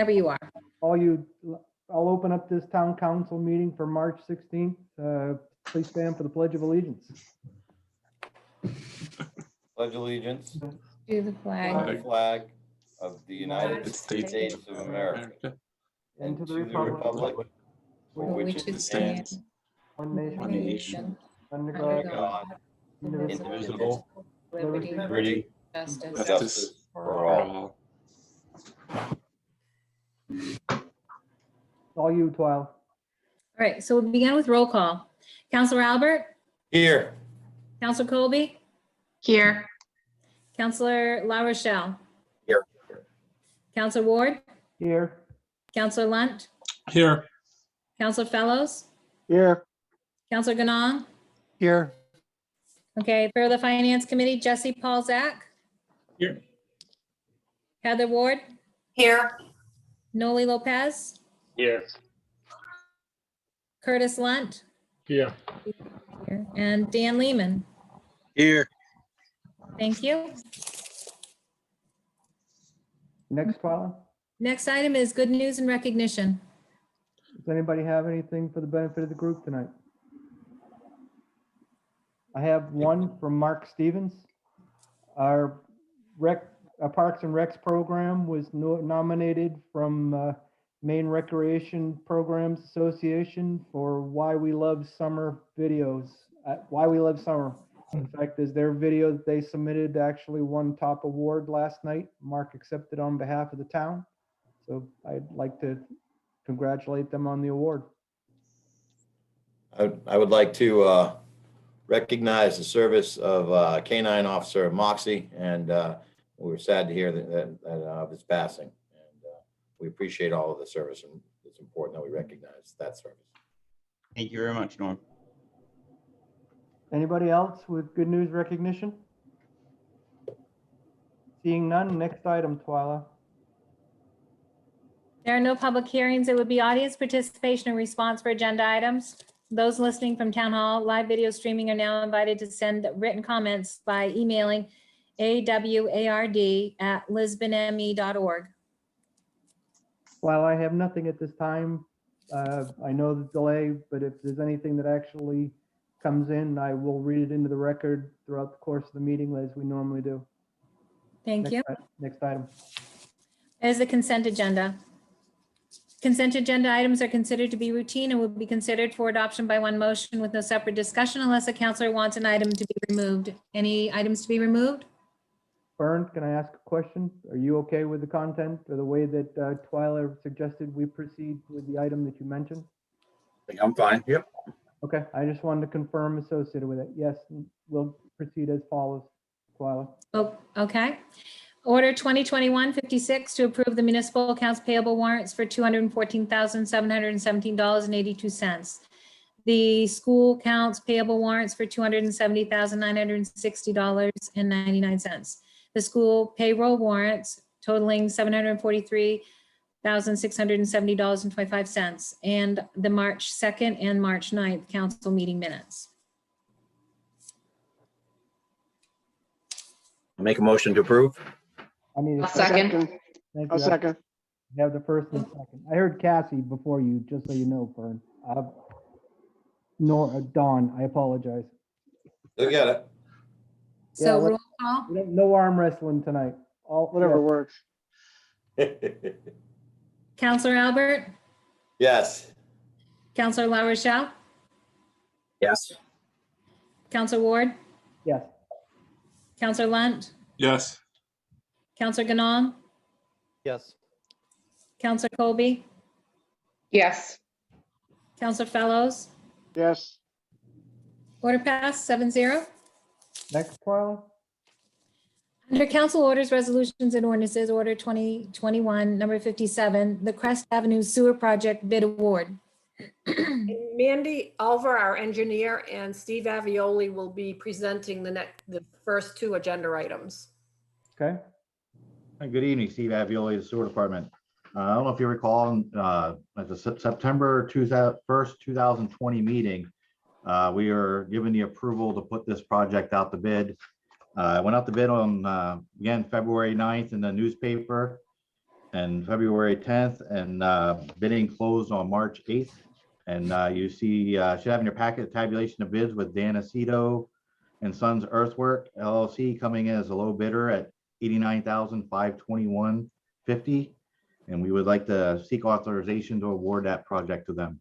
whenever you are. I'll open up this town council meeting for March 16th. Please stand for the Pledge of Allegiance. Pledge allegiance To the to flag the flag of the United States of America and to the republic for which it stands, One nation, one nation, under under God, God, indivisible, liberty, liberty, justice. justice for all. all you, Twyla. All right, so we'll begin with roll call. Counselor Albert, Here. Counselor Colby, Here. Counselor La Rochelle. Here. Counselor Ward, Here. Counselor Lunt, Here. Counselor Fellows, Here. Counselor Ganong. Here. Okay, for the Finance Committee, Jesse Paul Zach, Here. Heather Ward, Here. Noli Lopez, Here. Curtis Lunt, Here. and Dan Lehman. Here. Thank you. Next, Twyla. Next item is good news and recognition. Does anybody have anything for the benefit of the group tonight? I have one from Mark Stevens. Our Parks and Recs program was nominated from Maine Recreation Programs Association for Why We Love Summer videos. Why We Love Summer. In fact, is their video that they submitted actually won top award last night. Mark accepted on behalf of the town. So I'd like to congratulate them on the award. I would like to recognize the service of K-9 Officer Moxie, and we're sad to hear that of his passing. And we appreciate all of the service, and it's important that we recognize that service. Thank you very much, Norm. Anybody else with good news recognition? Seeing none, next item, Twyla. There are no public hearings. It would be audience participation and response for agenda items. Those listening from Town Hall live video streaming are now invited to send written comments by emailing award@lisbonme.org. While I have nothing at this time, I know the delay, but if there's anything that actually comes in, I will read it into the record throughout the course of the meeting as we normally do. Thank you. Next item. As the consent agenda. Consent agenda items are considered to be routine and will be considered for adoption by one motion with no separate discussion unless a counselor wants an item to be removed. Any items to be removed? Bern, can I ask a question? Are you okay with the content or the way that Twyla suggested we proceed with the item that you mentioned? I'm fine. Yep. Okay, I just wanted to confirm associated with it. Yes, we'll proceed as follows, Twyla. Oh, okay. Order 2021-56 to approve the municipal accounts payable warrants for $214,717.82. The school accounts payable warrants for $270,960.99. The school payroll warrants totaling $743,670.25, and the March 2nd and March 9th council meeting minutes. Make a motion to approve. I need a A second. Thank A you. second. I have the first and second. I heard Cassie before you, just so you know, Fern. Dawn, I apologize. Look at it. Yeah, So let's- roll call. No arm wrestling tonight. Whatever works. Counselor Albert, Yes. Counselor La Rochelle, Yes. Counselor Ward, Yes. Counselor Lunt, Yes. Counselor Ganong, Yes. Counselor Colby, Yes. Counselor Fellows. Yes. Order passed 7-0. Next, Twyla. Under council orders, resolutions and ordinances, order 2021, number 57, the Crest Avenue Sewer Project bid award. Mandy Alver, our engineer, and Steve Avioli will be presenting the first two agenda items. Okay. Hi, good evening, Steve Avioli, the Sewer Department. I don't know if you recall, at the September 1st, 2020 meeting, we are given the approval to put this project out to bid. I went out to bid on, again, February 9th in the newspaper. and February 10th, and bidding closed on March 8th. And you see, should have in your packet a tabulation of bids with Dan Aceto and Sons Earthwork LLC coming in as a low bidder at $89,521.50. And we would like to seek authorization to award that project to them.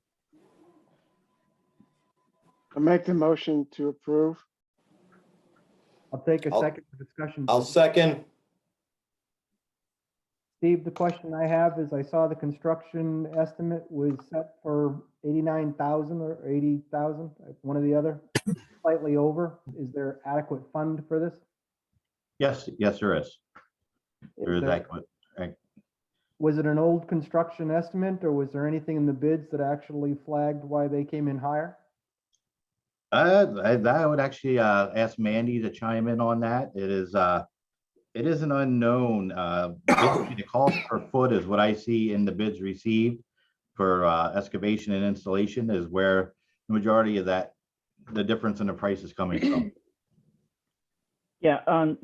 I'll make the motion to approve. I'll take a I'll- second for discussion. I'll second. Steve, the question I have is I saw the construction estimate was set for 89,000 or 80,000, one or the other, slightly over. Is there adequate fund for this? Yes, yes, there is. There is there- adequate. Was it an old construction estimate or was there anything in the bids that actually flagged why they came in higher? I would actually ask Mandy to chime in on that. It is an unknown. Basically, the cost per foot is what I see in the bids received for excavation and installation is where the majority of that, the difference in the price is coming from. Yeah,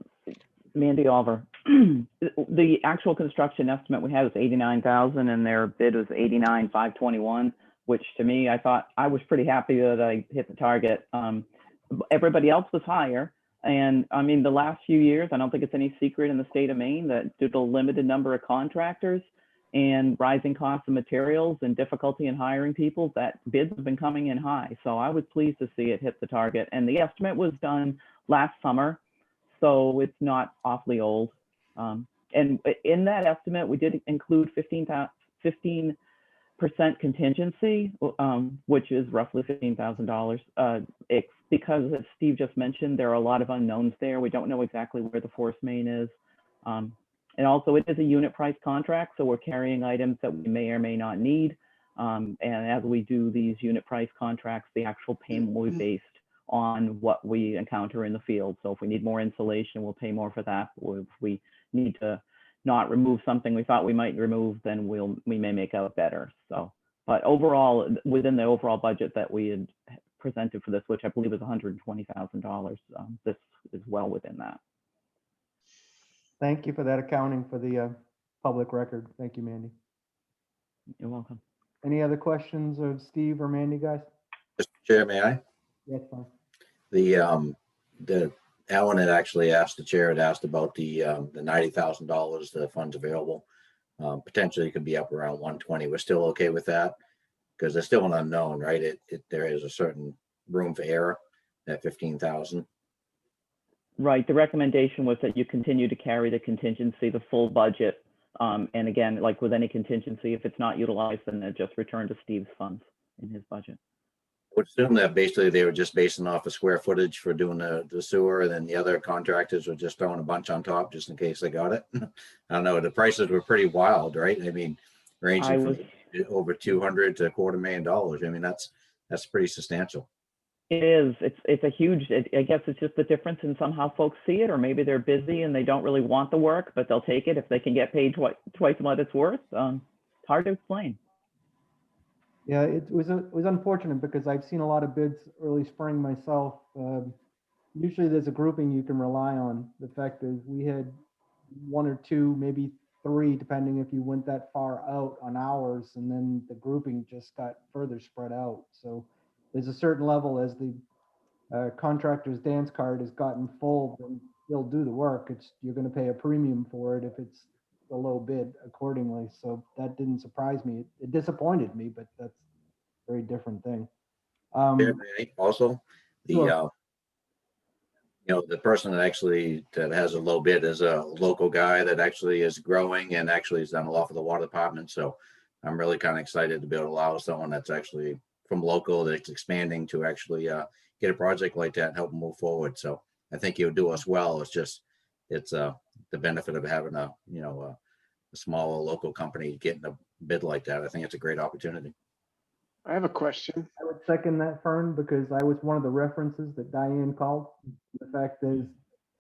Mandy Oliver. The actual construction estimate we had was 89,000 and their bid was 89,521, which to me, I thought I was pretty happy that I hit the target. Everybody else was higher. And I mean, the last few years, I don't think it's any secret in the state of Maine that due to the limited number of contractors and rising costs of materials and difficulty in hiring people, that bids have been coming in high. So I was pleased to see it hit the target. And the estimate was done last summer, so it's not awfully old. And in that estimate, we did include 15% contingency, which is roughly $15,000. It's because, as Steve just mentioned, there are a lot of unknowns there. We don't know exactly where the force main is. And also, it is a unit price contract, so we're carrying items that we may or may not need. And as we do these unit price contracts, the actual payment will be based on what we encounter in the field. So if we need more insulation, we'll pay more for that. Or if we need to not remove something we thought we might remove, then we may make out better. So, but overall, within the overall budget that we had presented for this, which I believe is $120,000, this is well within that. Thank you for that accounting for the public record. Thank you, Mandy. You're welcome. Any other questions of Steve or Mandy, guys? Mr. Chair, may I? Yes, fine. The Alan had actually asked, the chair had asked about the $90,000, the funds available. Potentially it could be up around 120. We're still okay with that because there's still an unknown, right? There is a certain room for error at 15,000. Right. The recommendation was that you continue to carry the contingency, the full budget. And again, like with any contingency, if it's not utilized, then they're just returned to Steve's funds in his budget. I would assume that basically they were just basing off of square footage for doing the sewer, and then the other contractors were just throwing a bunch on top just in case they got it. I don't know. The prices were pretty wild, right? I mean, ranging from over 200 to $250,000. I mean, that's pretty substantial. It is. It's a huge, I guess it's just the difference in somehow folks see it, or maybe they're busy and they don't really want the work, but they'll take it if they can get paid twice what it's worth. It's hard to explain. Yeah, it was unfortunate because I've seen a lot of bids early spring myself. Usually there's a grouping you can rely on. The fact is we had one or two, maybe three, depending if you went that far out on hours, and then the grouping just got further spread out. So there's a certain level as the contractor's dance card has gotten full, then they'll do the work. You're going to pay a premium for it if it's the low bid accordingly. So that didn't surprise me. It disappointed me, but that's a very different thing. Also, Sure. the person that has a low bid is a local guy that actually is growing and actually has done a lot for the water department. So I'm really kind of excited to be able to allow someone that's actually from local, that's expanding, to actually get a project like that and help them move forward. So I think he'll do us well. It's the benefit of having a small local company getting a bid like that. I think it's a great opportunity. I have a question. I would second that, Fern, because I was one of the references that Diane called. The fact is,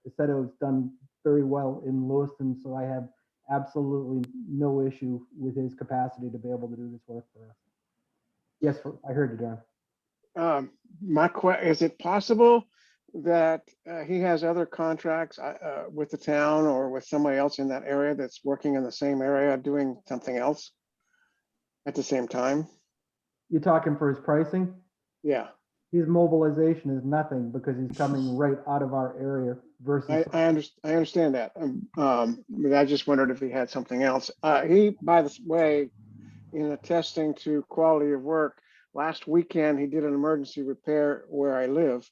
it said it was done very well in Lewiston, so I have absolutely no issue with his capacity to be able to do this work for us. Yes, I heard you, John. Is it possible that he has other contracts with the town or with somebody else in that area that's working in the same area, doing something else at the same time? You're talking for his pricing? Yeah, His mobilization is nothing because he's coming right out of our area versus, I understand that. But I just wondered if he had something else. He, by the way, in attesting to quality of work, last weekend, he did an emergency repair where I live,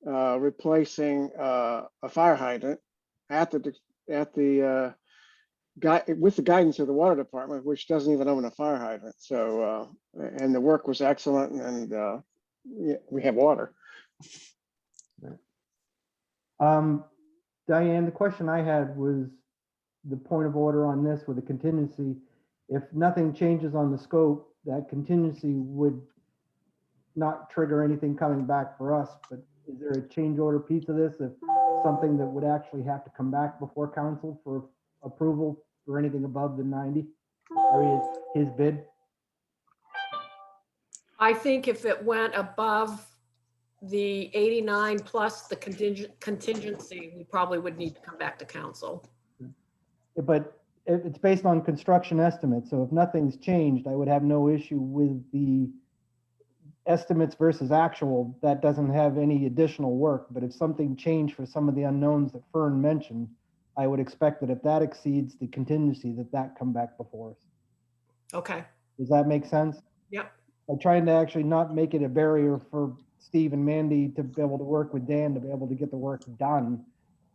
replacing a fire hydrant at the with the guidance of the water department, which doesn't even own a fire hydrant. So, and the work was excellent, and yeah, we have water. Diane, the question I had was the point of order on this with the contingency. If nothing changes on the scope, that contingency would not trigger anything coming back for us, but is there a change order piece of this? If something that would actually have to come back before council for approval for anything above the 90 or his bid? I think if it went above the 89 plus the contingency, we probably would need to come back to council. But it's based on construction estimates, so if nothing's changed, I would have no issue with the estimates versus actual. That doesn't have any additional work, but if something changed for some of the unknowns that Fern mentioned, I would expect that if that exceeds the contingency, that come back before us. Okay, Does that make sense? yep, I'm trying to actually not make it a barrier for Steve and Mandy to be able to work with Dan to be able to get the work done.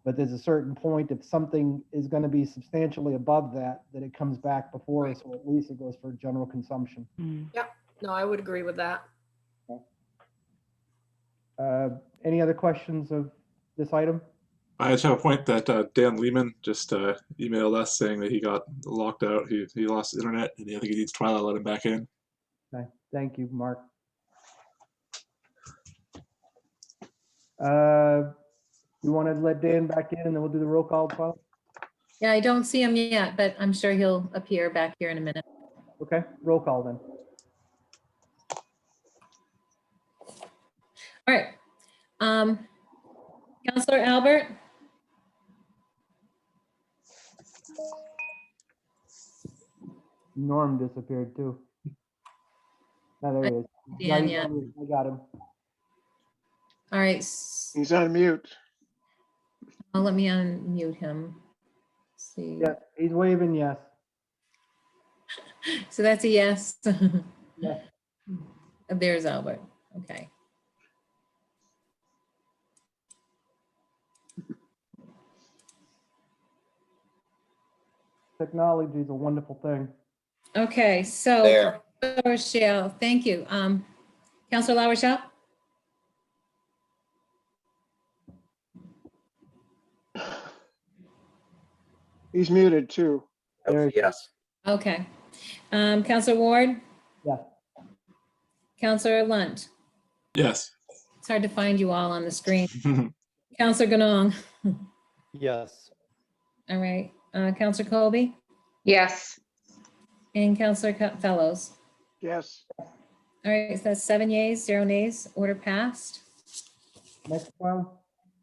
But there's a certain point, if something is going to be substantially above that, that it comes back before us, or at least it goes for general consumption. no, I would agree with that. Any other questions of this item? I just have a point that Dan Lehman just emailed us saying that he got locked out. He lost his internet and I think he needs Twyla to let him back in. Okay, thank you, Mark. You want to let Dan back in and then we'll do the roll call, Paul? Yeah, I don't see him yet, but I'm sure he'll appear back here in a minute. Okay, roll call then. All right. Counselor Albert? Norm disappeared too. Oh, there he is. Dan, he's yeah. on mute. I got him. All right. He's on mute. Let me unmute him. Let's see. Yeah, he's waving yes. So that's a yes. Yes. There's Albert. Okay. Technology is a wonderful thing. Okay, so There. Rochelle, thank you. Counselor LaRochelle? He's muted too. There- Yes. Okay. Counselor Ward? Yes. Counselor Lunt? Yes. It's hard to find you all on the screen. Counselor Ganong? Yes. All right. Counselor Colby? Yes. And Counselor Fellows? Yes. All right, so that's 7 yeas, 0 nays. Order passed. Next one.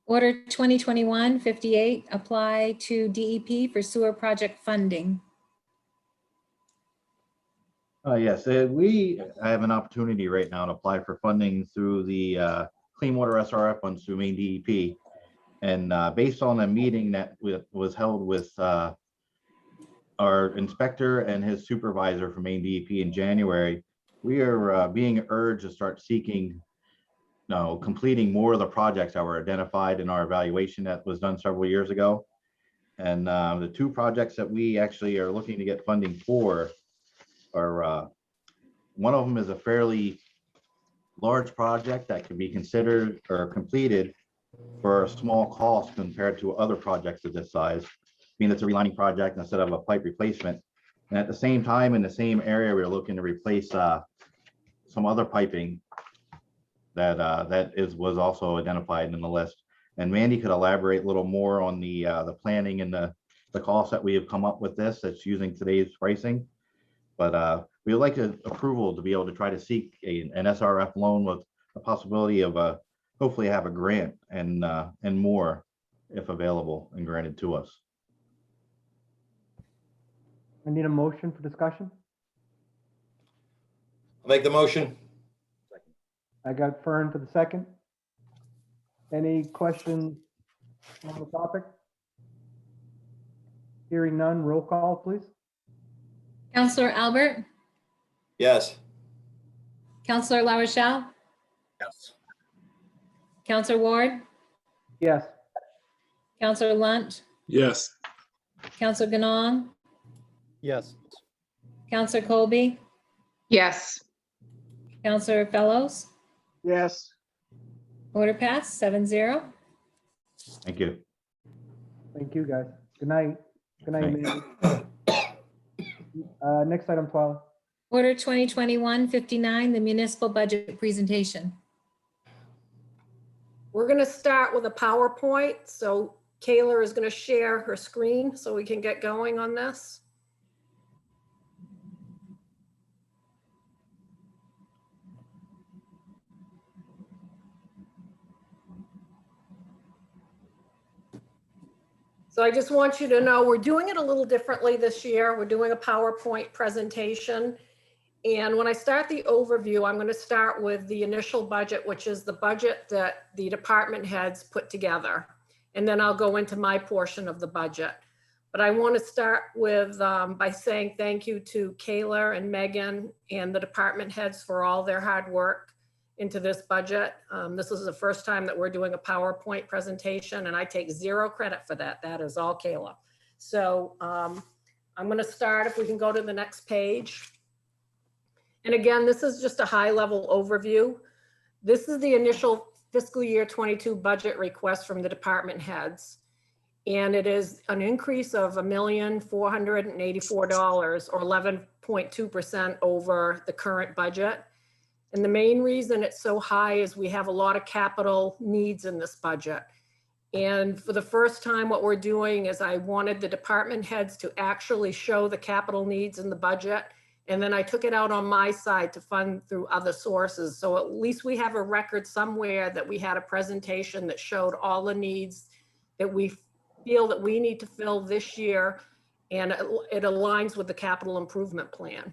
Order 2021-58, apply to DEP for sewer project funding. Yes, we have an opportunity right now to apply for funding through the Clean Water SRF funds through Maine DEP. And based on a meeting that was held with our inspector and his supervisor from Maine DEP in January, we are being urged to start seeking, completing more of the projects that were identified in our evaluation that was done several years ago. And the two projects that we actually are looking to get funding for are, one of them is a fairly large project that can be considered or completed for a small cost compared to other projects of this size. I mean, it's a relining project instead of a pipe replacement. And at the same time, in the same area, we're looking to replace some other piping that was also identified in the list. And Mandy could elaborate a little more on the planning and the costs that we have come up with this that's using today's pricing. But we would like approval to be able to try to seek an SRF loan with a possibility of hopefully have a grant and more if available and granted to us. I need a motion for discussion. I'll make the motion. I got Fern for the second. Any questions on the topic? Hearing none, roll call, please. Counselor Albert, Yes. Counselor LaRochelle, Yes. Counselor Ward, Yes. Counselor Lunt, Yes. Counselor Ganong, Yes. Counselor Colby, Yes. Counselor Fellows. Yes. Order passed 7-0. Thank you. Thank you, guys. Good night. Good night, Thanks. Mandy. Next item, Twyla. Order 2021-59, the municipal budget presentation. We're going to start with a PowerPoint. So Kayla is going to share her screen so we can get going on this. So I just want you to know, we're doing it a little differently this year. We're doing a PowerPoint presentation. And when I start the overview, I'm going to start with the initial budget, which is the budget that the department heads put together. And then I'll go into my portion of the budget. But I want to start with by saying thank you to Kayla and Megan and the department heads for all their hard work into this budget. This is the first time that we're doing a PowerPoint presentation, and I take zero credit for that. That is all Kayla. So I'm going to start, if we can go to the next page. And again, this is just a high-level overview. This is the initial fiscal year 22 budget request from the department heads. And it is an increase of $1,484 or 11.2% over the current budget. And the main reason it's so high is we have a lot of capital needs in this budget. And for the first time, what we're doing is I wanted the department heads to actually show the capital needs in the budget. And then I took it out on my side to fund through other sources. So at least we have a record somewhere that we had a presentation that showed all the needs that we feel that we need to fill this year. And it aligns with the capital improvement plan.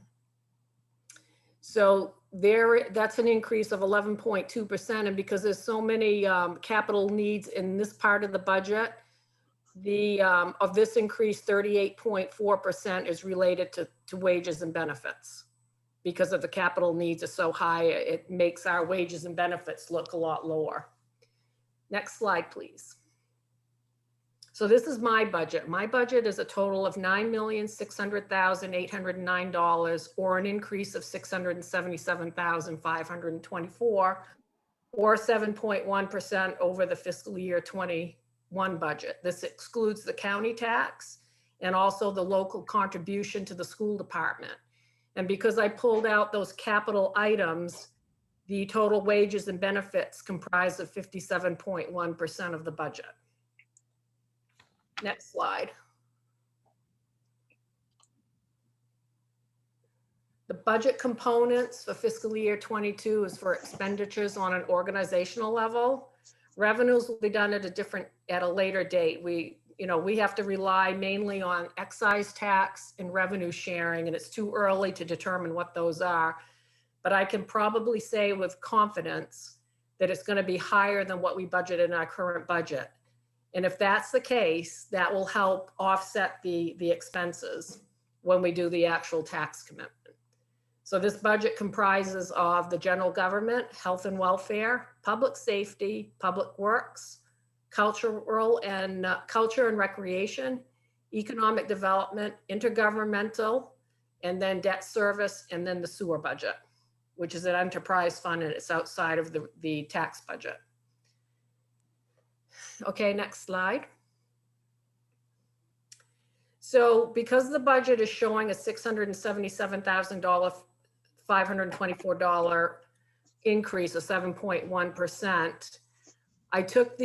So that's an increase of 11.2%. And because there's so many capital needs in this part of the budget, of this increase, 38.4% is related to wages and benefits. Because of the capital needs are so high, it makes our wages and benefits look a lot lower. Next slide, please. So this is my budget. My budget is a total of $9,600,809, or an increase of $677,524, or 7.1% over the fiscal year 21 budget. This excludes the county tax and also the local contribution to the school department. And because I pulled out those capital items, the total wages and benefits comprise of 57.1% of the budget. Next slide. The budget components for fiscal year 22 is for expenditures on an organizational level. Revenues will be done at a later date. We have to rely mainly on excise tax and revenue sharing, and it's too early to determine what those are. But I can probably say with confidence that it's going to be higher than what we budgeted in our current budget. And if that's the case, that will help offset the expenses when we do the actual tax commitment. So this budget comprises of the general government, health and welfare, public safety, public works, culture and recreation, economic development, intergovernmental, and then debt service, and then the sewer budget, which is an enterprise fund, and it's outside of the tax budget. Okay, next slide. So because the budget is showing a $677,524 increase of 7.1%, I took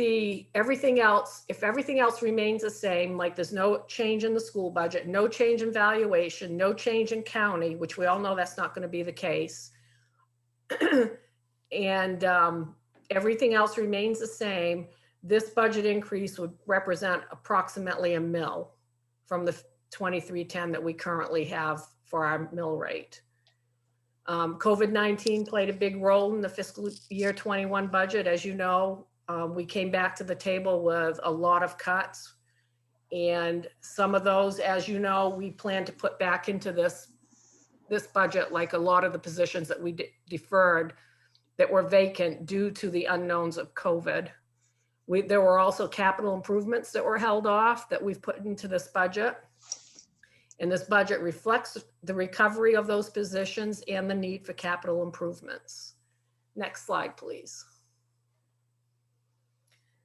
everything else, if everything else remains the same, like there's no change in the school budget, no change in valuation, no change in county, which we all know that's not going to be the case. And everything else remains the same, this budget increase would represent approximately a mill from the 2310 that we currently have for our mill rate. COVID-19 played a big role in the fiscal year 21 budget. As you know, we came back to the table with a lot of cuts. And some of those, as you know, we plan to put back into this budget, like a lot of the positions that we deferred that were vacant due to the unknowns of COVID. There were also capital improvements that were held off that we've put into this budget. And this budget reflects the recovery of those positions and the need for capital improvements. Next slide, please.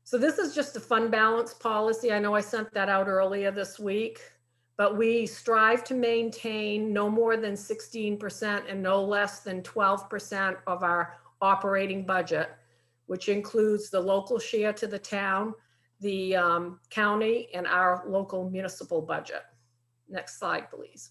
So this is just a fund balance policy. I know I sent that out earlier this week, but we strive to maintain no more than 16% and no less than 12% of our operating budget, which includes the local share to the town, the county, and our local municipal budget. Next slide, please.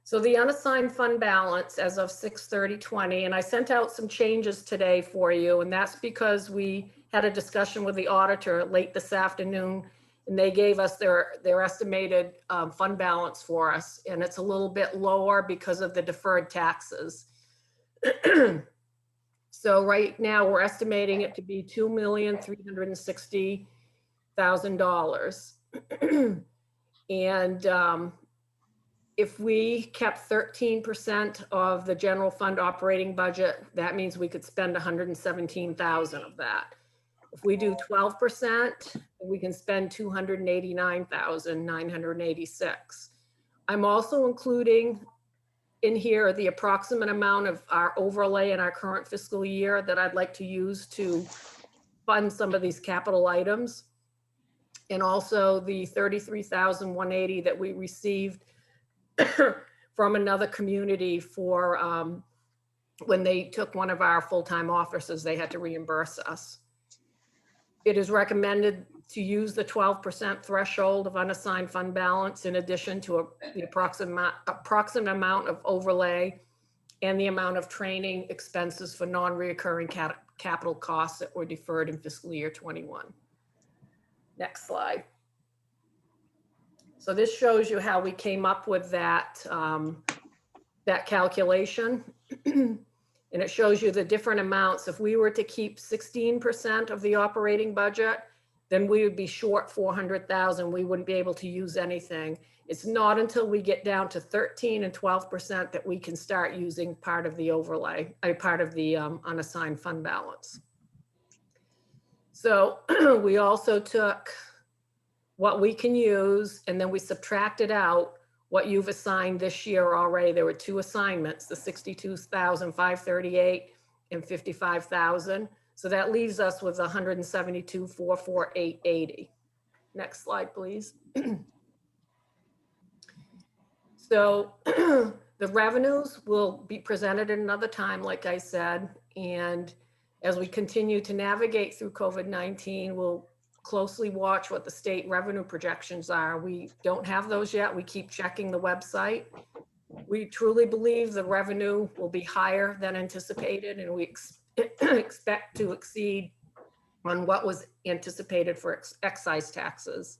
So the unassigned fund balance as of 6/30/20, and I sent out some changes today for you, and that's because we had a discussion with the auditor late this afternoon, and they gave us their estimated fund balance for us, and it's a little bit lower because of the deferred taxes. So right now we're estimating it to be $2,360,000. And if we kept 13% of the general fund operating budget, that means we could spend 117,000 of that. If we do 12%, we can spend 289,986. I'm also including in here the approximate amount of our overlay in our current fiscal year that I'd like to use to fund some of these capital items. And also the 33,180 that we received from another community for when they took one of our full-time officers, they had to reimburse us. It is recommended to use the 12% threshold of unassigned fund balance in addition to the approximate amount of overlay and the amount of training expenses for non-reoccurring capital costs that were deferred in fiscal year 21. Next slide. So this shows you how we came up with that, that calculation. And it shows you the different amounts. If we were to keep 16% of the operating budget, then we would be short 400,000. We wouldn't be able to use anything. It's not until we get down to 13 and 12% that we can start using part of the overlay, part of the unassigned fund balance. So we also took what we can use, and then we subtracted out what you've assigned this year already. There were two assignments, the 62,538 and 55,000. So that leaves us with 172,448.80. Next slide, please. So the revenues will be presented at another time, like I said, and as we continue to navigate through COVID-19, we'll closely watch what the state revenue projections are. We don't have those yet. We keep checking the website. We truly believe the revenue will be higher than anticipated, and we expect to exceed on what was anticipated for excise taxes.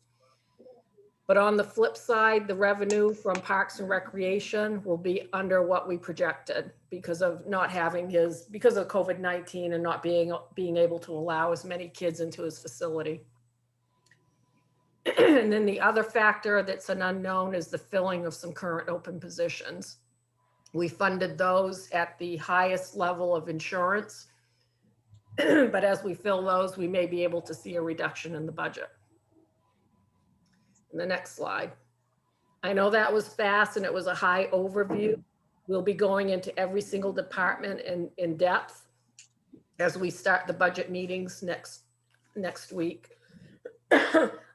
But on the flip side, the revenue from Parks and Recreation will be under what we projected because of not having because of COVID-19 and not being able to allow as many kids into his facility. And then the other factor that's an unknown is the filling of some current open positions. We funded those at the highest level of insurance, but as we fill those, we may be able to see a reduction in the budget. And the next slide. I know that was fast and it was a high overview. We'll be going into every single department in depth as we start the budget meetings next week.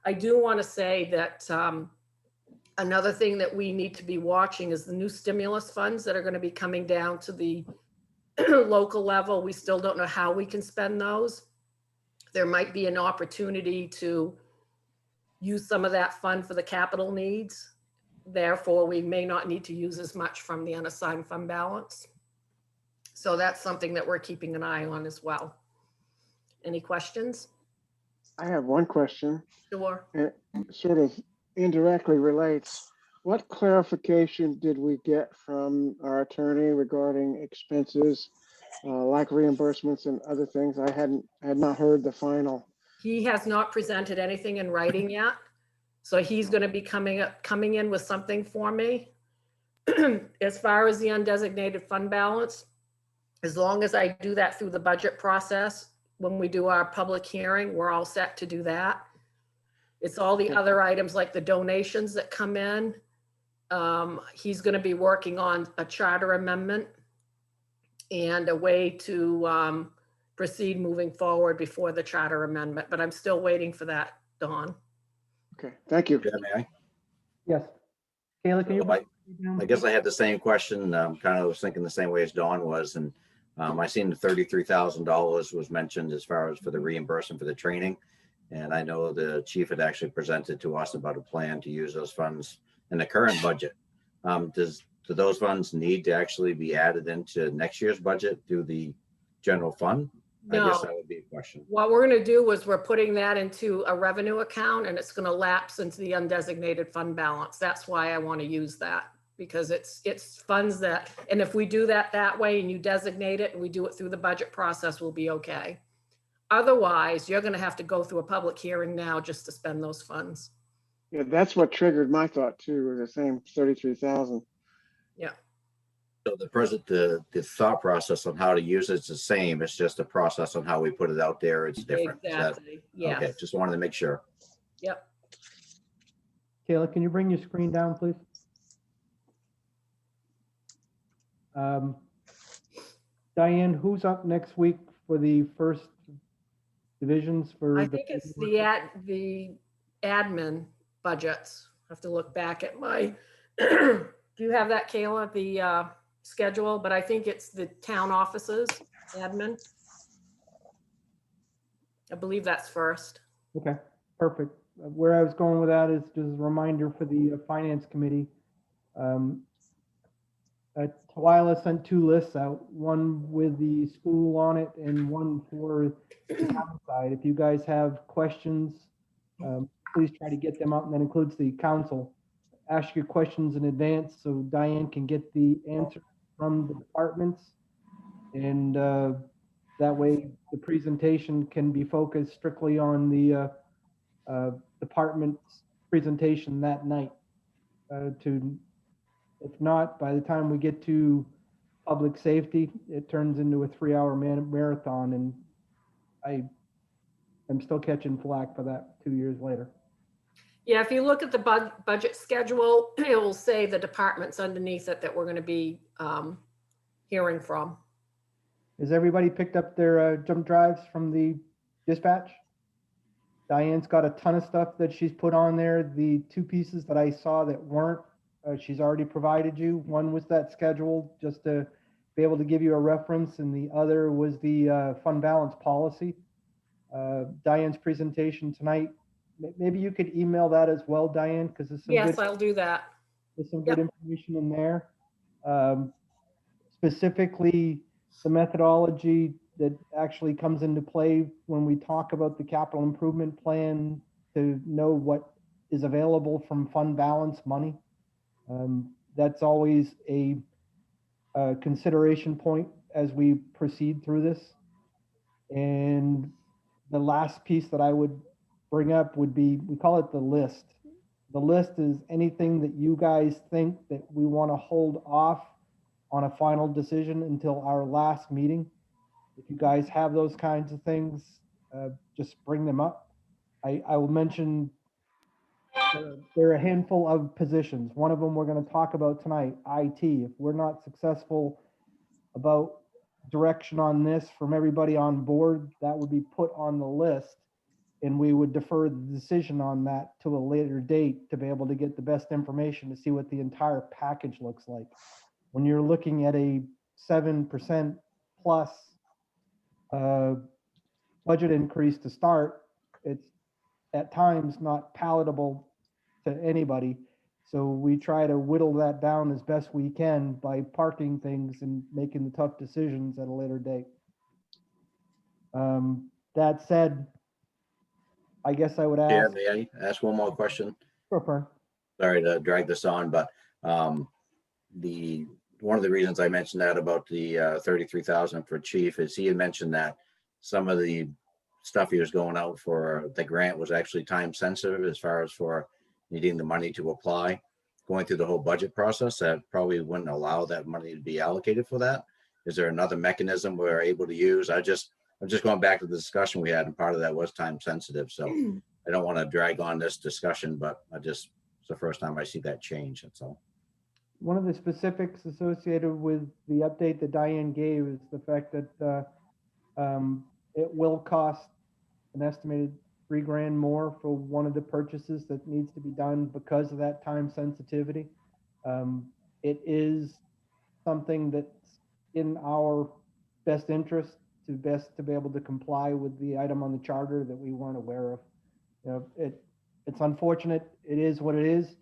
I do want to say that another thing that we need to be watching is the new stimulus funds that are going to be coming down to the local level. We still don't know how we can spend those. There might be an opportunity to use some of that fund for the capital needs. Therefore, we may not need to use as much from the unassigned fund balance. So that's something that we're keeping an eye on as well. Any questions? I have one question. Sure. It sort of indirectly relates. What clarification did we get from our attorney regarding expenses, like reimbursements and other things? I had not heard the final. He has not presented anything in writing yet. So he's going to be coming in with something for me. As far as the undesignated fund balance, as long as I do that through the budget process, when we do our public hearing, we're all set to do that. It's all the other items like the donations that come in. He's going to be working on a charter amendment and a way to proceed moving forward before the charter amendment, but I'm still waiting for that, Dawn. Okay, thank you. Yeah, may I? Yes. Kayla, can you? I guess I had the same question, kind of was thinking the same way as Dawn was, and I seen the $33,000 was mentioned as far as for the reimbursement for the training. And I know the chief had actually presented to us about a plan to use those funds in the current budget. Do those funds need to actually be added into next year's budget through the general fund? I guess No. that would be a question. What we're going to do is we're putting that into a revenue account and it's going to lapse into the undesignated fund balance. That's why I want to use that, because it's funds that, and if we do that way and you designate it and we do it through the budget process, we'll be okay. Otherwise, you're going to have to go through a public hearing now just to spend those funds. Yeah, that's what triggered my thought too, the same 33,000. Yeah. So the thought process on how to use it's the same. It's just a process on how we put it out there. It's different. Is that- Exactly. Yes. Okay, just wanted to make sure. Yep. Kayla, can you bring your screen down, please? Diane, who's up next week for the first divisions for? I think it's the admin budgets. I have to look back at my, do you have that, Kayla, the schedule? But I think it's the town offices, admin. I believe that's first. Okay, perfect. Where I was going with that is just a reminder for the finance committee. Twyla sent 2 lists out, one with the school on it and one for the town side. If you guys have questions, please try to get them out, and that includes the council. Ask your questions in advance so Diane can get the answer from the departments. And that way the presentation can be focused strictly on the department's presentation that night. If not, by the time we get to public safety, it turns into a 3-hour marathon, and I'm still catching flack for that 2 years later. Yeah, if you look at the budget schedule, it will say the departments underneath it that we're going to be hearing from. Has everybody picked up their jump drives from the dispatch? Diane's got a ton of stuff that she's put on there. The 2 pieces that I saw that weren't, she's already provided you. One was that schedule, just to be able to give you a reference, and the other was the fund balance policy. Diane's presentation tonight, maybe you could email that as well, Diane, because there's some Yes, good, I'll do that. there's some good information in there. Specifically, the methodology that actually comes into play when we talk about the capital improvement plan, to know what is available from fund balance money. That's always a consideration point as we proceed through this. And the last piece that I would bring up would be, we call it the list. The list is anything that you guys think that we want to hold off on a final decision until our last meeting. If you guys have those kinds of things, just bring them up. I will mention there are a handful of positions. One of them we're going to talk about tonight, IT. If we're not successful about direction on this from everybody on board, that would be put on the list, and we would defer the decision on that to a later date to be able to get the best information to see what the entire package looks like. When you're looking at a 7% plus budget increase to start, it's at times not palatable to anybody. So we try to whittle that down as best we can by parking things and making the tough decisions at a later date. That said, I guess I would Yeah, ask. may I ask one more question? Sure. Sorry to drag this on, but one of the reasons I mentioned that about the 33,000 for chief is he had mentioned that some of the stuff he was going out for the grant was actually time sensitive as far as for needing the money to apply, going through the whole budget process. That probably wouldn't allow that money to be allocated for that. Is there another mechanism we're able to use? I'm just going back to the discussion we had, and part of that was time sensitive. So I don't want to drag on this discussion, but it's the first time I see that change. That's all. One of the specifics associated with the update that Diane gave is the fact that it will cost an estimated $3,000 more for one of the purchases that needs to be done because of that time sensitivity. It is something that's in our best interest to be able to comply with the item on the charter that we weren't aware of. You know, it's unfortunate. It is what it is.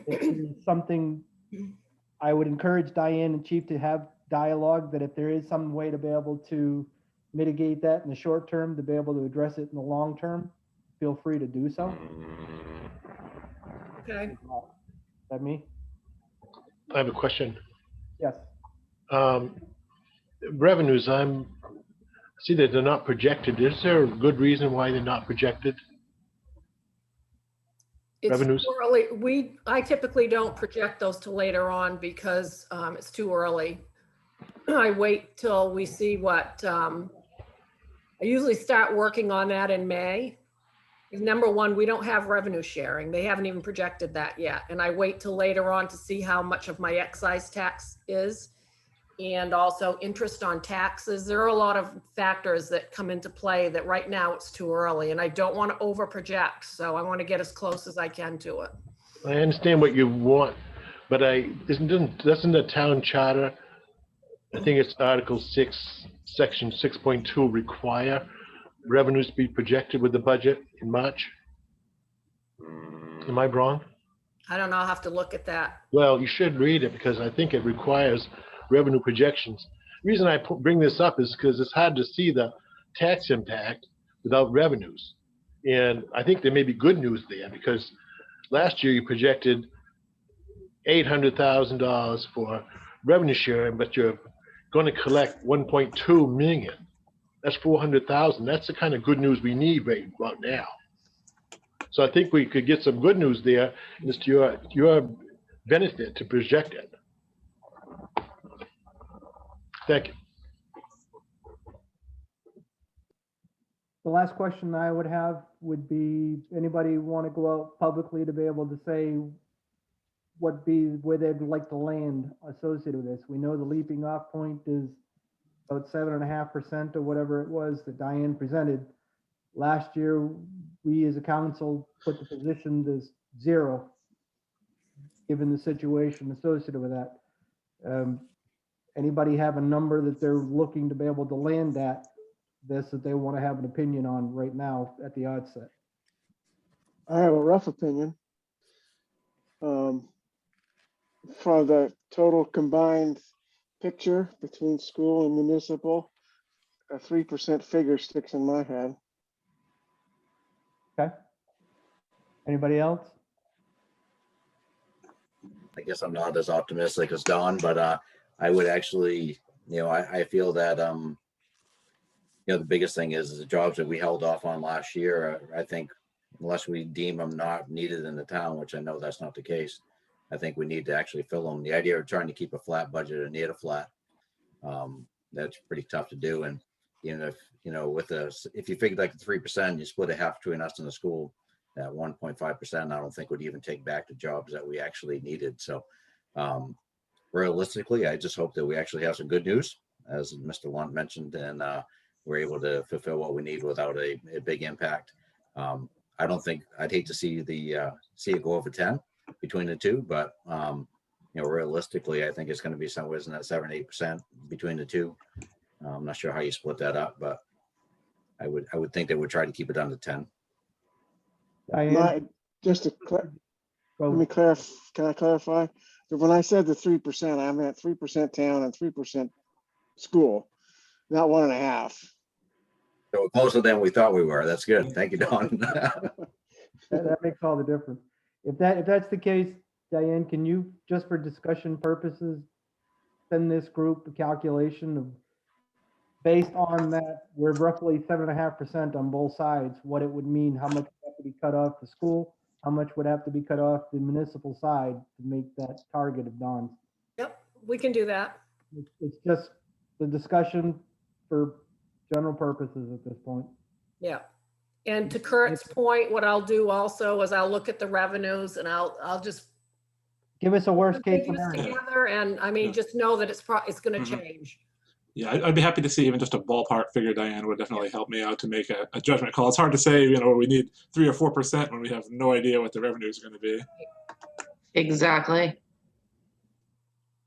It is something I would encourage Diane and Chief to have dialogue, that if there is some way to be able to mitigate that in the short term, to be able to address it in the long term, feel free to do so. Okay. Is that me? I have a question. Yes. Revenues, see that they're not projected. Is there a good reason why they're not projected? It's Revenues? too early. I typically don't project those till later on because it's too early. I wait till we see what, I usually start working on that in May. Number one, we don't have revenue sharing. They haven't even projected that yet. And I wait till later on to see how much of my excise tax is, and also interest on taxes. There are a lot of factors that come into play that right now it's too early, and I don't want to over project. So I want to get as close as I can to it. I understand what you want, but doesn't the town charter, I think it's Article 6, Section 6.2, require revenues to be projected with the budget in March? Am I wrong? I don't know. I'll have to look at that. Well, you should read it because I think it requires revenue projections. The reason I bring this up is because it's hard to see the tax impact without revenues. And I think there may be good news there, because last year you projected $800,000 for revenue sharing, but you're going to collect 1.2 million. That's 400,000. That's the kind of good news we need right about now. So I think we could get some good news there, and it's to your benefit to project it. Thank you. The last question I would have would be, anybody want to go out publicly to be able to say where they'd like to land associated with this? We know the leaping off point is about 7.5% or whatever it was that Diane presented. Last year, we as a council put the position as 0, given the situation associated with that. Anybody have a number that they're looking to be able to land at this, that they want to have an opinion on right now at the outset? I have a rough opinion. For the total combined picture between school and municipal, a 3% figure sticks in my head. Okay. Anybody else? I guess I'm not as optimistic as Don, but I would actually, I feel that, the biggest thing is the jobs that we held off on last year. I think unless we deem them not needed in the town, which I know that's not the case, I think we need to actually fill them. The idea of trying to keep a flat budget or near a flat, that's pretty tough to do. And if you figure like the 3%, you split it half between us and the school, at 1.5%, I don't think would even take back the jobs that we actually needed. So realistically, I just hope that we actually have some good news, as Mr. Lunt mentioned, and we're able to fulfill what we need without a big impact. I don't think, I'd hate to see it go over 10 between the two, but realistically, I think it's going to be somewhere in that 7 or 8% between the two. I'm not sure how you split that up, but I would think they would try to keep it under 10. Just to Let Go, me clarify, can I clarify? When I said the 3%, I meant 3% town and 3% school, not 1.5. So we're closer than we thought we were. That's good. Thank you, Don. that makes all the difference. If that's the case, Diane, can you, just for discussion purposes, send this group a calculation of, based on that, we're roughly 7.5% on both sides, what it would mean, how much would have to be cut off the school, how much would have to be cut off the municipal side to make that target of Don's. Yep, we can do that. It's just the discussion for general purposes at this point. Yeah. And to Kurt's point, what I'll do also is I'll look at the revenues and I'll just Give us a worst put case figures scenario. together, and I mean, Yeah. just know that it's going to Mhm. change. Yeah, I'd be happy to see even just a ballpark figure. Diane would definitely help me out to make a judgment call. It's hard to say, we need 3 or 4% when we have no idea what the revenues are going to be. Exactly.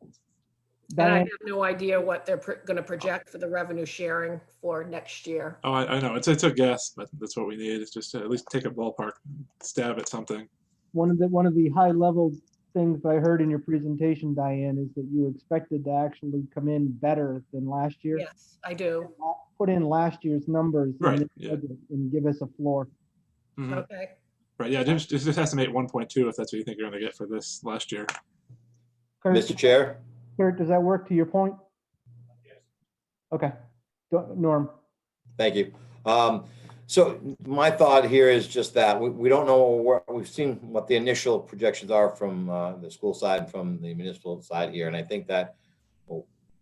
And I Diane, have no idea what they're going to project for the revenue sharing for next year. Oh, I know it's a guess, but that's what we need. It's just to at least take a ballpark stab at something. one of the high level things I heard in your presentation, Diane, is that you expected to actually come in better than last year. Yes, I do. Put in last year's numbers in Right, this yeah. budget and give us a floor. Mhm. Okay. Right, yeah, just estimate 1.2 if that's what you think you're going to get for this last year. Mr. Chair? Kurt, does that work to your point? Okay. Norm, Thank you. So my thought here is just that we don't know where, we've seen what the initial projections are from the school side and from the municipal side here. And I think that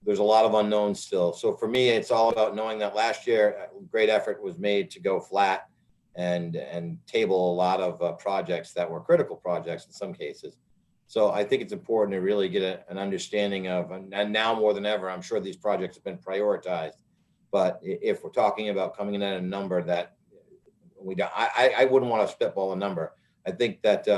there's a lot of unknowns still. So for me, it's all about knowing that last year, great effort was made to go flat and table a lot of projects that were critical projects in some cases. So I think it's important to really get an understanding of, and now more than ever, I'm sure these projects have been prioritized. But if we're talking about coming in at a number that we don't, I wouldn't want to spitball a number. I think that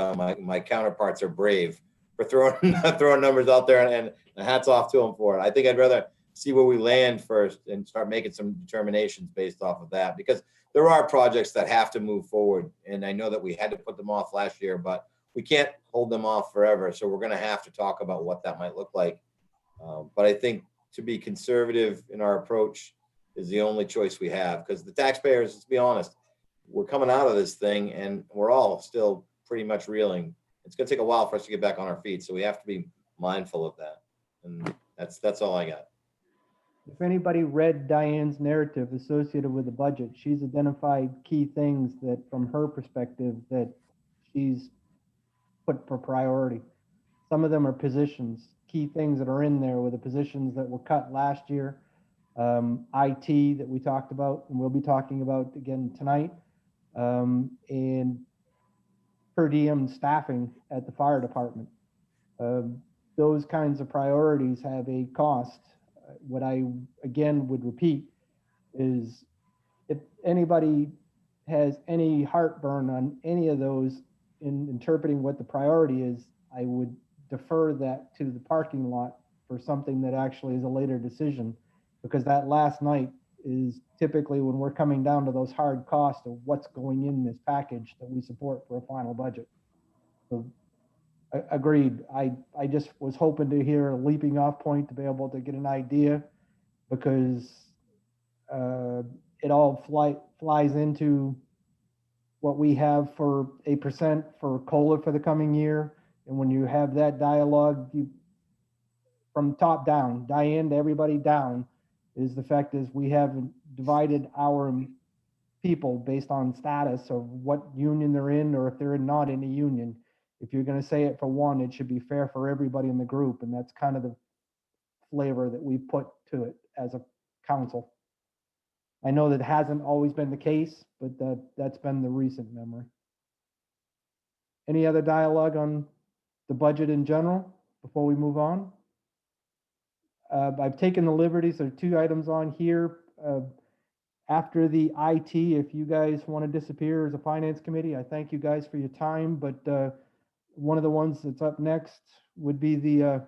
my counterparts are brave for throwing numbers out there, and hats off to them for it. I think I'd rather see where we land first and start making some determinations based off of that, because there are projects that have to move forward. And I know that we had to put them off last year, but we can't hold them off forever. So we're going to have to talk about what that might look like. But I think to be conservative in our approach is the only choice we have, because the taxpayers, let's be honest, we're coming out of this thing and we're all still pretty much reeling. It's going to take a while for us to get back on our feet. So we have to be mindful of that. And that's all I got. if anybody read Diane's narrative associated with the budget, she's identified key things that, from her perspective, that she's put for priority. Some of them are positions, key things that are in there with the positions that were cut last year. IT that we talked about, and we'll be talking about again tonight, and per diem staffing at the fire department. Those kinds of priorities have a cost. What I, again, would repeat is, if anybody has any heartburn on any of those in interpreting what the priority is, I would defer that to the parking lot for something that actually is a later decision, because that last night is typically when we're coming down to those hard costs of what's going in this package that we support for a final budget. So agreed. I just was hoping to hear a leaping off point to be able to get an idea, because it all flies into what we have for a percent for COLA for the coming year. And when you have that dialogue, you, from top down, Diane to everybody down, is the fact is we have divided our people based on status of what union they're in, or if they're not in a union. If you're going to say it for one, it should be fair for everybody in the group. And that's kind of the flavor that we put to it as a council. I know that hasn't always been the case, but that's been the recent memory. Any other dialogue on the budget in general before we move on? I've taken the liberties, there are 2 items on here. After the IT, if you guys want to disappear as a finance committee, I thank you guys for your time, but one of the ones that's up next would be the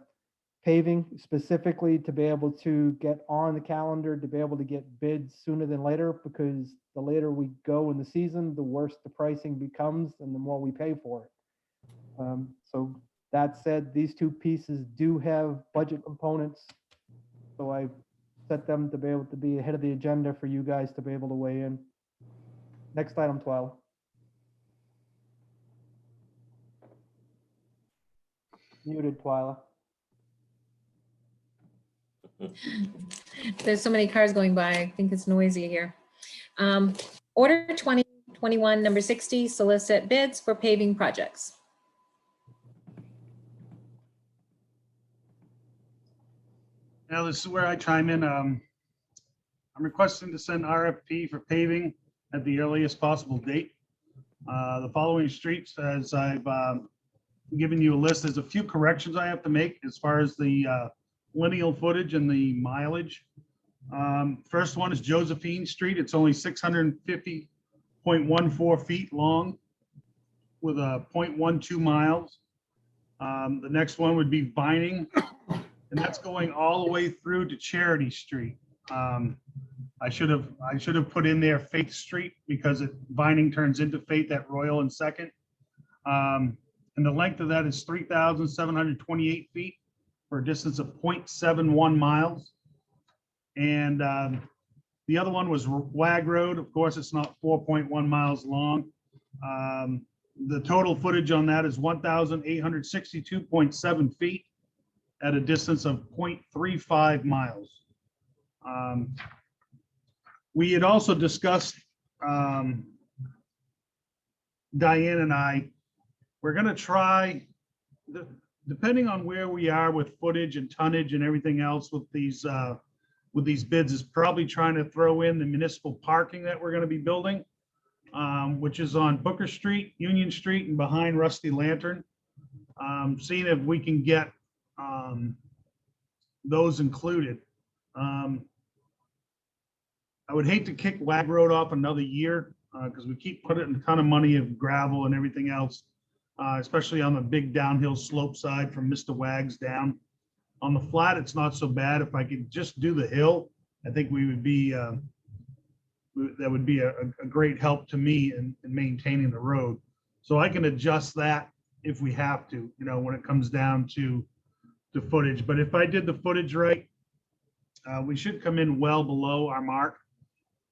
paving, specifically to be able to get on the calendar, to be able to get bids sooner than later, because the later we go in the season, the worse the pricing becomes and the more we pay for it. So that said, these two pieces do have budget components. So I set them to be able to be ahead of the agenda for you guys to be able to weigh in. Next item, Twyla. Muted, Twyla. There's so many cars going by. I think it's noisy here. Order 2021, number 60, solicit bids for paving projects. Now, this is where I chime in. I'm requesting to send RFP for paving at the earliest possible date. The following streets, as I've given you a list, there's a few corrections I have to make as far as the lineal footage and the mileage. First one is Josephine Street. It's only 650.14 feet long with a 0.12 miles. The next one would be Vining, and that's going all the way through to Charity Street. I should have put in there Faith Street because Vining turns into Faith at Royal and Second. And the length of that is 3,728 feet for a distance of 0.71 miles. And the other one was Wag Road. Of course, it's not 4.1 miles long. The total footage on that is 1,862.7 feet at a distance of 0.35 miles. We had also discussed, Diane and I, we're going to try, depending on where we are with footage and tonnage and everything else with these bids, is probably trying to throw in the municipal parking that we're going to be building, which is on Booker Street, Union Street, and behind Rusty Lantern. Seeing if we can get those included. I would hate to kick Wag Road off another year because we keep putting a ton of money of gravel and everything else, especially on the big downhill slope side from Mr. Wags down. On the flat, it's not so bad. If I could just do the hill, I think we would be, that would be a great help to me in maintaining the road. So I can adjust that if we have to, when it comes down to footage. But if I did the footage right, we should come in well below our mark.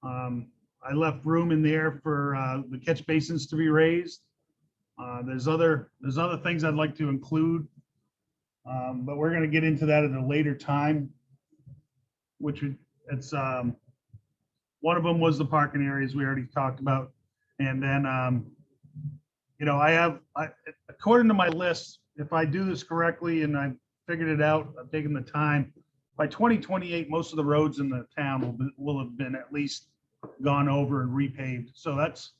I left room in there for the catch basins to be raised. There's other things I'd like to include, but we're going to get into that at a later time. It's one of them was the parking areas we already talked about, and then according to my list, if I do this correctly and I figured it out, I've taken the time. By 2028, most of the roads in the town will have been at least gone over and repaved. So that's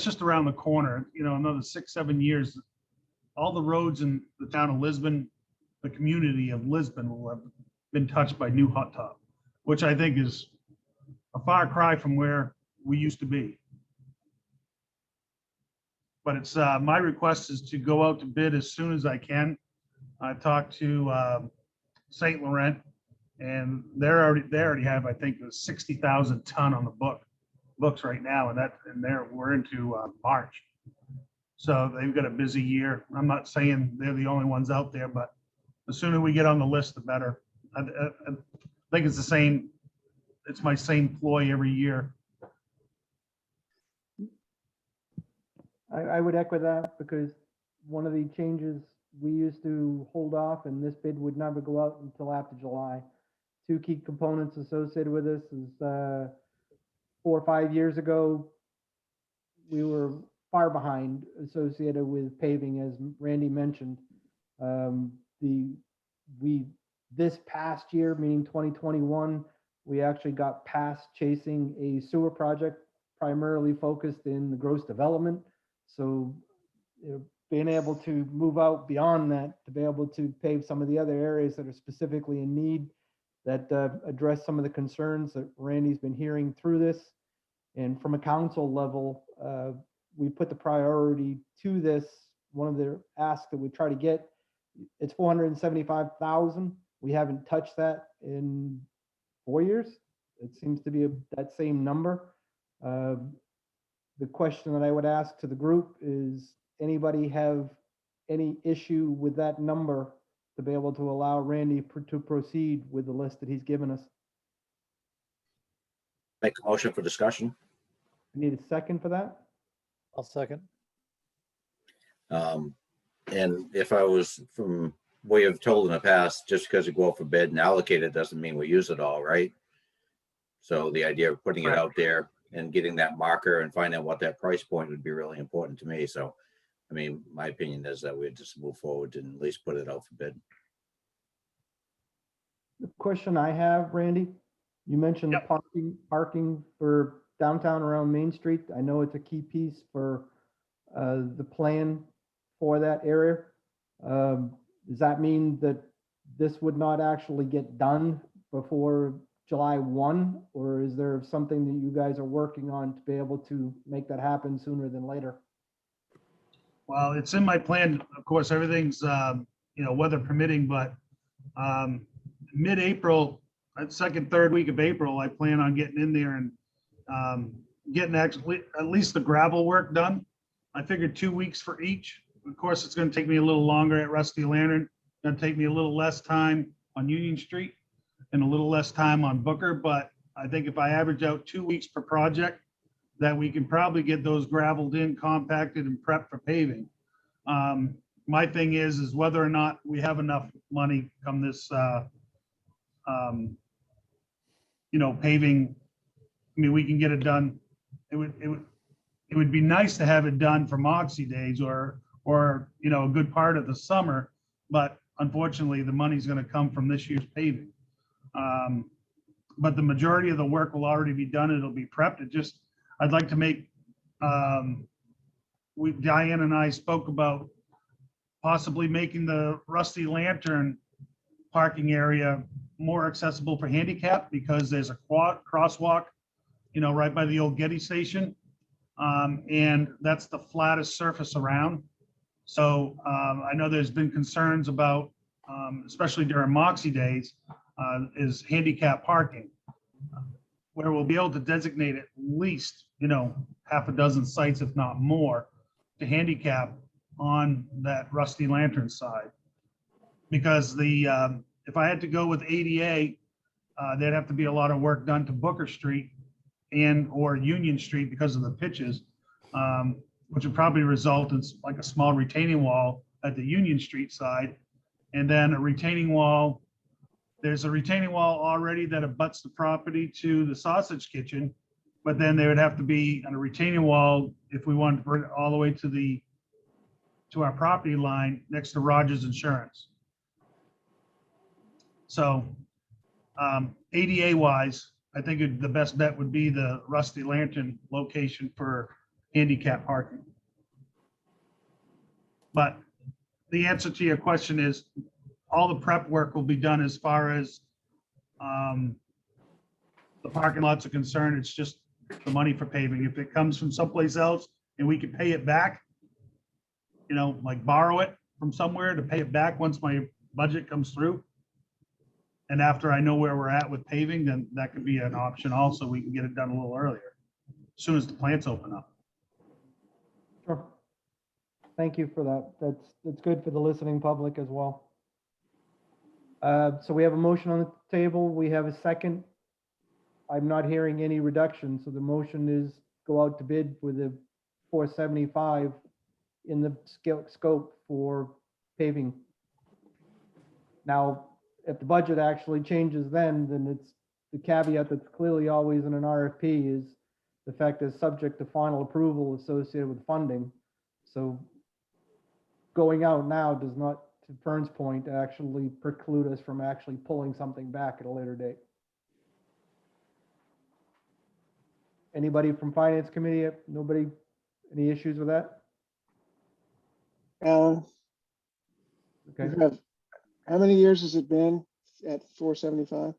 just around the corner. Another 6-7 years, all the roads in the town of Lisbon, the community of Lisbon, will have been touched by new hot top, which I think is a far cry from where we used to be. But it's my request is to go out to bid as soon as I can. I talked to St. Laurent, and they already have, I think, 60,000 ton on the books right now, and we're into March, so they've got a busy year. I'm not saying they're the only ones out there, but the sooner we get on the list, the better. I think it's the same. It's my same ploy every year. I would echo that because one of the changes, we used to hold off and this bid would never go out until after July. Two key components associated with this is 4 or 5 years ago, we were far behind associated with paving, as Randy mentioned. This past year, meaning 2021, we actually got past chasing a sewer project primarily focused in the gross development. So being able to move out beyond that, to be able to pave some of the other areas that are specifically in need, that address some of the concerns that Randy's been hearing through this. And from a council level, we put the priority to this. One of the asks that we try to get, it's 475,000. We haven't touched that in 4 years. It seems to be that same number. The question that I would ask to the group is, anybody have any issue with that number to be able to allow Randy to proceed with the list that he's given us? Make a motion for discussion. Need a second for that? I'll second. And if I was from what you've told in the past, just because you go out for bid and allocate it doesn't mean we use it all, right? So the idea of putting it out there and getting that marker and finding out what that price point would be really important to me. So, I mean, my opinion is that we just move forward and at least put it out for bid. The question I have, Randy, you mentioned Yep. parking for downtown around Main Street. I know it's a key piece for the plan for that area. Does that mean that this would not actually get done before July 1? Or is there something that you guys are working on to be able to make that happen sooner than later? Well, it's in my plan. Of course, everything's, weather permitting, but mid-April, that second, third week of April, I plan on getting in there and getting actually at least the gravel work done. I figured 2 weeks for each. Of course, it's going to take me a little longer at Rusty Lantern. Going to take me a little less time on Union Street and a little less time on Booker. But I think if I average out 2 weeks per project, that we can probably get those gravelled in, compacted, and prepped for paving. My thing is whether or not we have enough money come this, paving. I mean, we can get it done. It would be nice to have it done for Moxie days or a good part of the summer, but unfortunately, the money's going to come from this year's paving. But the majority of the work will already be done. It'll be prepped. I'd like to make, Diane and I spoke about possibly making the Rusty Lantern parking area more accessible for handicap because there's a crosswalk, right by the old Getty station. And that's the flattest surface around. So I know there's been concerns about, especially during Moxie days, is handicap parking, where we'll be able to designate at least, half a dozen sites, if not more, to handicap on that Rusty Lantern side. Because if I had to go with ADA, there'd have to be a lot of work done to Booker Street or Union Street because of the pitches, which would probably result in like a small retaining wall at the Union Street side. And then a retaining wall, there's a retaining wall already that abuts the property to the sausage kitchen, but then there would have to be on a retaining wall if we wanted to bring it all the way to our property line next to Rogers Insurance. So ADA wise, I think the best bet would be the Rusty Lantern location for handicap parking. But the answer to your question is all the prep work will be done as far as the parking lots are concerned. It's just the money for paving. If it comes from someplace else and we can pay it back, like borrow it from somewhere to pay it back once my budget comes through. And after I know where we're at with paving, then that could be an option also. We can get it done a little earlier, as soon as the plants open up. Sure. Thank you for that. That's good for the listening public as well. So we have a motion on the table. We have a second. I'm not hearing any reduction. So the motion is go out to bid with the 475 in the scope for paving. Now, if the budget actually changes then it's the caveat that's clearly always in an RFP is the fact that it's subject to final approval associated with funding. So going out now does not, to Fern's point, actually preclude us from actually pulling something back at a later date. Anybody from Finance Committee? Nobody? Any issues with that? Alan, Okay. how many years has it been at 475?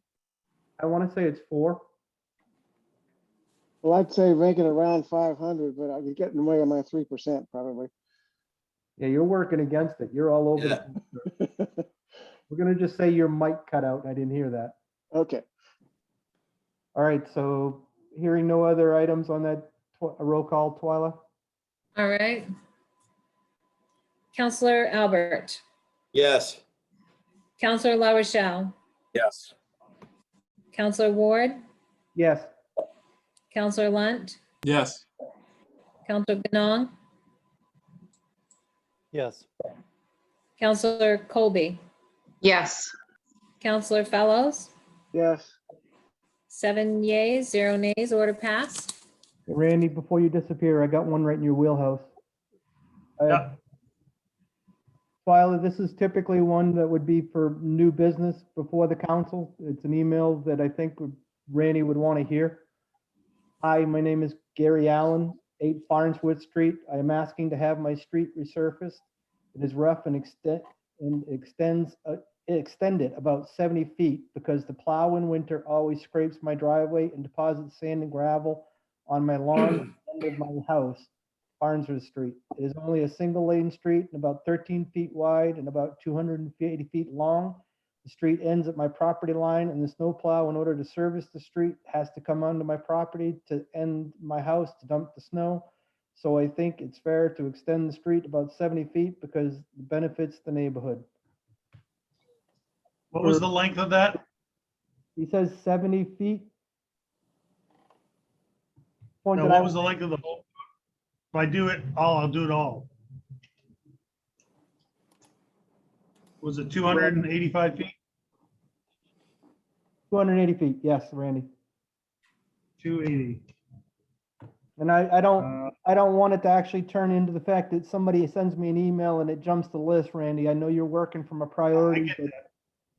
I want to say it's 4. Well, I'd say make it around 500, but I'd be getting away on my 3% probably. Yeah, you're working against it. You're all over. Yeah. We're going to just say your mic cut out. I didn't hear that. Okay. All right. So hearing no other items on that, a roll call, Twyla? All right. Counselor Albert, Yes. Counselor La Rochelle, Yes. Counselor Ward, Yes. Counselor Lunt, Yes. Counselor Ganong, Yes. Counselor Colby, Yes. Counselor Fellows, Yes. 7 yeas, 0 nays, order passed. Randy, before you disappear, I got one right in your wheelhouse. Yeah. Twyla, this is typically one that would be for new business before the council. It's an email that I think Randy would want to hear. Hi, my name is Gary Allen, 8 Farnsworth Street. I am asking to have my street resurfaced. It is rough and extended about 70 feet because the plow in winter always scrapes my driveway and deposits sand and gravel on my lawn end of my house, Farnsworth Street. It is only a single lane street and about 13 feet wide and about 280 feet long. The street ends at my property line and the snowplow, in order to service the street, has to come onto my property to end my house to dump the snow. So I think it's fair to extend the street about 70 feet because it benefits the neighborhood. What was the length of that? He says 70 feet. Point No, that what I- was the length of the whole? If I do it all, I'll do it all. Was it 285 feet? 280 feet, yes, Randy. 280. And I don't want it to actually turn into the fact that somebody sends me an email and it jumps the list, Randy. I know you're working from a priority,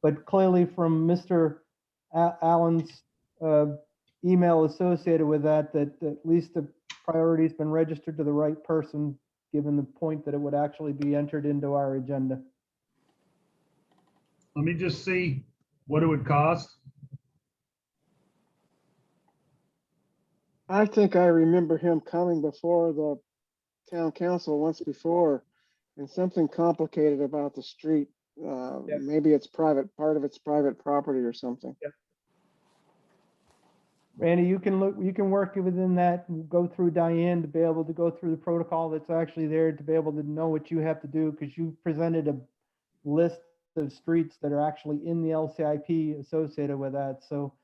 but clearly from Mr. Allen's email associated with that at least the priority's been registered to the right person, given the point that it would actually be entered into our agenda. Let me just see what it would cost. I think I remember him coming before the town council once before and something complicated about the street. Maybe it's private, part of it's private property or something. Randy, you can work within that, and go through Diane to be able to go through the protocol that's actually there to be able to know what you have to do, because you presented a list of streets that are actually in the LCIP associated with that. So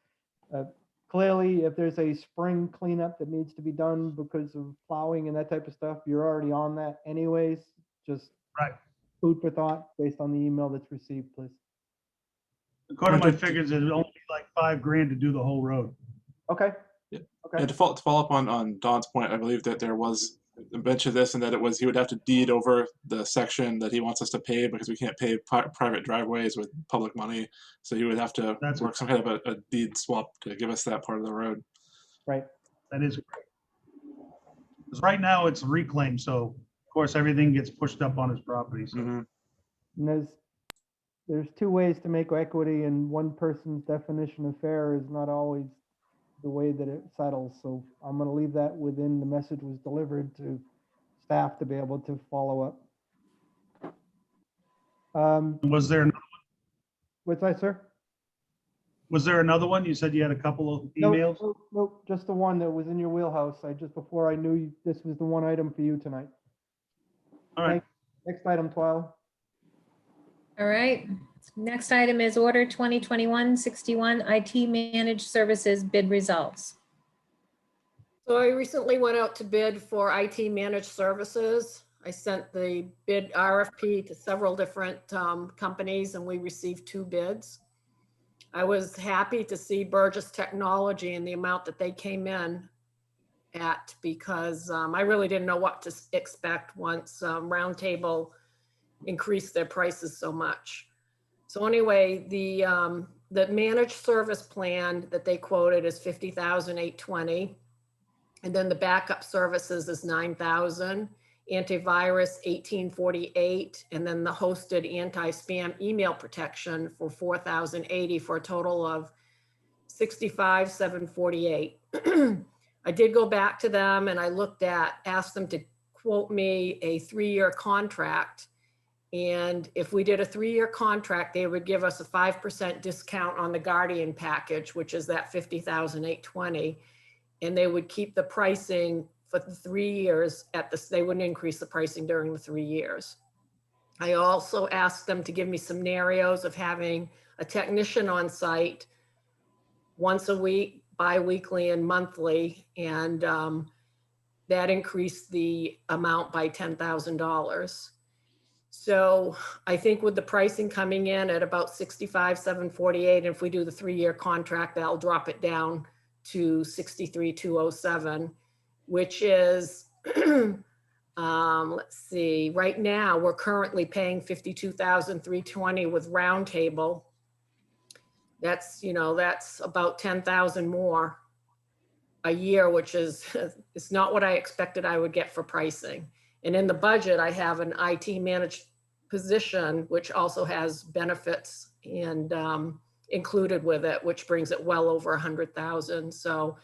clearly, if there's a spring cleanup that needs to be done because of plowing and that type of stuff, you're already on that anyways. Just Right. food for thought based on the email that's received, please. According to my figures, it'd only be like $5,000 to do the whole road. Okay. Yeah. Okay. And to follow up on Don's point, I believe that there was a bunch of this and that he would have to deed over the section that he wants us to pay because we can't pay private driveways with public money. So he would have to work some kind of a deed swap to give us that part of the road. Right. That is correct. Because right now it's reclaimed, so of course everything gets pushed up on his property. So. And there's 2 ways to make equity, and one person's definition of fair is not always the way that it settles. So I'm going to leave that within the message was delivered to staff to be able to follow up. Was there another one? What's that, sir? Was there another one? You said you had a couple of emails? Nope, just the one that was in your wheelhouse. Before I knew this was the one item for you tonight. All right. Next item, Twyla. All right. Next item is order 2021-61 IT managed services bid results. So I recently went out to bid for IT managed services. I sent the bid RFP to several different companies and we received 2 bids. I was happy to see Burgess Technology and the amount that they came in at because I really didn't know what to expect once Roundtable increased their prices so much. So anyway, the managed service plan that they quoted is $50,820. And then the backup services is $9,000, antivirus $1,848, and then the hosted anti-spam email protection for $4,080 for a total of $65,748. I did go back to them and I asked them to quote me a 3-year contract. And if we did a 3-year contract, they would give us a 5% discount on the Guardian package, which is that $50,820. And they would keep the pricing for the 3 years they wouldn't increase the pricing during the 3 years. I also asked them to give me scenarios of having a technician on site once a week, bi-weekly and monthly, and that increased the amount by $10,000. So I think with the pricing coming in at about 65,748, and if we do the 3-year contract, that'll drop it down to 63,207, which is, let's see, right now, we're currently paying 52,320 with Roundtable. That's, that's about 10,000 more a year, which is, it's not what I expected I would get for pricing. And in the budget, I have an IT managed position, which also has benefits and included with it, which brings it well over 100,000. So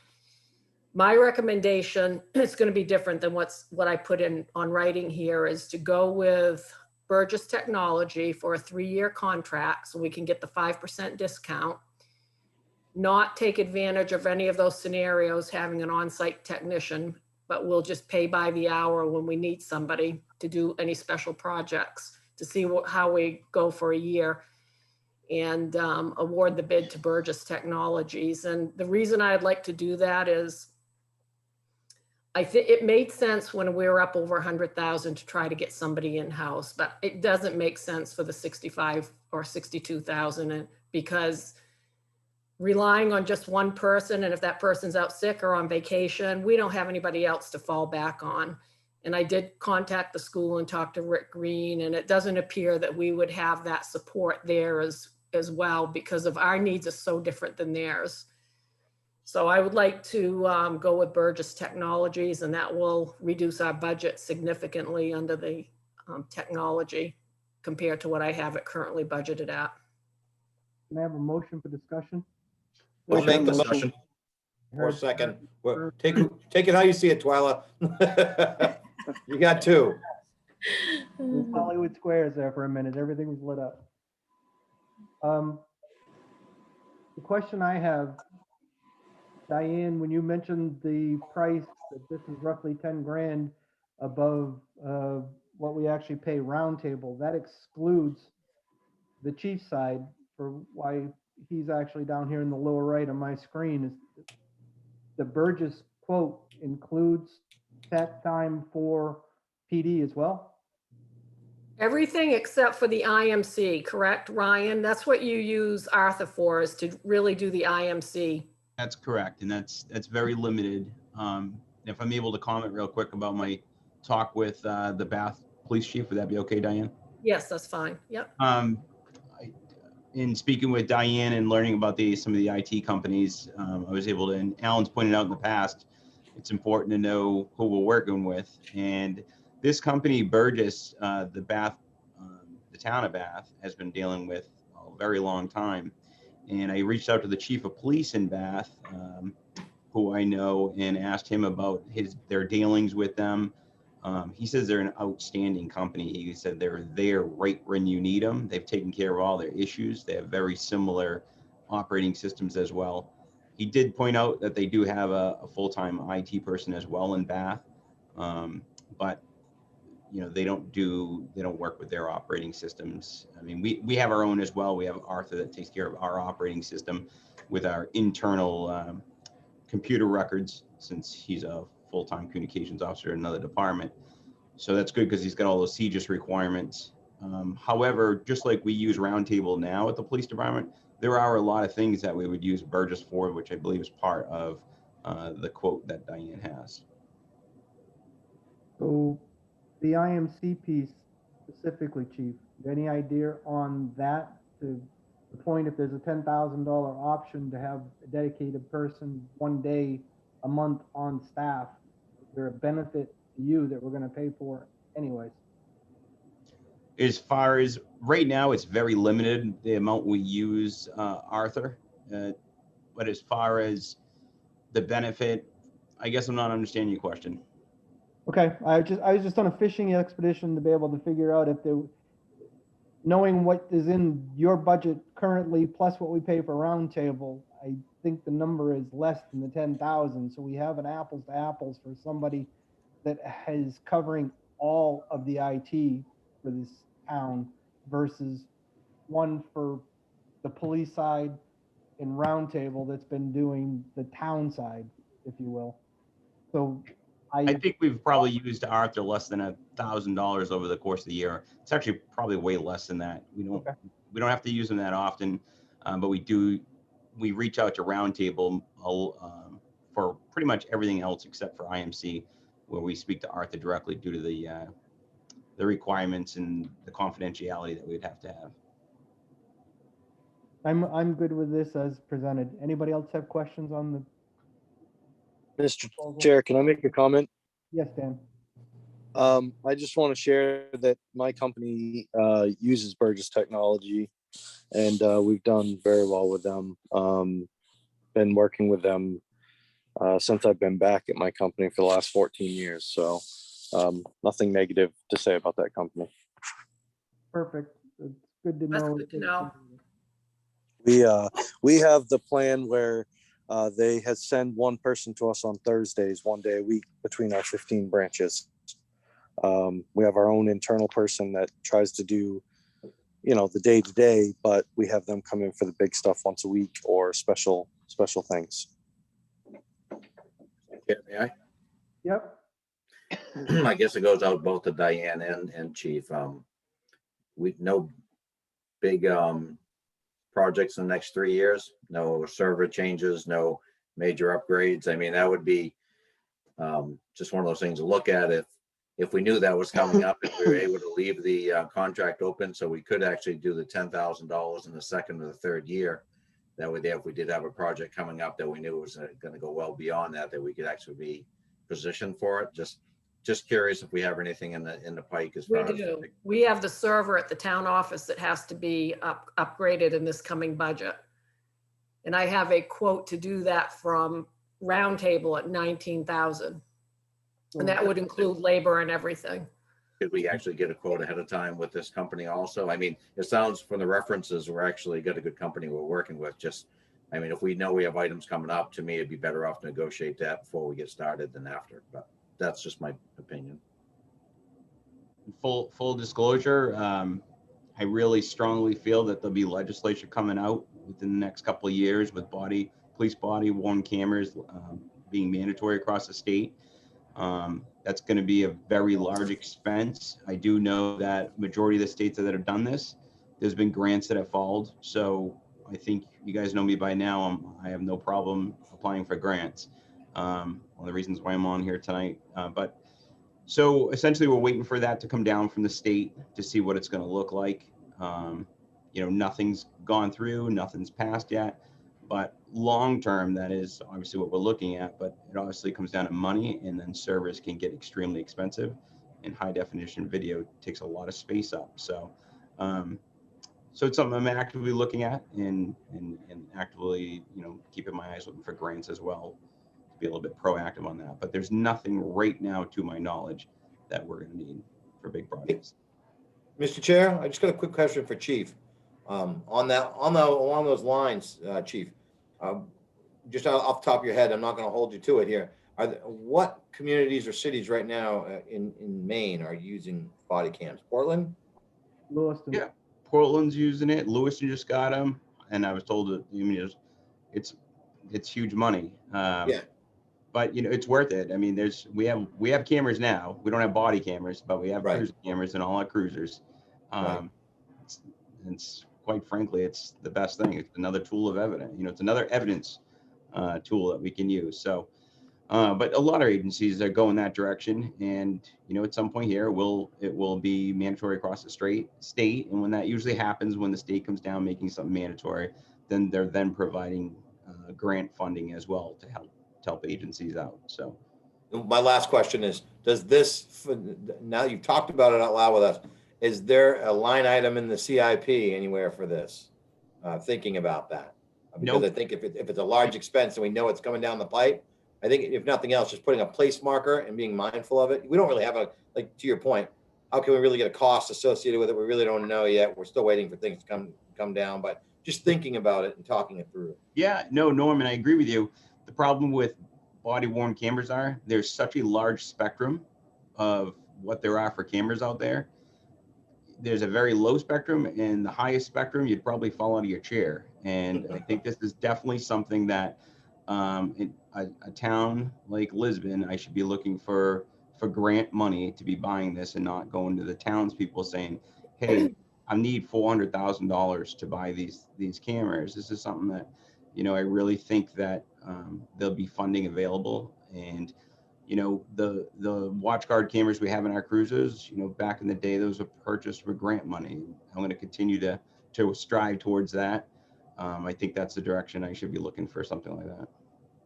my recommendation, it's going to be different than what I put in on writing here, is to go with Burgess Technology for a 3-year contract so we can get the 5% discount, not take advantage of any of those scenarios having an on-site technician, but we'll just pay by the hour when we need somebody to do any special projects, to see how we go for a year, and award the bid to Burgess Technologies. And the reason I'd like to do that is I think it made sense when we were up over 100,000 to try to get somebody in-house, but it doesn't make sense for the 65 or 62,000, because relying on just one person, and if that person's out sick or on vacation, we don't have anybody else to fall back on. And I did contact the school and talk to Rick Green, and it doesn't appear that we would have that support there as well, because of our needs are so different than theirs. So I would like to go with Burgess Technologies, and that will reduce our budget significantly under the technology compared to what I have it currently budgeted at. Can I have a motion for discussion? We'll make the motion. Or second. Take it how you see it, Twyla. You got 2. Hollywood Squares there for a minute. Everything was lit up. The question I have, Diane, when you mentioned the price, that this is roughly 10 grand above what we actually pay Roundtable, that excludes the chief side, for why he's actually down here in the lower right on my screen. Is the Burgess quote includes tech time for PD as well? Everything except for the IMC, correct, Ryan? That's what you use Arthur for, is to really do the IMC. That's correct, and that's very limited. If I'm able to comment real quick about my talk with the Bath Police Chief, would that be okay, Diane? Yes, that's fine. Yep. In speaking with Diane and learning about some of the IT companies, I was able to, and Alan's pointed out in the past, it's important to know who we're working with. And this company, Burgess, the town of Bath, has been dealing with a very long time. And I reached out to the chief of police in Bath, who I know, and asked him about their dealings with them. He says they're an outstanding company. He said they're there right when you need them. They've taken care of all their issues. They have very similar operating systems as well. He did point out that they do have a full-time IT person as well in Bath, but they don't work with their operating systems. I mean, we have our own as well. We have Arthur that takes care of our operating system with our internal computer records, since he's a full-time communications officer in another department. So that's good because he's got all those CJIS requirements. However, just like we use Roundtable now at the police department, there are a lot of things that we would use Burgess for, which I believe is part of the quote that Diane has. So the IMC piece specifically, Chief, any idea on that? To the point, if there's a $10,000 option to have a dedicated person one day a month on staff, is there a benefit to you that we're going to pay for anyways? As far as right now, it's very limited, the amount we use, Arthur. But as far as the benefit, I guess I'm not understanding your question. Okay, I was just on a fishing expedition to be able to figure out if there, knowing what is in your budget currently plus what we pay for Roundtable, I think the number is less than the 10,000. So we have an apples to apples for somebody that is covering all of the IT for this town versus one for the police side and Roundtable that's been doing the town side, if you will. So I think we've probably used Arthur less than $1,000 over the course of the year. It's actually probably way less than that. We don't have to use them that often, but we reach out to Roundtable for pretty much everything else except for IMC, where we speak to Arthur directly due to the requirements and the confidentiality that we'd have to have. I'm good with this as presented. Anybody else have questions on the Mr. proposal? Chair, can I make a comment? Yes, Dan. I just want to share that my company uses Burgess Technology, and we've done very well with them. Been working with them since I've been back at my company for the last 14 years. So nothing negative to say about that company. Perfect. It's good to That's know. good to know. We have the plan where they had send one person to us on Thursdays, 1 day a week between our 15 branches. We have our own internal person that tries to do, the day to day, but we have them come in for the big stuff once a week or special things. May I? Yep. I guess it goes out both to Diane and Chief. We no big projects in the next 3 years, no server changes, no major upgrades. I mean, that would be just one of those things to look at if we knew that was coming up and we were able to leave the contract open, so we could actually do the $10,000 in the second or the third year. That way, if we did have a project coming up that we knew was going to go well beyond that, that we could actually be positioned for it. Just curious if we have anything in the pike as We far as. do. We have the server at the town office that has to be upgraded in this coming budget. And I have a quote to do that from Roundtable at 19,000. And that would include labor and everything. Could we actually get a quote ahead of time with this company also? I mean, it sounds from the references, we're actually got a good company we're working with. If we know we have items coming up, to me, it'd be better off to negotiate that before we get started than after, but that's just my opinion. Full disclosure, I really strongly feel that there'll be legislation coming out within the next couple of years with police body worn cameras being mandatory across the state. That's going to be a very large expense. I do know that majority of the states that have done this, there's been grants that have followed. So I think you guys know me by now. I have no problem applying for grants. One of the reasons why I'm on here tonight. But so essentially we're waiting for that to come down from the state to see what it's going to look like. Nothing's gone through, nothing's passed yet. But long term, that is obviously what we're looking at, but it obviously comes down to money, and then servers can get extremely expensive, and high definition video takes a lot of space up. So it's something I'm actively looking at and actively, keeping my eyes open for grants as well, to be a little bit proactive on that. But there's nothing right now, to my knowledge, that we're going to need for big projects. Mr. Chair, I just got a quick question for Chief. Along those lines, Chief, just off the top of your head, I'm not going to hold you to it here. What communities or cities right now in Maine are using body cams? Portland? Lewiston. Yeah, Portland's using it. Lewiston just got them, and I was told that it's huge money. Yeah. But it's worth it. I mean, we have cameras now. We don't have body cameras, but we have cruiser cameras in all our cruisers. It's quite frankly, it's the best thing. It's another tool of evidence. It's another evidence tool that we can use. So, but a lot of agencies are going that direction. And at some point here, it will be mandatory across the state. And when that usually happens, when the state comes down making something mandatory, then they're providing grant funding as well to help agencies out. So my last question is, does this, now you've talked about it out loud with us, is there a line item in the CIP anywhere for this? Thinking about that. Because I think if it's a large expense and we know it's coming down the pipe, I think if nothing else, just putting a place marker and being mindful of it. We don't really have to your point, how can we really get a cost associated with it? We really don't know yet. We're still waiting for things to come down, but just thinking about it and talking it through. Yeah, no, Norman, I agree with you. The problem with body worn cameras there's such a large spectrum of what there are for cameras out there. there's a very low spectrum, and the highest spectrum, you'd probably fall out of your chair. And I think this is definitely something that in a town like Lisbon, I should be looking for grant money to be buying this, and not going to the townspeople saying, hey, I need $400,000 to buy these cameras. This is something that, you know, I really think that there'll be funding available. And you know, the WatchGuard cameras we have in our cruisers, you know, back in the day, those were purchased with grant money. I'm going to continue to strive towards that. I think that's the direction I should be looking for, something like that.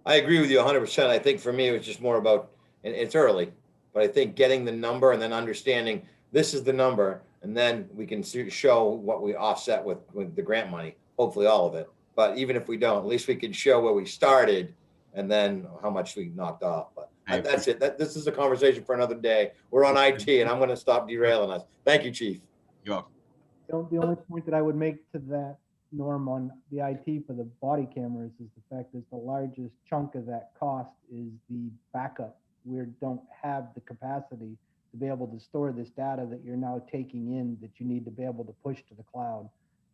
I agree with you 100%. I think for me, it was just more about, and it's early, but I think getting the number and then understanding this is the number, and then we can show what we offset with the grant money, hopefully all of it. But even if we don't, at least we can show where we started and then how much we knocked off. But that's it. This is a conversation for another day. We're on IT, and I'm going to stop derailing us. Thank you, Chief. You're welcome. The only point that I would make to that, Norm, on the IT for the body cameras is the fact that the largest chunk of that cost is the backup. We don't have the capacity to be able to store this data that you're now taking in, that you need to be able to push to the cloud.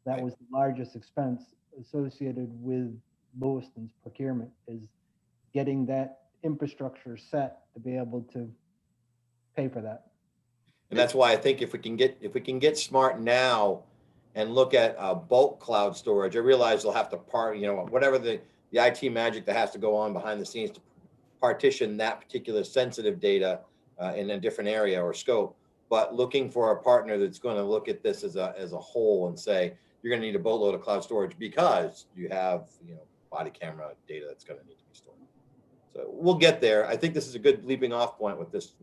That was the largest expense associated with Lewiston's procurement, is getting that infrastructure set to be able to pay for that. And that's why I think if we can get smart now and look at bulk cloud storage, I realize they'll have to whatever the IT magic that has to go on behind the scenes to partition that particular sensitive data in a different area or scope. But looking for a partner that's going to look at this as a whole and say, you're going to need a boatload of cloud storage because you have, body camera data that's going to need to be stored. So we'll get there. I think this is a good leaping off point with this.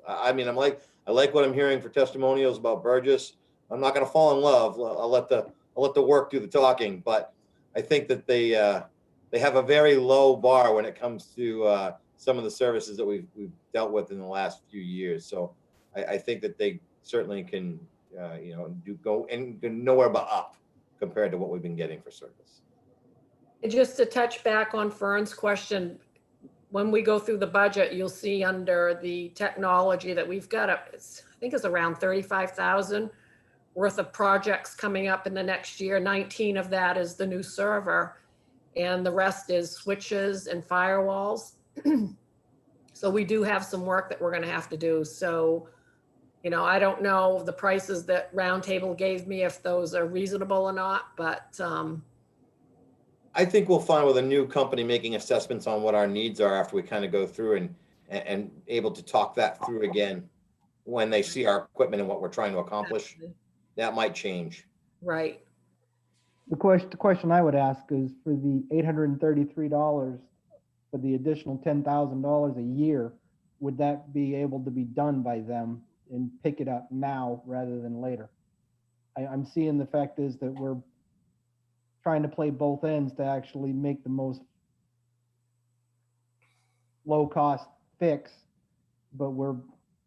I mean, I like what I'm hearing for testimonials about Burgess. I'm not going to fall in love. I'll let the work do the talking, but I think that they have a very low bar when it comes to some of the services that we've dealt with in the last few years. So I think that they certainly can, go nowhere but up compared to what we've been getting for service. And just to touch back on Fern's question, when we go through the budget, you'll see under the technology that we've got I think it's around 35,000 worth of projects coming up in the next year. 19 of that is the new server, and the rest is switches and firewalls. So we do have some work that we're going to have to do. So, I don't know the prices that Roundtable gave me, if those are reasonable or not, but I think we'll find with a new company making assessments on what our needs are after we kind of go through and able to talk that through again when they see our equipment and what we're trying to accomplish, that might change. Right. The question I would ask is, for the $833 for the additional $10,000 a year, would that be able to be done by them and pick it up now rather than later? I'm seeing the fact is that we're trying to play both ends to actually make the most low cost fix, but we're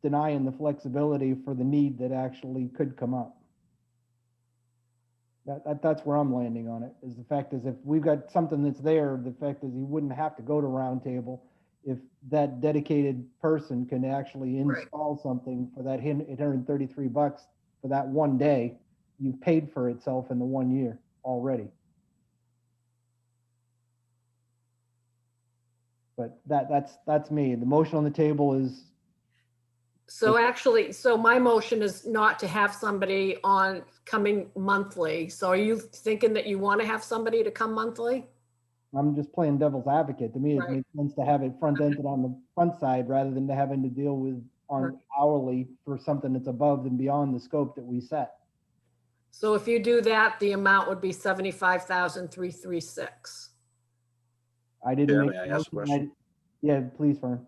denying the flexibility for the need that actually could come up. That's where I'm landing on it, is the fact is, if we've got something that's there, the fact is you wouldn't have to go to Roundtable if that dedicated person can actually install something for that $833 for that one day. You've paid for itself in the 1 year already. But that's me. The motion on the table is. So actually, my motion is not to have somebody on coming monthly. So are you thinking that you want to have somebody to come monthly? I'm just playing devil's advocate. To me, it makes sense to have it front-ended on the front side rather than having to deal with hourly for something that's above and beyond the scope that we set. So if you do that, the amount would be $75,336. I didn't make. May I ask a question? Yeah, please, Fern.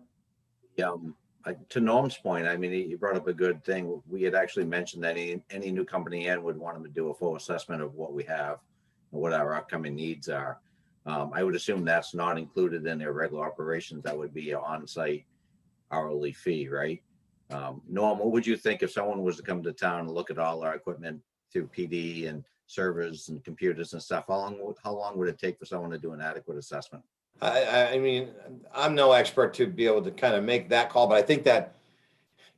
To Norm's point, I mean, he brought up a good thing. We had actually mentioned that any new company in would want them to do a full assessment of what we have and what our upcoming needs are. I would assume that's not included in their regular operations. That would be an on-site hourly fee, right? Norm, what would you think if someone was to come to town and look at all our equipment through PD and servers and computers and stuff? How long would it take for someone to do an adequate assessment? I mean, I'm no expert to be able to kind of make that call, but I think that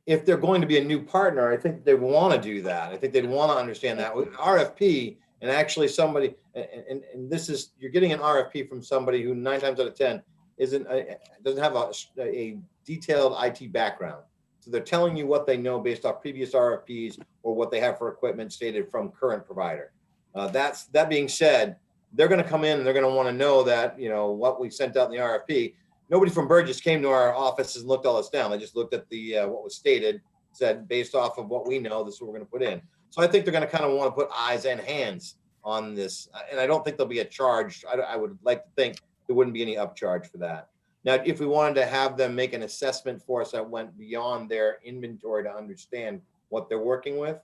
if they're going to be a new partner, I think they want to do that. I think they'd want to understand that with RFP, and actually somebody, and this is, you're getting an RFP from somebody who 9 times out of 10 doesn't have a detailed IT background. So they're telling you what they know based off previous RFPs or what they have for equipment stated from current provider. That being said, they're going to come in and they're going to want to know that, you know, what we sent out in the RFP. Nobody from Burgess came to our offices and looked all this down. They just looked at the what was stated, said based off of what we know, this is what we're going to put in. So I think they're going to kind of want to put eyes and hands on this. And I don't think there'll be a charge. I would like to think there wouldn't be any upcharge for that. Now, if we wanted to have them make an assessment for us that went beyond their inventory to understand what they're working with,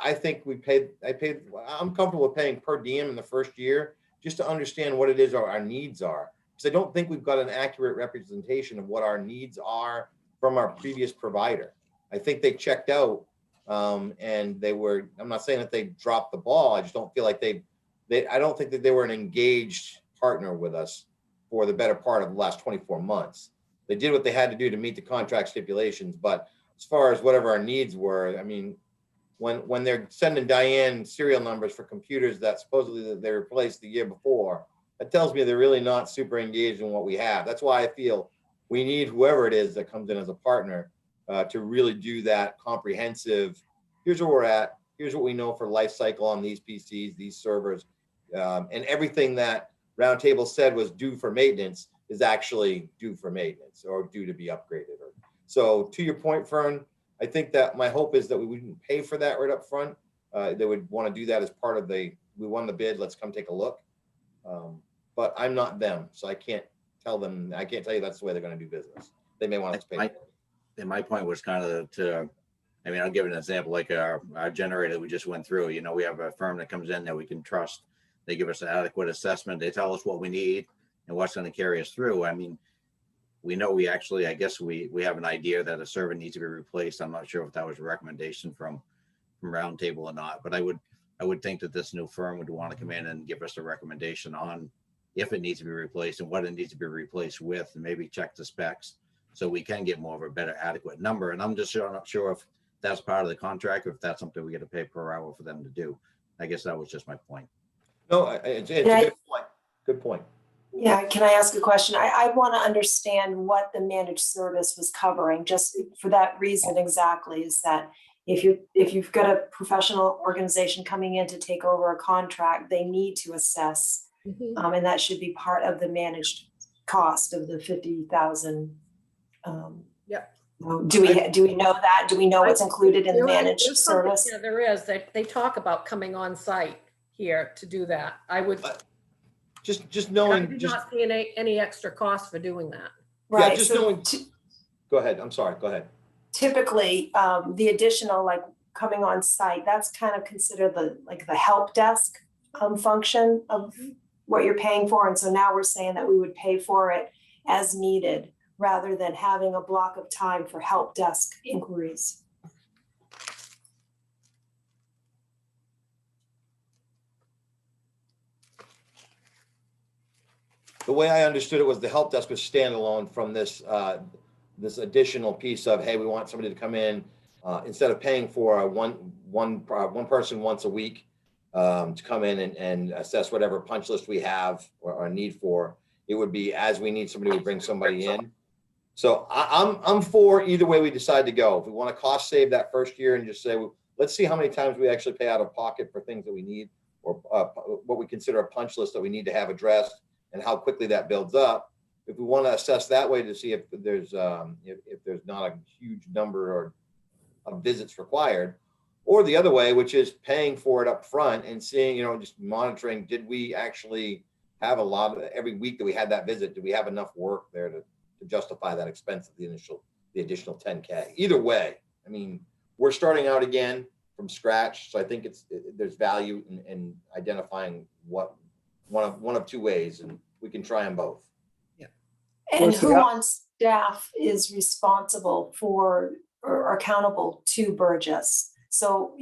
I think I'm comfortable with paying per diem in the first year just to understand what it is our needs are. Because I don't think we've got an accurate representation of what our needs are from our previous provider. I think they checked out and I'm not saying that they dropped the ball. I just don't feel like I don't think that they were an engaged partner with us for the better part of the last 24 months. They did what they had to do to meet the contract stipulations, but as far as whatever our needs were, I mean, when they're sending Diane serial numbers for computers that supposedly they replaced the year before, that tells me they're really not super engaged in what we have. That's why I feel we need whoever it is that comes in as a partner to really do that comprehensive, here's where we're at, here's what we know for life cycle on these PCs, these servers, and everything that Roundtable said was due for maintenance is actually due for maintenance or due to be upgraded. So to your point, Fern, I think that my hope is that we wouldn't pay for that right up front. They would want to do that as part of we won the bid, let's come take a look. But I'm not them, so I can't tell you that's the way they're going to do business. They may want us to pay. And my point was kind of I mean, I'll give an example, like our generator we just went through. You know, we have a firm that comes in that we can trust. They give us an adequate assessment. They tell us what we need and what's going to carry us through. I mean, we know I guess we have an idea that a server needs to be replaced. I'm not sure if that was a recommendation from Roundtable or not, but I would think that this new firm would want to come in and give us a recommendation on if it needs to be replaced and what it needs to be replaced with, and maybe check the specs so we can get more of a better adequate number. And I'm just not sure if that's part of the contract or if that's something we get to pay per hour for them to do. I guess that was just my point. No, it's a good point. Good point. Yeah, can I ask a question? I want to understand what the managed service was covering, just for that reason exactly, is that if you've got a professional organization coming in to take over a contract, they need to assess, and that should be part of the managed cost of the 50,000. Yep. Do we know that? Do we know what's included in the managed service? Yeah, there is. They talk about coming on site here to do that. I would just knowing. I do not see any extra cost for doing that. Right. Yeah, just knowing. Go ahead. I'm sorry. Go ahead. Typically, the additional, like coming on site, that's kind of considered the help desk function of what you're paying for. And so now we're saying that we would pay for it as needed rather than having a block of time for help desk inquiries. The way I understood it was the help desk was standalone from this this additional piece of, hey, we want somebody to come in instead of paying for one person once a week to come in and assess whatever punch list we have or need for. It would be as we need somebody, we bring somebody in. So I'm for either way we decide to go. If we want to cost save that first year and just say, well, let's see how many times we actually pay out of pocket for things that we need or what we consider a punch list that we need to have addressed and how quickly that builds up. If we want to assess that way to see if there's not a huge number of visits required, or the other way, which is paying for it up front and seeing, just monitoring, did we actually have a lot of every week that we had that visit, do we have enough work there to justify that expense of the additional 10K? Either way, I mean, we're starting out again from scratch. So I think there's value in identifying what one of two ways, and we can try them both. And who on staff is responsible for or accountable to Burgess? So,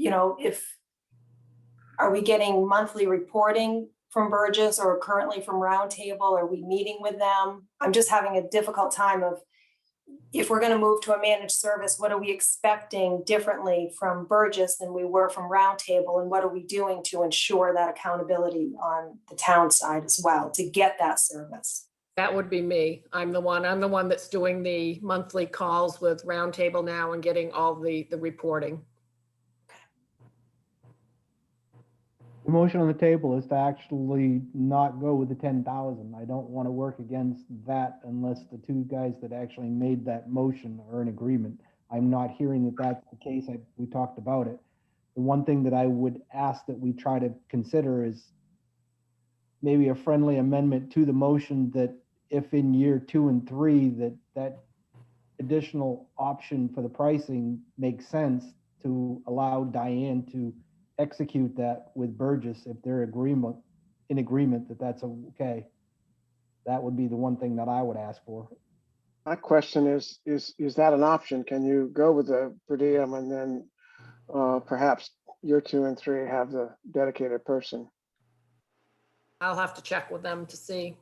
are we getting monthly reporting from Burgess or currently from Roundtable? Are we meeting with them? I'm just having a difficult time of, if we're gonna move to a managed service, what are we expecting differently from Burgess than we were from Roundtable? And what are we doing to ensure that accountability on the town side as well to get that service? That would be me. I'm the one that's doing the monthly calls with Roundtable now and getting all the reporting. The motion on the table is to actually not go with the 10,000. I don't want to work against that unless the two guys that actually made that motion are in agreement. I'm not hearing that that's the case. We talked about it. The one thing that I would ask that we try to consider is maybe a friendly amendment to the motion that if in year 2 and 3 that additional option for the pricing makes sense to allow Diane to execute that with Burgess if they're in agreement that that's okay. That would be the one thing that I would ask for. My question is that an option? Can you go with the per diem and then perhaps year 2 and 3 have the dedicated person? I'll have to check with them to see.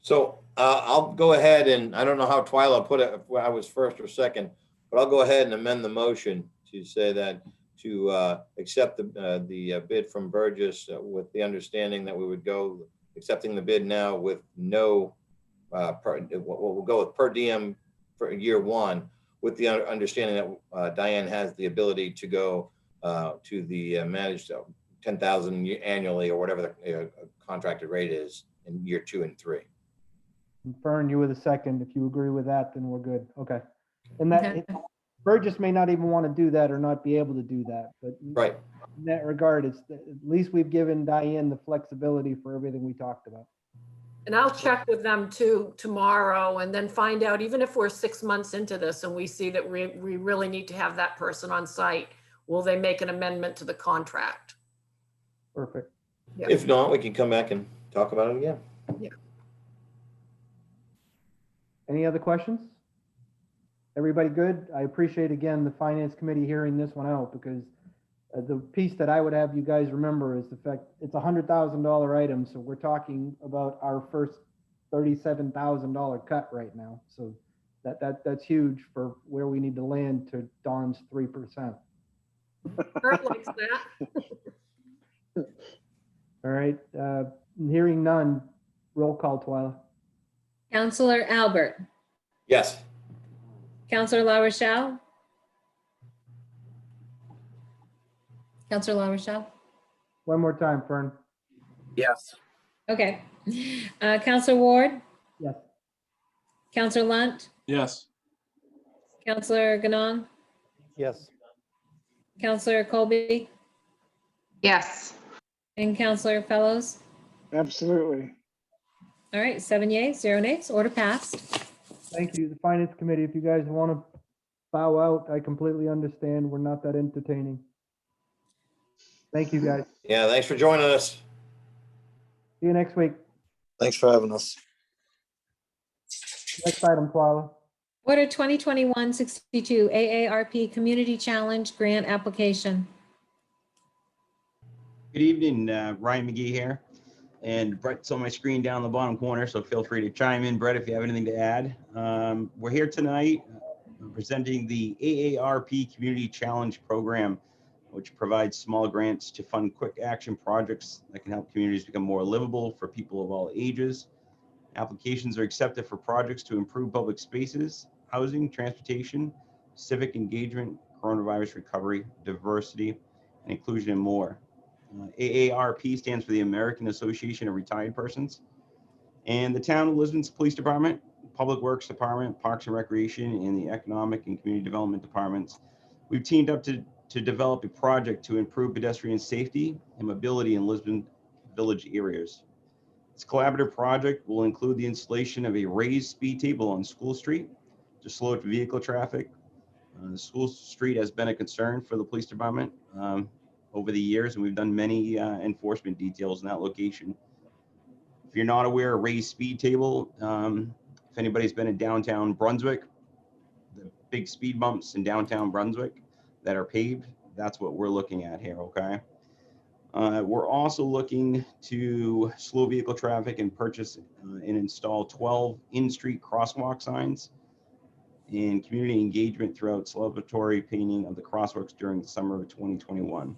So I'll go ahead and I don't know how Twyla put it, if I was first or second, but I'll go ahead and amend the motion to say that to accept the bid from Burgess with the understanding that we would go accepting the bid now with no, we'll go with per diem for year 1 with the understanding that Diane has the ability to go to the managed 10,000 annually or whatever the contracted rate is in year 2 and 3. Fern, you were the second. If you agree with that, then we're good. Okay. And that Okay. Burgess may not even want to do that or not be able to do that, but Right. in that regard, it's at least we've given Diane the flexibility for everything we talked about. And I'll check with them too tomorrow and then find out, even if we're 6 months into this and we see that we really need to have that person on site, will they make an amendment to the contract? Perfect. Yeah. If not, we can come back and talk about it again. Yeah. Any other questions? Everybody good? I appreciate again the finance committee hearing this one out because the piece that I would have you guys remember is the fact it's a $100,000 item. So we're talking about our first $37,000 cut right now. So that's huge for where we need to land to Dawn's 3%. Kurt likes that. All right. Hearing none, roll call, Twyla. Counselor Albert, Yes. Counselor La Rochelle. Counselor La Rochelle. One more time, Fern. Yes. Okay. Counselor Ward, Yes. Counselor Lunt, Yes. Counselor Ganong, Yes. Counselor Colby, Yes. and Counselor Fellows. Absolutely. All right, 7 yeas, 0 nays, order passed. Thank you. The finance committee, if you guys want to bow out, I completely understand. We're not that entertaining. Thank you, guys. Yeah, thanks for joining us. See you next week. Thanks for having us. Next item, Twyla. Order 2021-62 AARP Community Challenge Grant Application. Good evening, Ryan McGee here. And Brett's on my screen down the bottom corner, so feel free to chime in, Brett, if you have anything to add. We're here tonight presenting the AARP Community Challenge Program, which provides small grants to fund quick action projects that can help communities become more livable for people of all ages. Applications are accepted for projects to improve public spaces, housing, transportation, civic engagement, coronavirus recovery, diversity, and inclusion, and more. AARP stands for the American Association of Retired Persons. And the Town of Lisbon's Police Department, Public Works Department, Parks and Recreation, and the Economic and Community Development Departments, we've teamed up to develop a project to improve pedestrian safety and mobility in Lisbon village areas. This collaborative project will include the installation of a raised speed table on School Street to slow vehicle traffic. School Street has been a concern for the police department over the years, and we've done many enforcement details in that location. If you're not aware, a raised speed table, if anybody's been in downtown Brunswick, the big speed bumps in downtown Brunswick that are paved, that's what we're looking at here, okay? We're also looking to slow vehicle traffic and purchase and install 12 in-street crosswalk signs. and community engagement throughout celebratory painting of the crosswalks during the summer of 2021.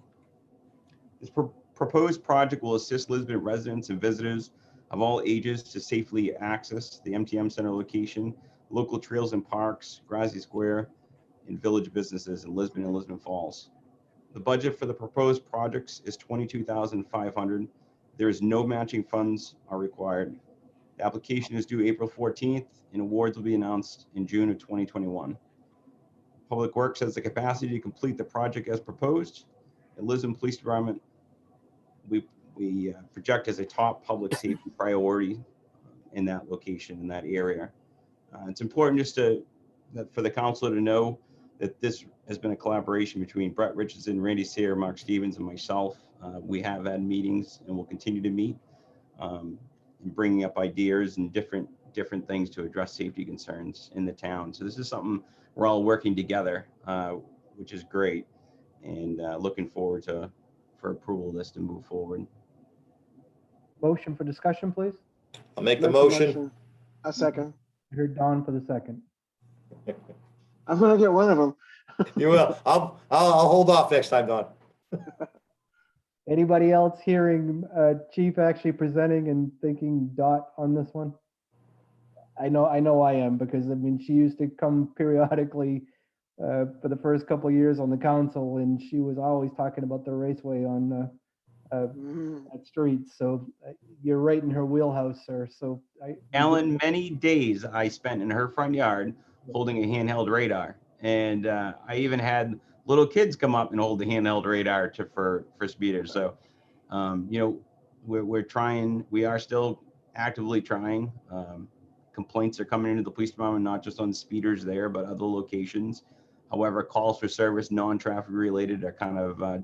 This proposed project will assist Lisbon residents and visitors of all ages to safely access the MTM Center location, local trails and parks, Grassy Square, and village businesses in Lisbon and Lisbon Falls. The budget for the proposed projects is $22,500. There is no matching funds are required. The application is due April 14th, and awards will be announced in June of 2021. Public Works has the capacity to complete the project as proposed. The Lisbon Police Department, we project as a top public safety priority in that location, in that area. It's important just for the council to know that this has been a collaboration between Brett Richardson, Randy Sayre, Mark Stevens, and myself. We have had meetings and will continue to meet, and bringing up ideas and different things to address safety concerns in the town. So this is something we're all working together, which is great, and looking forward for approval of this to move forward. Motion for discussion, please. I'll make the motion. A second. I heard Don for the second. I'm gonna get one of them. You will. I'll hold off next time, Don. Anybody else hearing Chief actually presenting and thinking dot on this one? I know I am, because I mean, she used to come periodically for the first couple of years on the council, and she was always talking about the raceway on that street. So you're right in her wheelhouse, sir. So Alan, many days I spent in her front yard holding a handheld radar, and I even had little kids come up and hold the handheld radar for speeders. So we're trying. We are still actively trying. Complaints are coming into the police department, not just on speeders there, but other locations. However, calls for service, non-traffic related, are kind of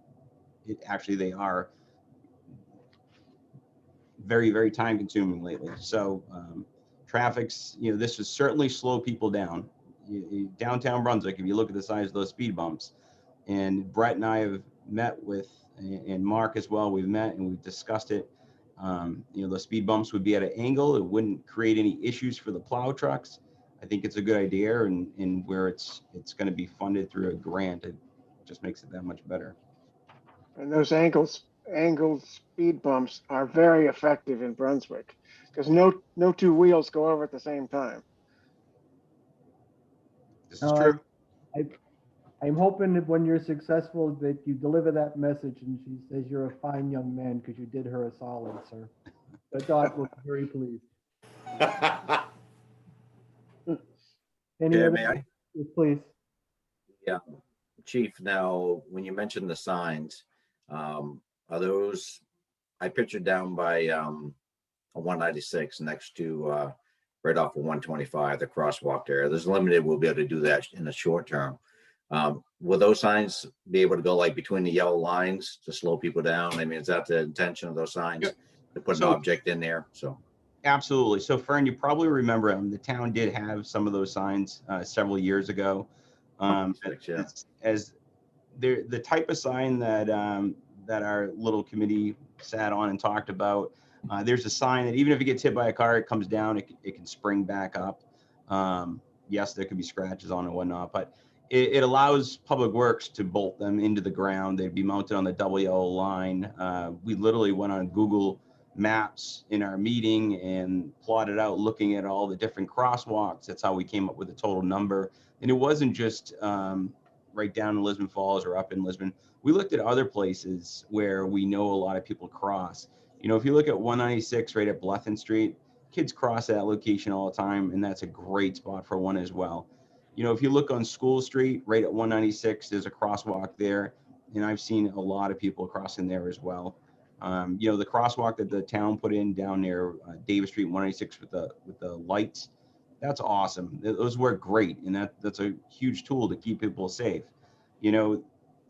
they are very, very time consuming lately. So traffic's, this would certainly slow people down. Downtown Brunswick, if you look at the size of those speed bumps, and Brett and I have met with, and Mark as well, we've met and we've discussed it. The speed bumps would be at an angle. It wouldn't create any issues for the plow trucks. I think it's a good idea, and where it's going to be funded through a grant, it just makes it that much better. And those angled speed bumps are very effective in Brunswick, because no two wheels go over at the same time. This is true. I'm hoping that when you're successful that you deliver that message and she says you're a fine young man, because you did her a solid, sir. But Dot will be very pleased. Any Yeah, other? may I? Yes, please. Yeah, Chief, now, when you mentioned the signs, are those, I pictured down by 196 next to right off of 125, the crosswalk there. There's limited, we'll be able to do that in the short term. Will those signs be able to go like between the yellow lines to slow people down? I mean, is that the intention of those signs? Yeah. To put an object in there, so. Absolutely. So Fern, you probably remember the town did have some of those signs several years ago. As the type of sign that our little committee sat on and talked about, there's a sign that even if it gets hit by a car, it comes down, it can spring back up. Yes, there could be scratches on it and whatnot, but it allows Public Works to bolt them into the ground. They'd be mounted on the double yellow line. We literally went on Google Maps in our meeting and plotted out looking at all the different crosswalks. That's how we came up with the total number. And it wasn't just right down in Lisbon Falls or up in Lisbon. We looked at other places where we know a lot of people cross. If you look at 196 right at Blethen Street, kids cross that location all the time, and that's a great spot for one as well. If you look on School Street right at 196, there's a crosswalk there, and I've seen a lot of people crossing there as well. The crosswalk that the town put in down near Davis Street 196 with the lights, that's awesome. Those work great, and that's a huge tool to keep people safe.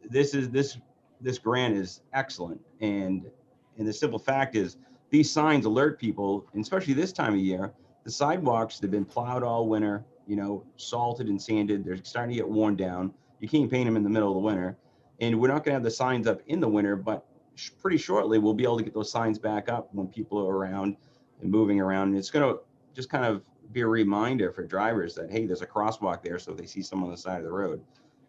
This grant is excellent, and the simple fact is these signs alert people, and especially this time of year. The sidewalks, they've been plowed all winter, salted and sanded. They're starting to get worn down. You can't paint them in the middle of the winter, and we're not going to have the signs up in the winter, but pretty shortly we'll be able to get those signs back up when people are around and moving around. And it's going to just kind of be a reminder for drivers that, hey, there's a crosswalk there, so they see someone on the side of the road.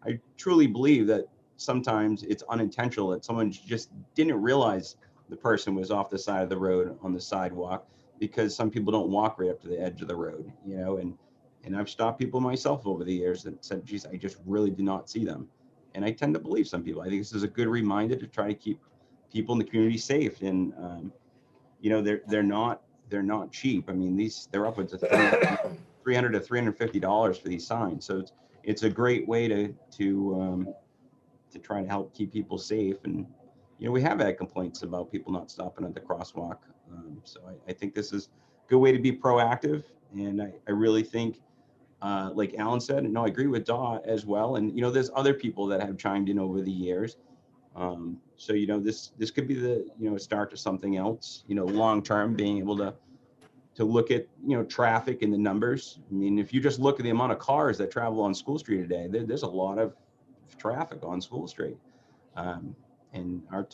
I truly believe that sometimes it's unintentional, that someone just didn't realize the person was off the side of the road on the sidewalk, because some people don't walk right up to the edge of the road, and I've stopped people myself over the years that said, geez, I just really did not see them. And I tend to believe some people. I think this is a good reminder to try to keep people in the community safe. And, they're not cheap. I mean, they're upwards of $300 to $350 for these signs. So it's a great way to try to help keep people safe. And, we have had complaints about people not stopping at the crosswalk. So I think this is a good way to be proactive. And I really think, like Alan said, and no, I agree with Daw as well. And, there's other people that have chimed in over the years. So, this could be the, start to something else, long-term, being able to look at, traffic and the numbers. I mean, if you just look at the amount of cars that travel on School Street today, there's a lot of traffic on School Street. And our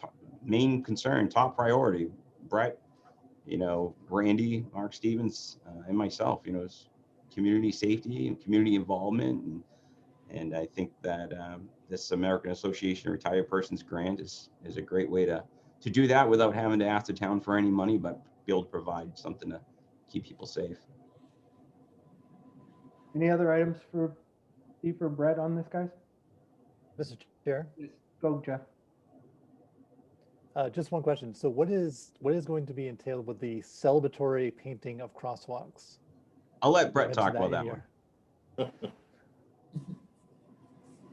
main concern, top priority, Brett, Randy, Mark Stevens, and myself, is community safety and community involvement. And I think that this American Association of Retired Persons grant is a great way to do that without having to ask the town for any money, but be able to provide something to keep people safe. Any other items for Steve or Brett on this, guys? Mr. Chair, Go, Jeff. just one question. So what is going to be entailed with the celebratory painting of crosswalks? I'll let Brett You talk mentioned about in that one. here.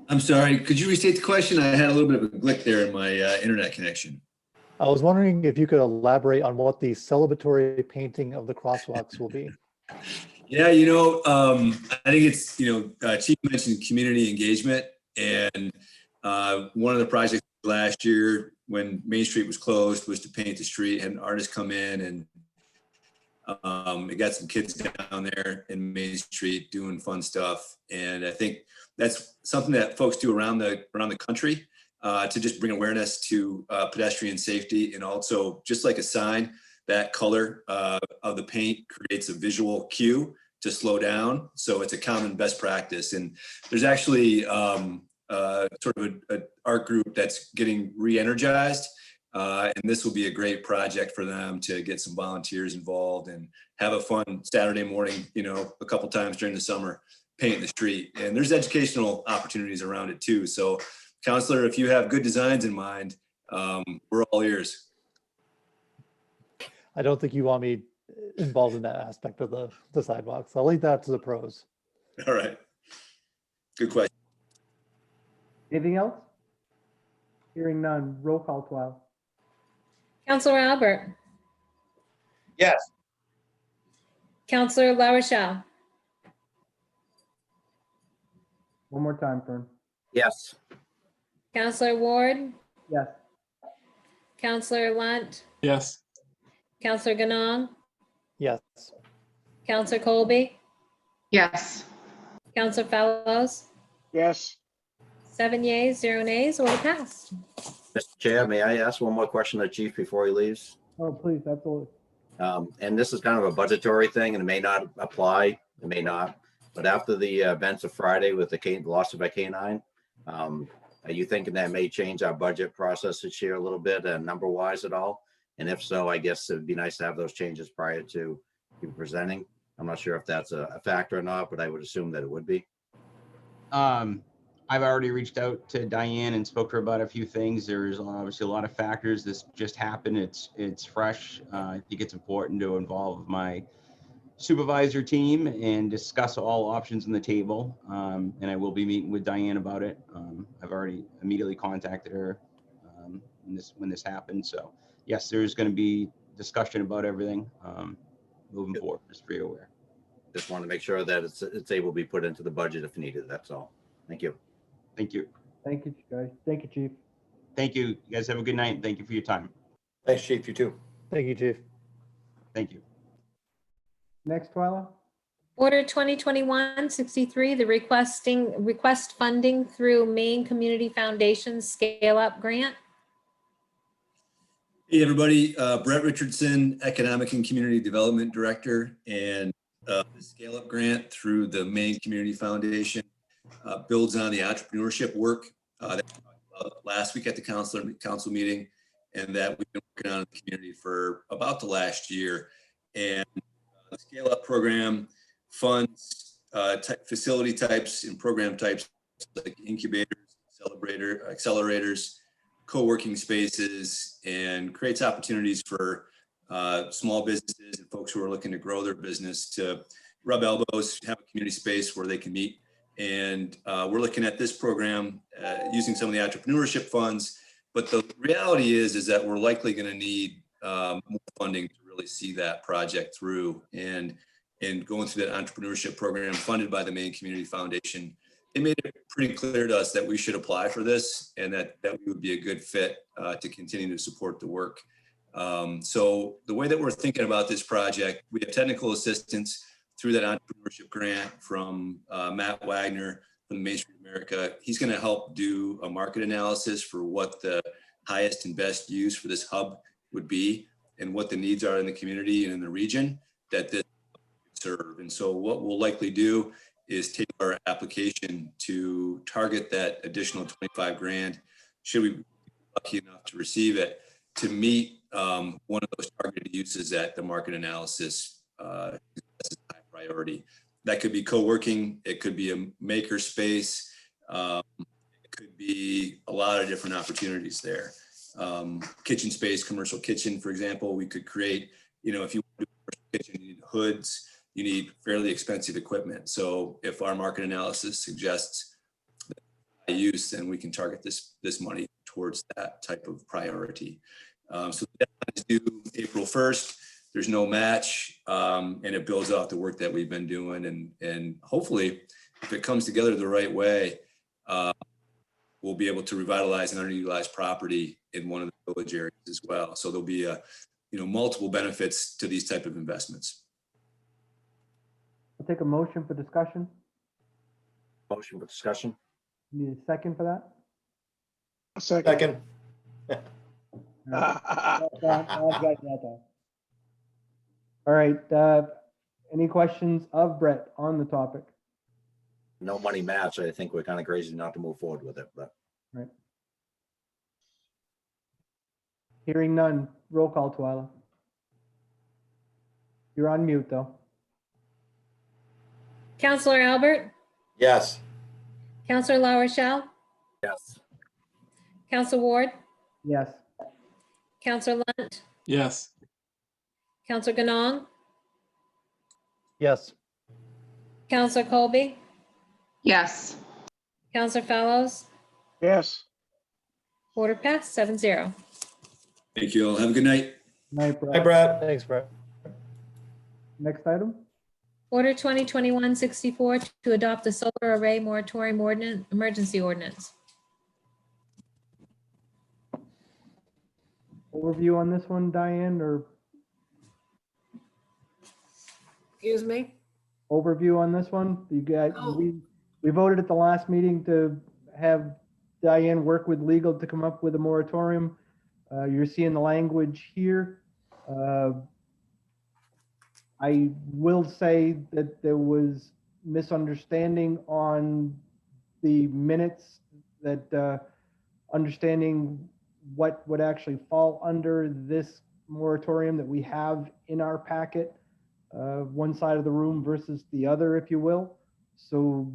I'm sorry, could you restate the question? I had a little bit of a glitch there in my internet connection. I was wondering if you could elaborate on what the celebratory painting of the crosswalks will be. Yeah, I think it's, Chief mentioned community engagement, and one of the projects last year when Main Street was closed was to paint the street, had an artist come in, and it got some kids down there in Main Street doing fun stuff. And I think that's something that folks do around the country to just bring awareness to pedestrian safety, and also just like a sign, that color of the paint creates a visual cue to slow down. So it's a common best practice. And there's actually sort of an art group that's getting re-energized. And this will be a great project for them to get some volunteers involved and have a fun Saturday morning, a couple times during the summer, painting the street. And there's educational opportunities around it too. So Counselor, if you have good designs in mind, we're all ears. I don't think you want me involved in that aspect of the sidewalks. I'll leave that to the pros. All right. Good question. Anything else? Hearing none, roll call, Twile. Counselor Albert, Yes. Counselor La Rochelle, One more time, Fern. Yes. Counselor Ward, Yes. Counselor Lunt, Yes. Counselor Ganong, Yes. Counselor Colby, Yes. Counselor Fellows, Yes. 7 yeas, 0 nays, order passed. Mr. Chair, may I ask one more question of the chief before he leaves? Oh, please, absolutely. And this is kind of a budgetary thing, and it may not apply, it may not. But after the events of Friday with the loss of a canine, are you thinking that may change our budget process this year a little bit, number-wise at all? And if so, I guess it'd be nice to have those changes prior to you presenting. I'm not sure if that's a factor or not, but I would assume that it would be. I've already reached out to Diane and spoke to her about a few things. There's obviously a lot of factors. This just happened. It's fresh. I think it's important to involve my supervisor team and discuss all options on the table. And I will be meeting with Diane about it. I've already immediately contacted her when this happened. So yes, there's going to be discussion about everything moving forward, just for you aware. Just want to make sure that it's able to be put into the budget if needed. That's all. Thank you. Thank you. Thank you, guys. Thank you, Chief. Thank you. You guys have a good night. Thank you for your time. Thanks, Chief. You too. Thank you, Chief. Thank you. Next, Twyla. Order 2021-63, the request funding through Maine Community Foundation Scale Up Grant. Hey, everybody. Brett Richardson, Economic and Community Development Director. And The Scale Up Grant through the Maine Community Foundation builds on the entrepreneurship work that we talked about last week at the council meeting, and that we've been working on in the community for about the last year. And the Scale Up program funds facility types and program types like incubators, accelerators, co-working spaces, and creates opportunities for small businesses and folks who are looking to grow their business to rub elbows, have a community space where they can meet. And we're looking at this program using some of the entrepreneurship funds. But the reality is that we're likely going to need more funding to really see that project through. And going through that entrepreneurship program funded by the Maine Community Foundation, it made it pretty clear to us that we should apply for this and that we would be a good fit to continue to support the work. So the way that we're thinking about this project, we have technical assistance through that entrepreneurship grant from Matt Wagner from Main Street America. He's going to help do a market analysis for what the highest and best use for this hub would be and what the needs are in the community and in the region that this would serve. And so what we'll likely do is take our application to target that additional 25 grand, should we be lucky enough to receive it, to meet one of those targeted uses that the market analysis is high priority. That could be co-working, it could be a maker space, it could be a lot of different opportunities there. Kitchen space, commercial kitchen, for example, we could create, if you want to do a commercial kitchen, you need hoods, you need fairly expensive equipment. So if our market analysis suggests high use, then we can target this money towards that type of priority. So the deadline is due April 1st. There's no match, and it builds off the work that we've been doing. And hopefully, if it comes together the right way, we'll be able to revitalize an underutilized property in one of the village areas as well. So there'll be multiple benefits to these type of investments. I'll take a motion for discussion. Motion for discussion. Need a second for that? A second. All right, any questions of Brett on the topic? No money match. I think we're kind of crazy not to move forward with it, but. Right. Hearing none, roll call, Twyla. You're on mute, though. Counselor Albert, Yes. Counselor La Rochelle, Yes. Counselor Ward, Yes. Counselor Lunt, Yes. Counselor Ganong, Yes. Counselor Colby, Yes. Counselor Fellows, Yes. order passed 7-0. Thank you all. Have a good night. Night, Brett. Hi, Brett. Thanks, Brett. Next item? Order 2021-64 to adopt the solar array moratorium ordinance, emergency ordinance. Overview on this one, Diane, or Excuse me? overview on this one? You guys, Oh. we voted at the last meeting to have Diane work with legal to come up with a moratorium. You're seeing the language here. I will say that there was misunderstanding on the minutes, that understanding what would actually fall under this moratorium that we have in our packet, one side of the room versus the other, if you will. So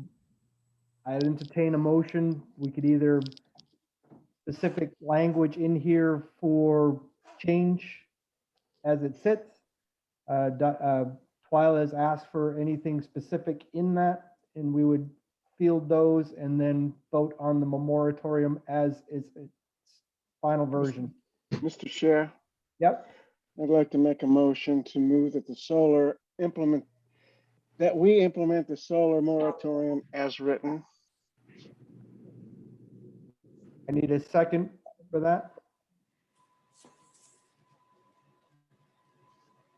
I'd entertain a motion. We could either specific language in here for change as it sits. Twyla has asked for anything specific in that, and we would field those and then vote on the moratorium as its final version. Mr. Chair, Yep, I'd like to make a motion to move that we implement the solar moratorium as written. I need a second for that.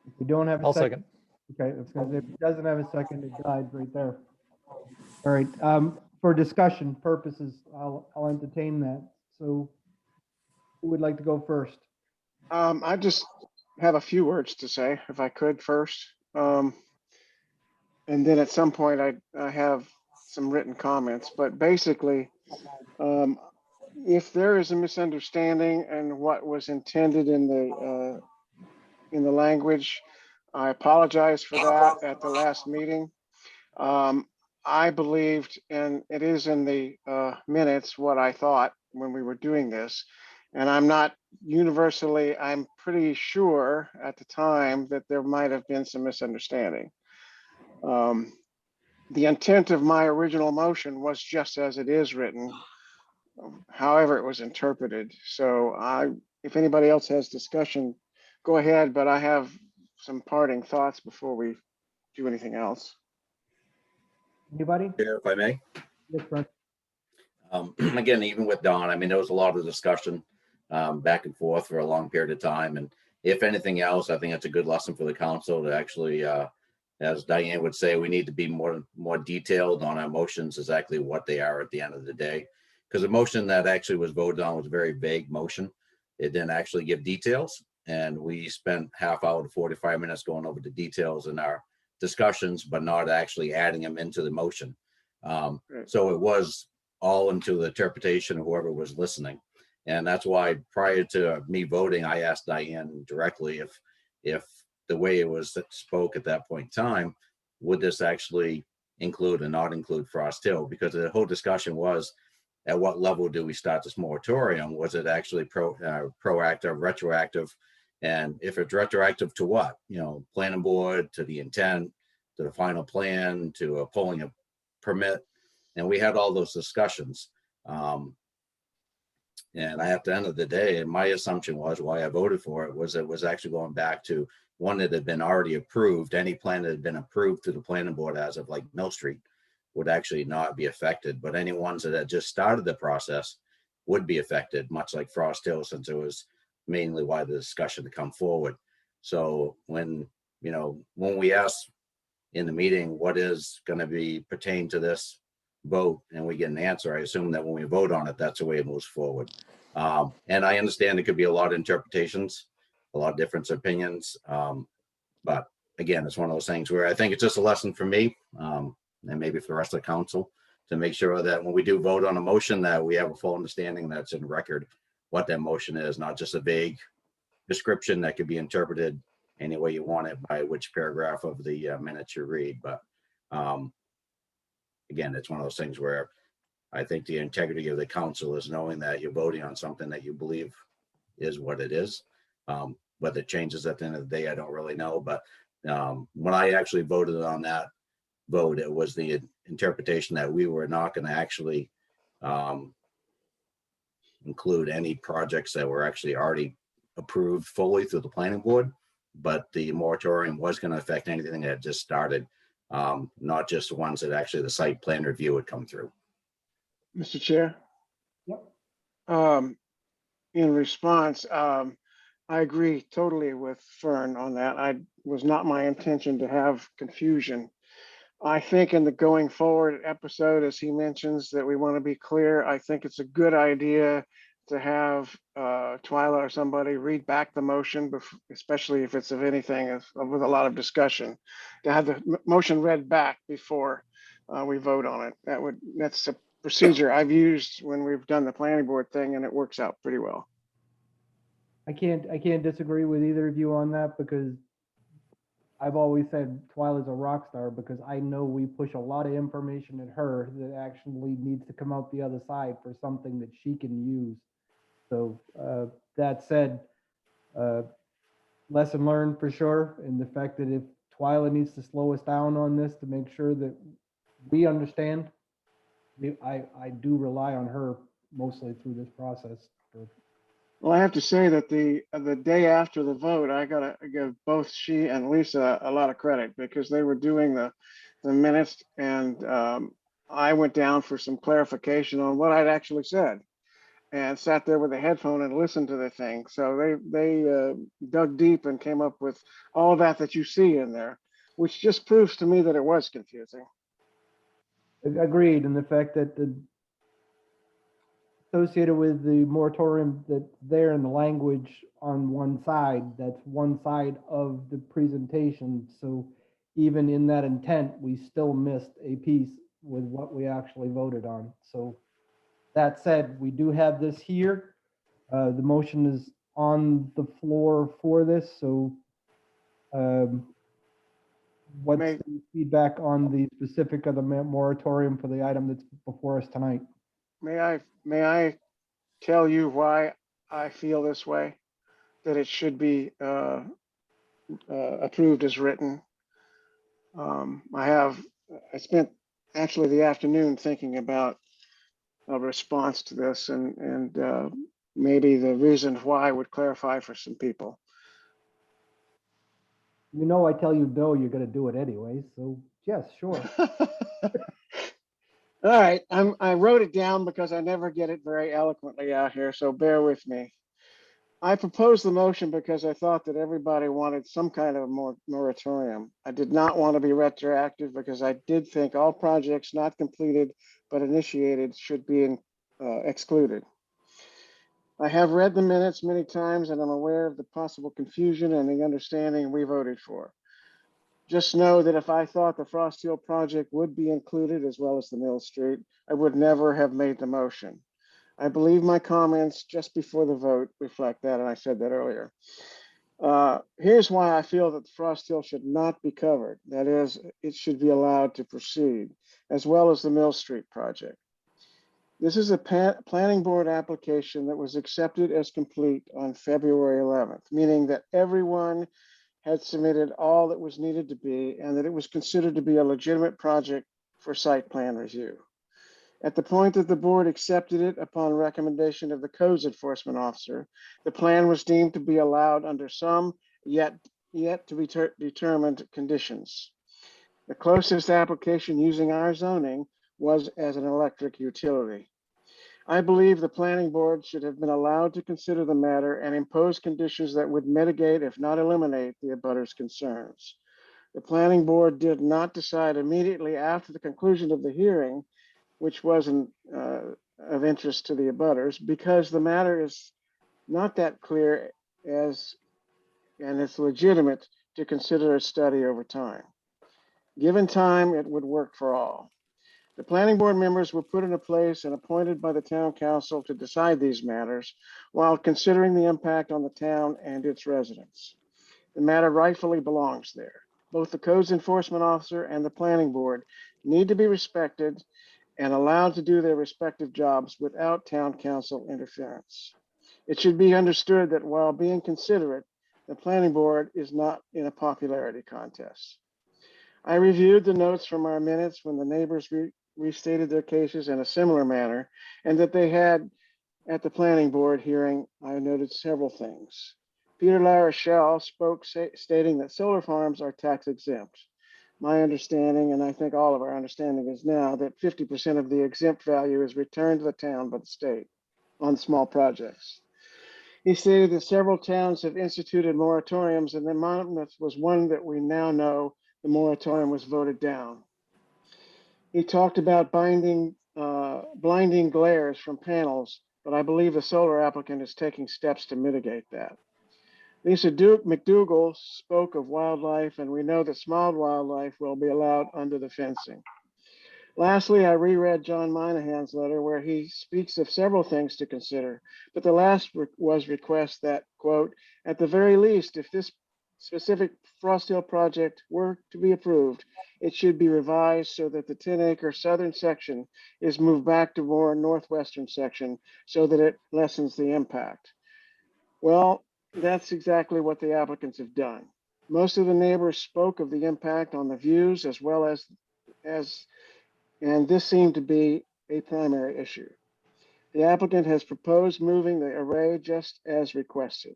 If we don't have a I'll second. second. Okay, that's gonna, if it doesn't have a second, it died right there. All right, for discussion purposes, I'll entertain that. So who would like to go first? I just have a few words to say, if I could first. And then at some point, I have some written comments, but basically, if there is a misunderstanding and what was intended in the language, I apologize for that at the last meeting. I believed, and it is in the minutes, what I thought when we were doing this. And I'm not universally, I'm pretty sure at the time that there might have been some misunderstanding. The intent of my original motion was just as it is written, however it was interpreted. So if anybody else has discussion, go ahead, but I have some parting thoughts before we do anything else. Anybody? Chair, if I may. Yes, Brent. Again, even with Don, I mean, there was a lot of discussion back and forth for a long period of time. And if anything else, I think it's a good lesson for the council to actually, as Diane would say, we need to be more detailed on our motions, exactly what they are at the end of the day. Because the motion that actually was voted on was a very vague motion. It didn't actually give details. And we spent half hour to 45 minutes going over the details in our discussions, but not actually adding them into the motion. So it was all into the interpretation of whoever was listening. And that's why prior to me voting, I asked Diane directly if the way it was spoke at that point in time, would this actually include or not include Frost Hill? Because the whole discussion was, at what level do we start this moratorium? Was it actually proactive, retroactive? And if it's retroactive to what? You know, planning board, to the intent, to the final plan, to pulling a permit. And we had all those discussions. And at the end of the day, my assumption was why I voted for it was actually going back to one that had been already approved. Any plan that had been approved through the planning board as of like Mill Street would actually not be affected. But any ones that had just started the process would be affected, much like Frost Hill, since it was mainly why the discussion to come forward. So when we asked in the meeting what is going to be pertained to this vote and we get an answer, I assume that when we vote on it, that's the way it moves forward. And I understand it could be a lot of interpretations, a lot of different opinions. But again, it's one of those things where I think it's just a lesson for me and maybe for the rest of the council to make sure that when we do vote on a motion that we have a full understanding that's in record what that motion is, not just a vague description that could be interpreted any way you want it by which paragraph of the minutes you read. But again, it's one of those things where I think the integrity of the council is knowing that you're voting on something that you believe is what it is. Whether it changes at the end of the day, I don't really know. But when I actually voted on that vote, it was the interpretation that we were not going to actually include any projects that were actually already approved fully through the planning board, but the moratorium was going to affect anything that just started, not just the ones that actually the site plan review would come through. Mr. Chair? Yep. In response, I agree totally with Fern on that. I was not my intention to have confusion. I think in the going forward episode, as he mentions, that we want to be clear, I think it's a good idea to have Twyla or somebody read back the motion, especially if it's of anything with a lot of discussion, to have the motion read back before we vote on it. That's a procedure I've used when we've done the planning board thing, and it works out pretty well. I can't disagree with either of you on that, because I've always said Twyla's a rock star, because I know we push a lot of information at her that actually needs to come out the other side for something that she can use. So that said, lesson learned for sure. And the fact that if Twyla needs to slow us down on this to make sure that we understand, I do rely on her mostly through this process. Well, I have to say that the day after the vote, I gotta give both she and Lisa a lot of credit, because they were doing the minutes, and I went down for some clarification on what I'd actually said, and sat there with a headphone and listened to the thing. So they dug deep and came up with all that you see in there, which just proves to me that it was confusing. Agreed. And the fact that associated with the moratorium that's there in the language on one side, that's one side of the presentation. So even in that intent, we still missed a piece with what we actually voted on. So that said, we do have this here. The motion is on the floor for this, so what's May- the feedback on the specific of the moratorium for the item that's before us tonight? May I tell you why I feel this way? That it should be approved as written. I spent actually the afternoon thinking about a response to this, and maybe the reason why would clarify for some people. You know, I tell you no, you're gonna do it anyway, so yes, sure. All right, I wrote it down because I never get it very eloquently out here, so bear with me. I proposed the motion because I thought that everybody wanted some kind of a moratorium. I did not want to be retroactive because I did think all projects not completed but initiated should be excluded. I have read the minutes many times and I'm aware of the possible confusion and the understanding we voted for. Just know that if I thought the Frost Hill project would be included as well as the Mill Street, I would never have made the motion. I believe my comments just before the vote reflect that, and I said that earlier. Here's why I feel that the Frost Hill should not be covered. That is, it should be allowed to proceed, as well as the Mill Street project. This is a planning board application that was accepted as complete on February 11th, meaning that everyone had submitted all that was needed to be, and that it was considered to be a legitimate project for site plan review. At the point that the board accepted it upon recommendation of the codes enforcement officer, the plan was deemed to be allowed under some yet to be determined conditions. The closest application using our zoning was as an electric utility. I believe the planning board should have been allowed to consider the matter and impose conditions that would mitigate, if not eliminate, the abutters' concerns. The planning board did not decide immediately after the conclusion of the hearing, which wasn't of interest to the abutters, because the matter is not that clear and it's legitimate to consider a study over time. Given time, it would work for all. The planning board members were put into place and appointed by the town council to decide these matters while considering the impact on the town and its residents. The matter rightfully belongs there. Both the codes enforcement officer and the planning board need to be respected and allowed to do their respective jobs without town council interference. It should be understood that while being considerate, the planning board is not in a popularity contest. I reviewed the notes from our minutes when the neighbors restated their cases in a similar manner, and that they had at the planning board hearing, I noted several things. Peter LaRochelle spoke stating that solar farms are tax exempt. My understanding, and I think all of our understanding, is now that 50% of the exempt value is returned to the town by the state on small projects. He stated that several towns have instituted moratoriums, and that Monmouth was one that we now know the moratorium was voted down. He talked about blinding glares from panels, but I believe the solar applicant is taking steps to mitigate that. Lisa McDougall spoke of wildlife, and we know that small wildlife will be allowed under the fencing. Lastly, I reread John Minahan's letter where he speaks of several things to consider, but the last was request that, quote, at the very least, if this specific Frost Hill project were to be approved, it should be revised so that the 10-acre southern section is moved back to more northwestern section so that it lessens the impact. Well, that's exactly what the applicants have done. Most of the neighbors spoke of the impact on the views as well as and this seemed to be a primary issue. The applicant has proposed moving the array just as requested.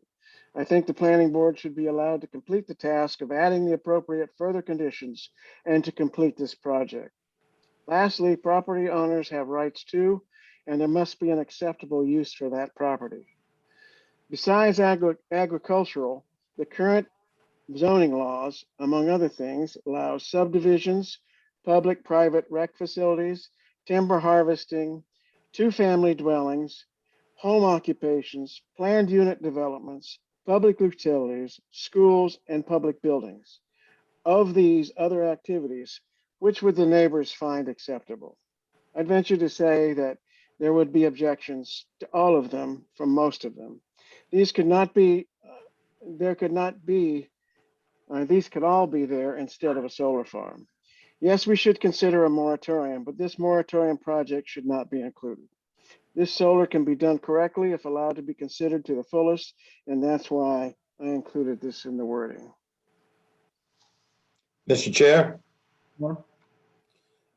I think the planning board should be allowed to complete the task of adding the appropriate further conditions and to complete this project. Lastly, property owners have rights too, and there must be an acceptable use for that property. Besides agricultural, the current zoning laws, among other things, allow subdivisions, public-private rec facilities, timber harvesting, two-family dwellings, home occupations, planned unit developments, public utilities, schools, and public buildings. of these other activities, which would the neighbors find acceptable? I'd venture to say that there would be objections to all of them from most of them. These could not be, there could not be, these could all be there instead of a solar farm. Yes, we should consider a moratorium, but this moratorium project should not be included. This solar can be done correctly if allowed to be considered to the fullest, and that's why I included this in the wording. Mr. Chair?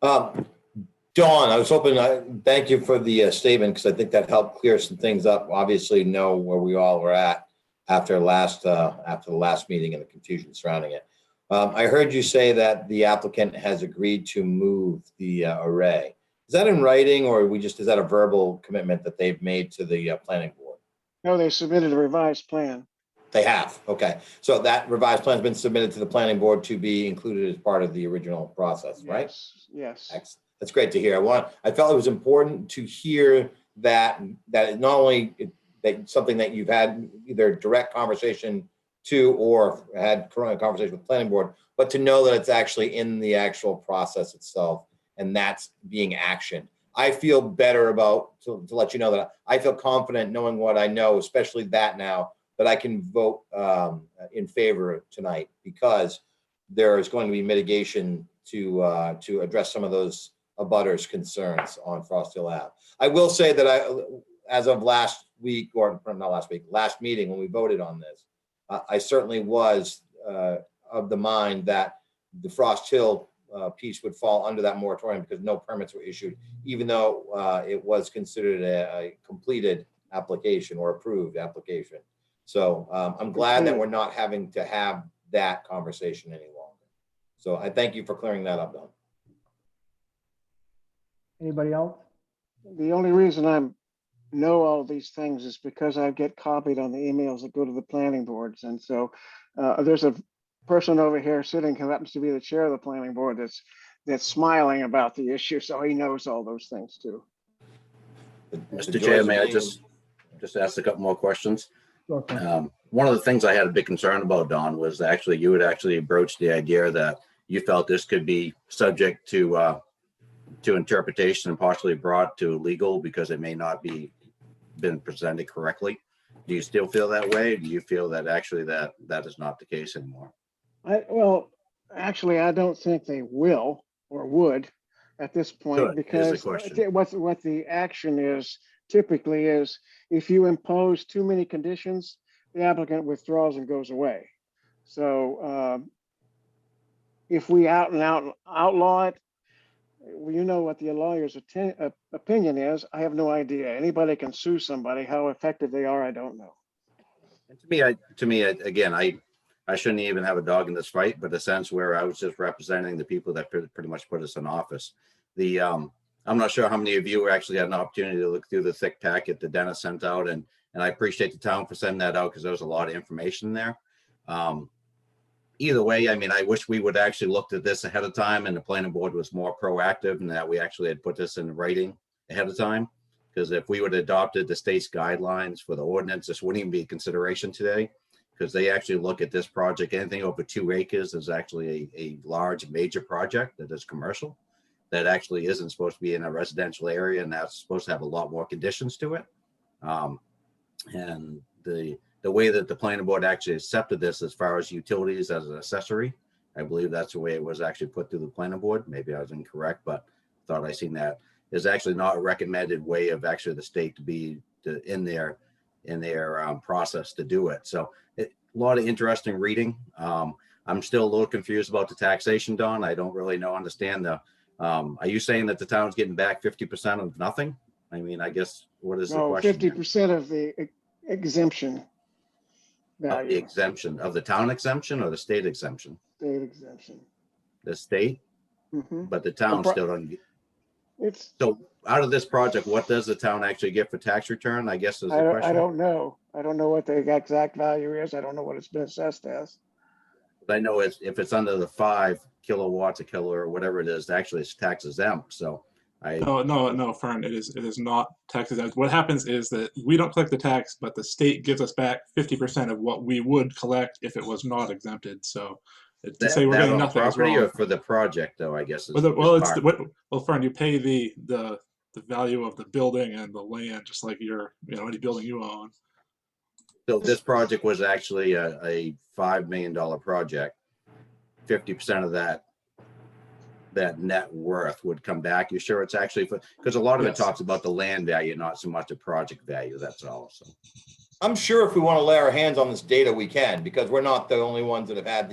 Dawn, I was hoping, thank you for the statement, because I think that helped clear some things up. Obviously know where we all were at after the last meeting and the confusion surrounding it. I heard you say that the applicant has agreed to move the array. Is that in writing, or is that a verbal commitment that they've made to the planning board? No, they submitted a revised plan. They have, okay. So that revised plan has been submitted to the planning board to be included as part of the original process, right? Yes. Excellent. That's great to hear. I felt it was important to hear that not only that something that you've had either direct conversation to or had conversation with the planning board, but to know that it's actually in the actual process itself and that's being actioned. I feel better about, to let you know that I feel confident knowing what I know, especially that now, that I can vote in favor tonight, because there is going to be mitigation to address some of those abutters' concerns on Frost Hill Ave. I will say that as of last week, or not last week, last meeting when we voted on this, I certainly was of the mind that the Frost Hill piece would fall under that moratorium because no permits were issued, even though it was considered a completed application or approved application. So I'm glad that we're not having to have that conversation any longer. So I thank you for clearing that up, Don. Anybody else? The only reason I know all these things is because I get copied on the emails that go to the planning boards. And so there's a person over here sitting who happens to be the chair of the planning board that's smiling about the issue. So he knows all those things too. Mr. Chair, may I just ask a couple more questions? Okay. One of the things I had a big concern about, Don, was actually you had actually broached the idea that you felt this could be subject to interpretation and possibly brought to legal because it may not be been presented correctly. Do you still feel that way? Do you feel that actually that is not the case anymore? Well, actually, I don't think they will or would at this point, because what the action is typically is if you impose too many conditions, the applicant withdraws and goes away. So if we out and out outlaw it, well, you know what the lawyer's opinion is. I have no idea. Anybody can sue somebody. How effective they are, I don't know. And to me, again, I shouldn't even have a dog in this fight, but a sense where I was just representing the people that pretty much put us in office. I'm not sure how many of you actually had an opportunity to look through the thick packet that Dennis sent out, and I appreciate the town for sending that out because there was a lot of information there. Either way, I mean, I wish we would actually looked at this ahead of time and the planning board was more proactive and that we actually had put this in writing ahead of time. Because if we would have adopted the state's guidelines for the ordinance, this wouldn't even be a consideration today. Because they actually look at this project, anything over 2 acres is actually a large major project that is commercial. That actually isn't supposed to be in a residential area, and that's supposed to have a lot more conditions to it. And the way that the planning board actually accepted this as far as utilities as an accessory, I believe that's the way it was actually put through the planning board. Maybe I was incorrect, but thought I seen that. Is actually not a recommended way of actually the state to be in their process to do it. So a lot of interesting reading. I'm still a little confused about the taxation, Don. I don't really understand the. Are you saying that the town's getting back 50% of nothing? I mean, I guess what is the question? 50% of the exemption value. The exemption of the town exemption or the state exemption? State exemption. The state, but the town still don't get. It's so out of this project, what does the town actually get for tax return? I guess is the question. I don't know. I don't know what the exact value is. I don't know what it's been assessed as. I know if it's under the 5 kilowatts a kilo or whatever it is, actually it's tax exempt. So No, Fern, it is not tax exempt. What happens is that we don't collect the tax, but the state gives us back 50% of what we would collect if it was not exempted. So to say we're That getting on nothing is property or wrong. for the project though, I guess. Well, well, it's part. well, Fern, you pay the value of the building and the land, just like any building you own. So this project was actually a $5 million project. 50% of that net worth would come back. You sure it's actually because a lot of it Yes. talks about the land value, not so much the project value. That's all. So I'm sure if we want to lay our hands on this data, we can, because we're not the only ones that have had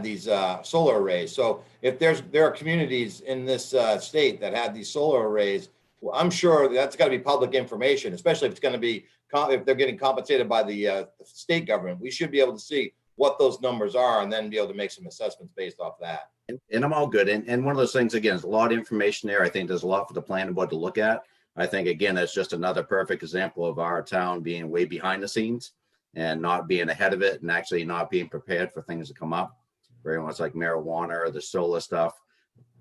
these solar arrays. So if there are communities in this state that had these solar arrays, well, I'm sure that's got to be public information, especially if it's going to be if they're getting compensated by the state government. We should be able to see what those numbers are and then be able to make some assessments based off that. and I'm all good. And one of those things, again, is a lot of information there. I think there's a lot for the planning board to look at. I think, again, that's just another perfect example of our town being way behind the scenes and not being ahead of it and actually not being prepared for things to come up. Very much like marijuana or the solar stuff,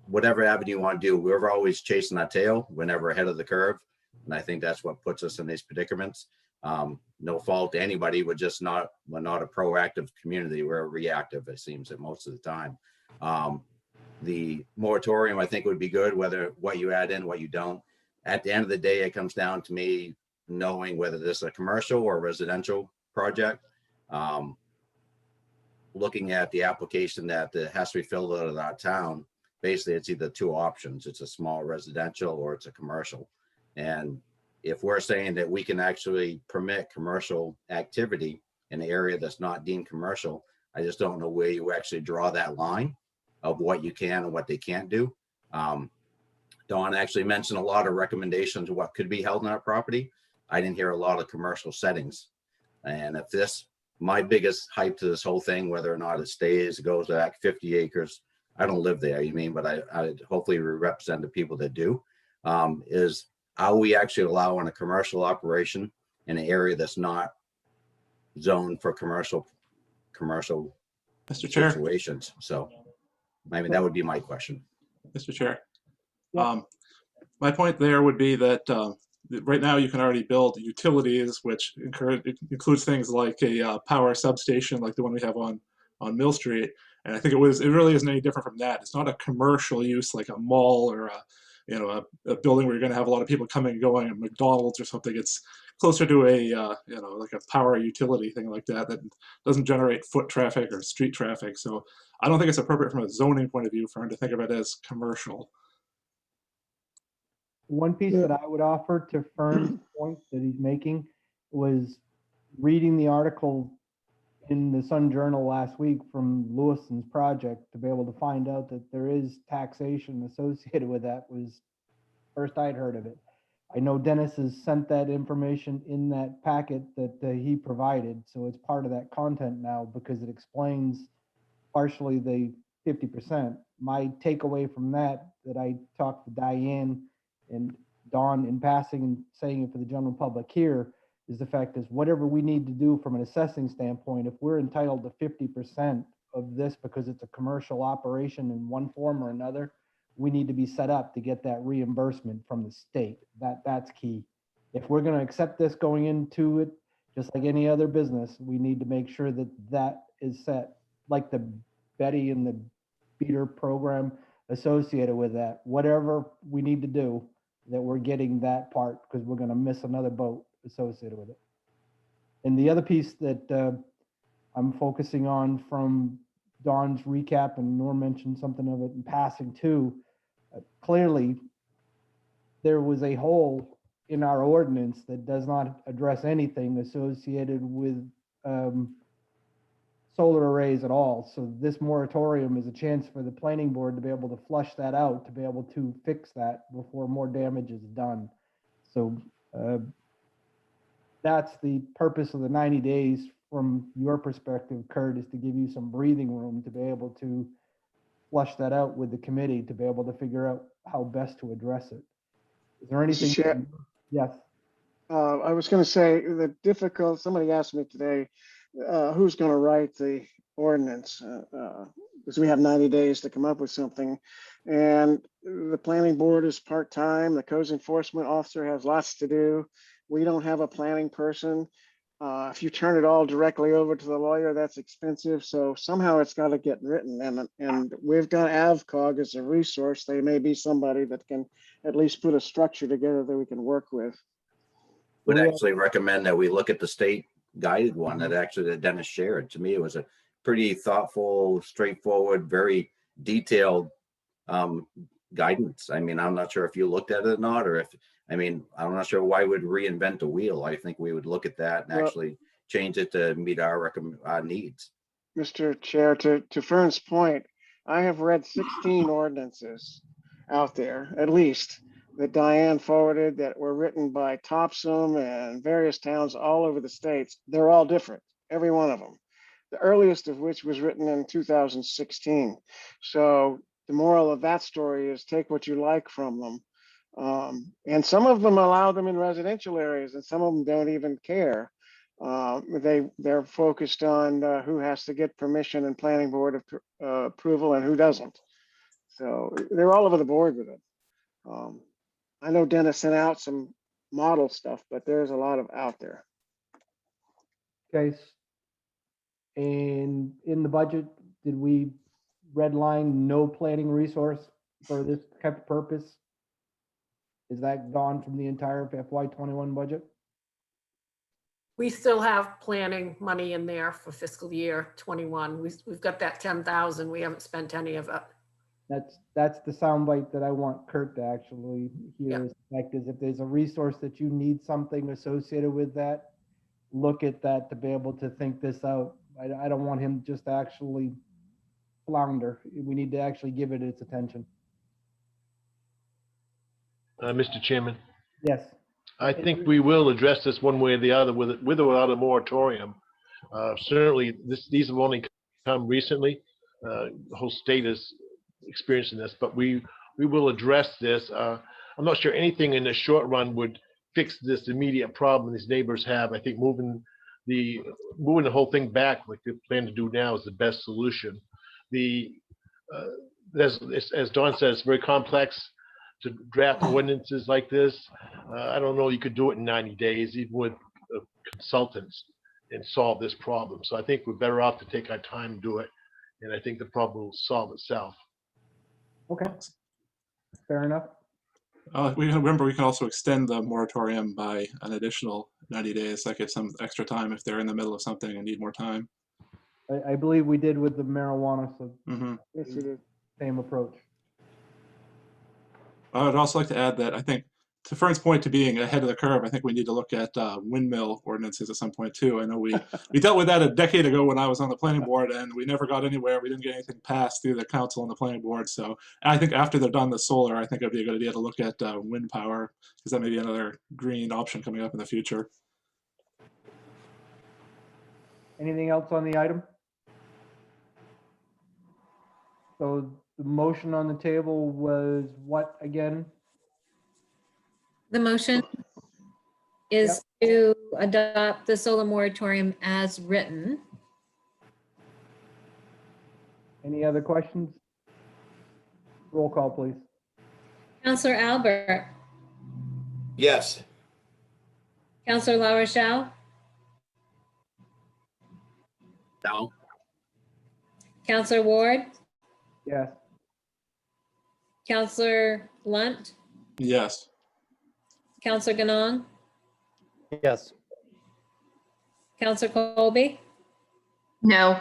whatever avenue you want to do, we're always chasing our tail. We're never ahead of the curve. And I think that's what puts us in these predicaments. No fault to anybody. We're not a proactive community. We're reactive, it seems, that most of the time. The moratorium, I think, would be good, whether what you add in, what you don't. At the end of the day, it comes down to me knowing whether this is a commercial or residential project. Looking at the application that has to be filled out of our town, basically it's either two options. It's a small residential or it's a commercial. And if we're saying that we can actually permit commercial activity in an area that's not deemed commercial, I just don't know where you actually draw that line of what you can and what they can't do. Dawn actually mentioned a lot of recommendations of what could be held on our property. I didn't hear a lot of commercial settings. And if my biggest hype to this whole thing, whether or not it stays, it goes back 50 acres. I don't live there, but I hopefully we represent the people that do, is how we actually allowing a commercial operation in an area that's not zoned for commercial Mr. Chair. situations. So that would be my question. Mr. Chair. My point there would be that right now you can already build utilities, which includes things like a power substation like the one we have on Mill Street. And I think it really isn't any different from that. It's not a commercial use like a mall or a building where you're going to have a lot of people coming and going, at McDonald's or something. It's closer to a like a power utility thing like that doesn't generate foot traffic or street traffic. So I don't think it's appropriate from a zoning point of view for him to think of it as commercial. One piece that I would offer to Fern's point that he's making was reading the article in the Sun Journal last week from Lewison's project to be able to find out that there is taxation associated with that was first I'd heard of it. I know Dennis has sent that information in that packet that he provided, so it's part of that content now because it explains partially the 50%. My takeaway from that I talked to Diane and Dawn in passing and saying it for the general public here, is the fact is whatever we need to do from an assessing standpoint, if we're entitled to 50% of this because it's a commercial operation in one form or another, we need to be set up to get that reimbursement from the state. That's key. If we're going to accept this going into it, just like any other business, we need to make sure that that is set, like the Betty and the Beater program associated with that. Whatever we need to do, that we're getting that part because we're going to miss another boat associated with it. And the other piece that I'm focusing on from Dawn's recap, and Norm mentioned something of it in passing too, clearly there was a hole in our ordinance that does not address anything associated with solar arrays at all. So this moratorium is a chance for the planning board to be able to flush that out, to be able to fix that before more damage is done. So that's the purpose of the 90 days from your perspective, Kurt, is to give you some breathing room to be able to flush that out with the committee to be able to figure out how best to address it. Is there anything? Yes. I was going to say somebody asked me today, who's going to write the ordinance? Because we have 90 days to come up with something. And the planning board is part-time. The codes enforcement officer has lots to do. We don't have a planning person. If you turn it all directly over to the lawyer, that's expensive. So somehow it's got to get written, and we've got AvCog as a resource. They may be somebody that can at least put a structure together that we can work with. Would We- actually recommend that we look at the state guided one that Dennis shared. To me, it was a pretty thoughtful, straightforward, very detailed guidance. I mean, I'm not sure if you looked at it or not, or if, I mean, I'm not sure why we'd reinvent the wheel. I think we would look at that and Well- actually change it to meet our needs. Mr. Chair, to Fern's point, I have read 16 ordinances out there, at least, that Diane forwarded that were written by Topsom and various towns all over the states. They're all different, every one of them. The earliest of which was written in 2016. So the moral of that story is take what you like from them. And some of them allow them in residential areas, and some of them don't even care. They're focused on who has to get permission and planning board approval and who doesn't. So they're all over the board with it. I know Dennis sent out some model stuff, but there's a lot of out there. Okay. And in the budget, did we redline no planning resource for this type of purpose? Is that gone from the entire FY21 budget? We still have planning money in there for fiscal year 21. We've got that 10,000. We haven't spent any of it. That's the soundbite that I want Kurt to actually Yeah. hear. Is if there's a resource that you need something associated with that, look at that to be able to think this out. I don't want him just to actually flounder. We need to actually give it its attention. Mr. Chairman, Yes. I think we will address this one way or the other with or without a moratorium. Certainly, these have only come recently. The whole state is experiencing this, but we will address this. I'm not sure anything in the short run would fix this immediate problem these neighbors have. I think moving the whole thing back like they plan to do now is the best solution. As Don says, it's very complex to draft ordinances like this. I don't know you could do it in 90 days, even with consultants, and solve this problem. So I think we're better off to take our time and do it, and I think the problem will solve itself. Okay. Fair enough. We remember we can also extend the moratorium by an additional 90 days. That gives some extra time if they're in the middle of something and need more time. I believe we did with the marijuana, so Yes, you did. same approach. I would also like to add that I think, to Fern's point to being ahead of the curve, I think we need to look at windmill ordinances at some point too. I know we dealt with that a decade ago when I was on the planning board, and we never got anywhere. We didn't get anything passed through the council and the planning board. So I think after they're done the solar, I think it'd be a good idea to look at wind power, because that may be another green option coming up in the future. Anything else on the item? So the motion on the table was what again? The motion is to adopt the solar moratorium as written. Any other questions? Roll call, please. Counselor Albert, Yes. Counselor La Rochelle, No. Counselor Ward, Yes. Counselor Lunt, Yes. Counselor Ganong, Yes. Counselor Colby, No.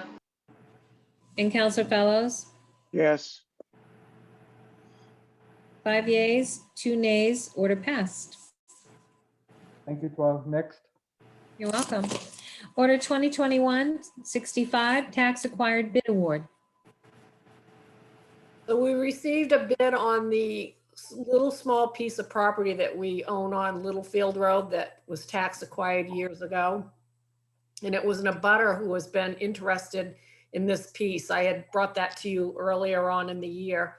and Counselor Fellows. Yes. 5 yeas, 2 nays, order passed. Thank you, 12. Next. You're welcome. Order 2021-65, tax acquired bid award. So we received a bid on the little small piece of property that we own on Littlefield Road that was tax acquired years ago. And it was an abutter who has been interested in this piece. I had brought that to you earlier on in the year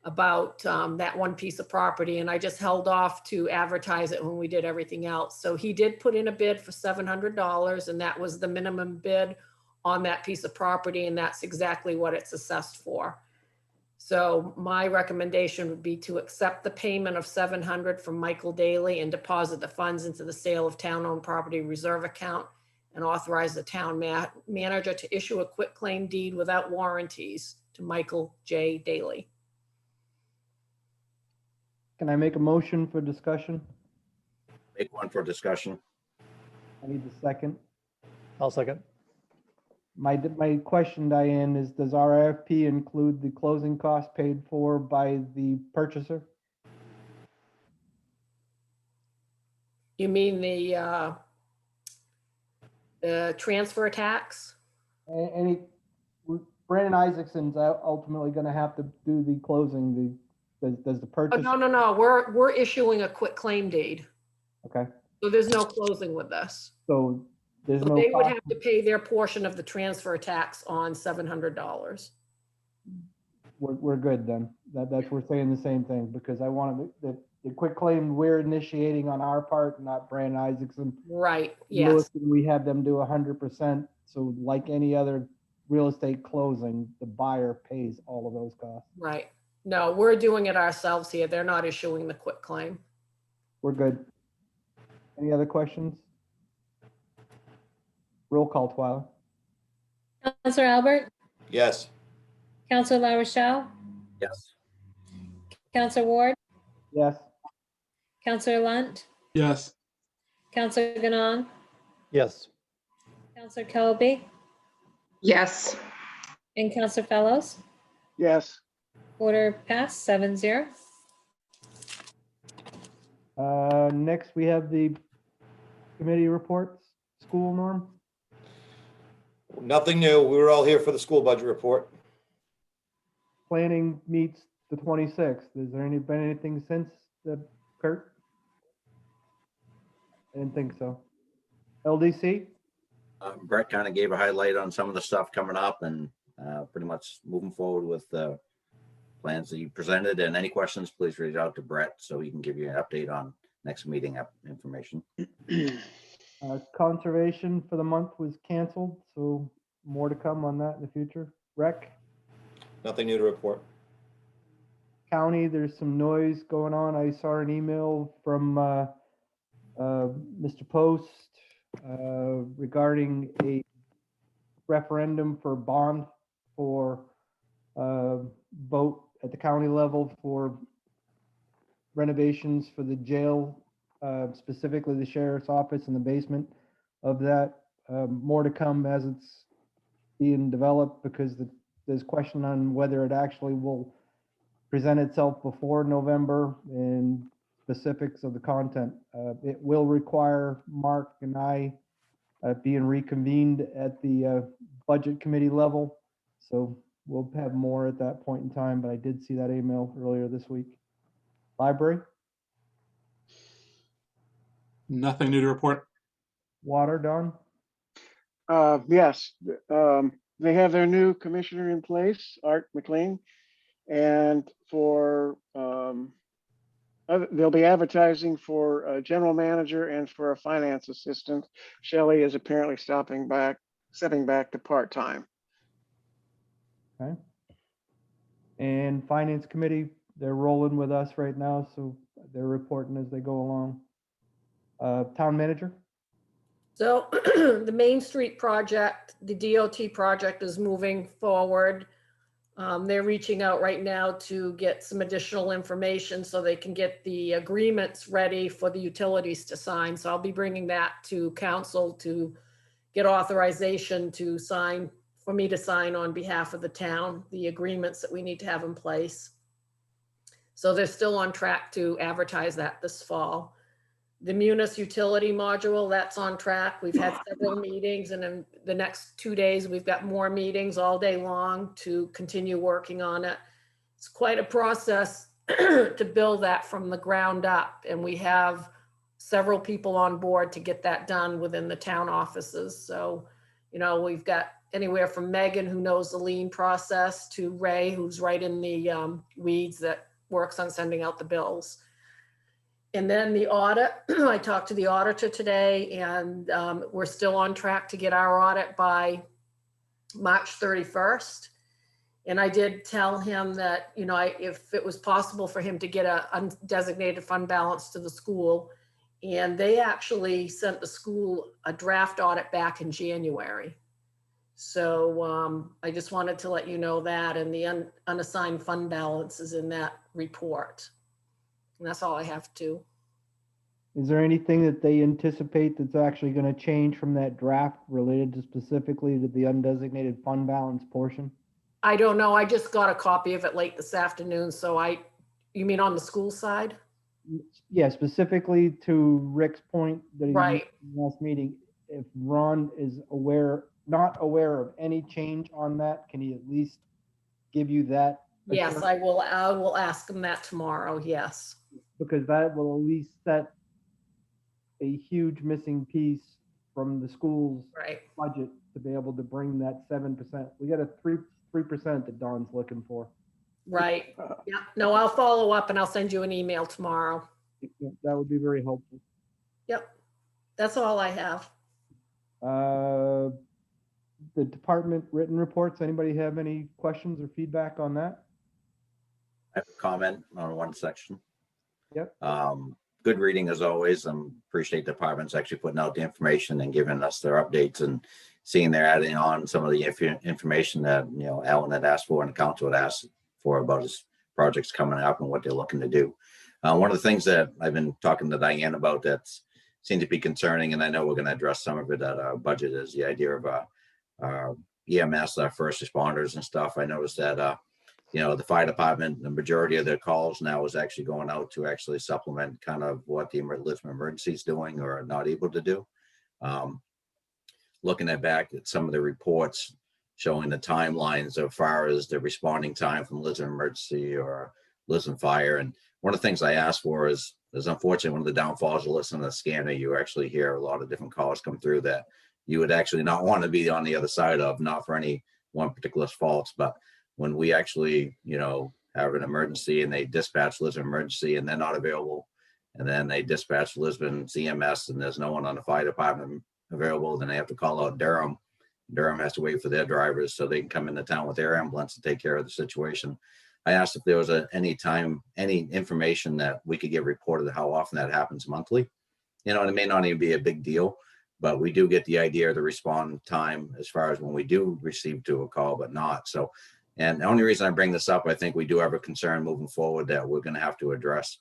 about that one piece of property, and I just held off to advertise it when we did everything else. So he did put in a bid for $700, and that was the minimum bid on that piece of property, and that's exactly what it's assessed for. So my recommendation would be to accept the payment of $700 from Michael Daly and deposit the funds into the sale of town-owned property reserve account and authorize the town manager to issue a quitclaim deed without warranties to Michael J. Daly. Can I make a motion for discussion? Make one for discussion. I need the second. I'll second. My question, Diane, is does RFP include the closing costs paid for by the purchaser? You mean the transfer tax? Any, Brandon Isaacson's ultimately going to have to do the closing, does the Oh, purchase? no, we're issuing a quitclaim deed. Okay, So there's no closing with this. so there's So no they would cost. have to pay their portion of the transfer tax on $700. We're good then. That's, we're saying the same thing because I wanted the quick claim we're initiating on our part, not Brandon Isaacson. Right, yes, Lewiston, we have them do 100%. So like any other real estate closing, the buyer pays all of those costs. right. No, we're doing it ourselves here. They're not issuing the quitclaim. We're good. Any other questions? Roll call, Twyla. Counselor Albert, Yes. Counselor La Rochelle, Yes. Counselor Ward, Yes. Counselor Lunt, Yes. Counselor Ganong, Yes. Counselor Kilby, Yes. and Counselor Fellows. Yes. Order passed 7-0. Next, we have the committee reports, school norm. Nothing new. We were all here for the school budget report. Planning meets the 26th. Has there been anything since that, Kurt? I didn't think so. LDC? Brett kind of gave a highlight on some of the stuff coming up and pretty much moving forward with the plans that you presented. And any questions, please reach out to Brett so he can give you an update on next meeting information. Conservation for the month was canceled, so more to come on that in the future. Rec? Nothing new to report. County, there's some noise going on. I saw an email from Mr. Post regarding a referendum for bond for vote at the county level for renovations for the jail, specifically the sheriff's office in the basement of that. More to come as it's being developed because there's question on whether it actually will present itself before November and specifics of the content. It will require Mark and I being reconvened at the budget committee level. So we'll have more at that point in time, but I did see that email earlier this week. Library, Nothing new to report. water, Don? Yes, they have their new commissioner in place, Art McLean. And for, they'll be advertising for a general manager and for a finance assistant. Shelley is apparently stepping back to part-time. Okay. And finance committee, they're rolling with us right now, so they're reporting as they go along. Town manager? So the Main Street project, the DOT project is moving forward. They're reaching out right now to get some additional information so they can get the agreements ready for the utilities to sign. So I'll be bringing that to council to get authorization to sign, for me to sign on behalf of the town, the agreements that we need to have in place. So they're still on track to advertise that this fall. The Munis utility module, that's on track. We've had several meetings, and in the next 2 days, we've got more meetings all day long to continue working on it. It's quite a process to build that from the ground up, and we have several people on board to get that done within the town offices. So, you know, we've got anywhere from Megan, who knows the lien process, to Ray, who's right in the weeds that works on sending out the bills. And then the audit, I talked to the auditor today, and we're still on track to get our audit by March 31st. And I did tell him that, you know, if it was possible for him to get a undesignated fund balance to the school, And they actually sent the school a draft audit back in January. So I just wanted to let you know that, and the unassigned fund balance is in that report. And that's all I have to. Is there anything that they anticipate that's actually going to change from that draft related to specifically to the undesignated fund balance portion? I don't know. I just got a copy of it late this afternoon. So you mean on the school side? Yeah, specifically to Rick's point that he Right. made in the last meeting, if Ron is not aware of any change on that, can he at least give you that? Yes, assurance? I will ask them that tomorrow. Yes. Because that will at least set a huge missing piece from the school's Right. budget to be able to bring that 7%. We got a 3% that Don's looking for. Right. Yeah. No, I'll follow up and I'll send you an email tomorrow. That would be very helpful. Yep. That's all I have. The department written reports, anybody have any questions or feedback on that? I have a comment on one section. Yep. Good reading as always. Appreciate departments actually putting out the information and giving us their updates and seeing they're adding on some of the information that, Alan had asked for and the council had asked for about his projects coming up and what they're looking to do. One of the things that I've been talking to Diane about that seems to be concerning, and I know we're going to address some of it at our budget, is the idea of EMS, our first responders and stuff. I noticed that the fire department, the majority of their calls now is actually going out to actually supplement kind of what the Lisbon emergency is doing or not able to do. Looking back at some of the reports showing the timelines as far as the responding time from Lisbon emergency or Lisbon fire. And one of the things I asked for is unfortunately one of the downfalls of listening to the scanner, you actually hear a lot of different calls come through that you would actually not want to be on the other side of, not for any one particular faults, but when we actually, have an emergency and they dispatch Lisbon emergency and they're not available, and then they dispatch Lisbon CMS and there's no one on the fire department available, then they have to call out Durham. Durham has to wait for their drivers so they can come into town with their ambulance to take care of the situation. I asked if there was any information that we could get reported how often that happens monthly. And it may not even be a big deal, but we do get the idea of the respond time as far as when we do receive to a call, but not. So, and the only reason I bring this up, I think we do have a concern moving forward that we're going to have to address.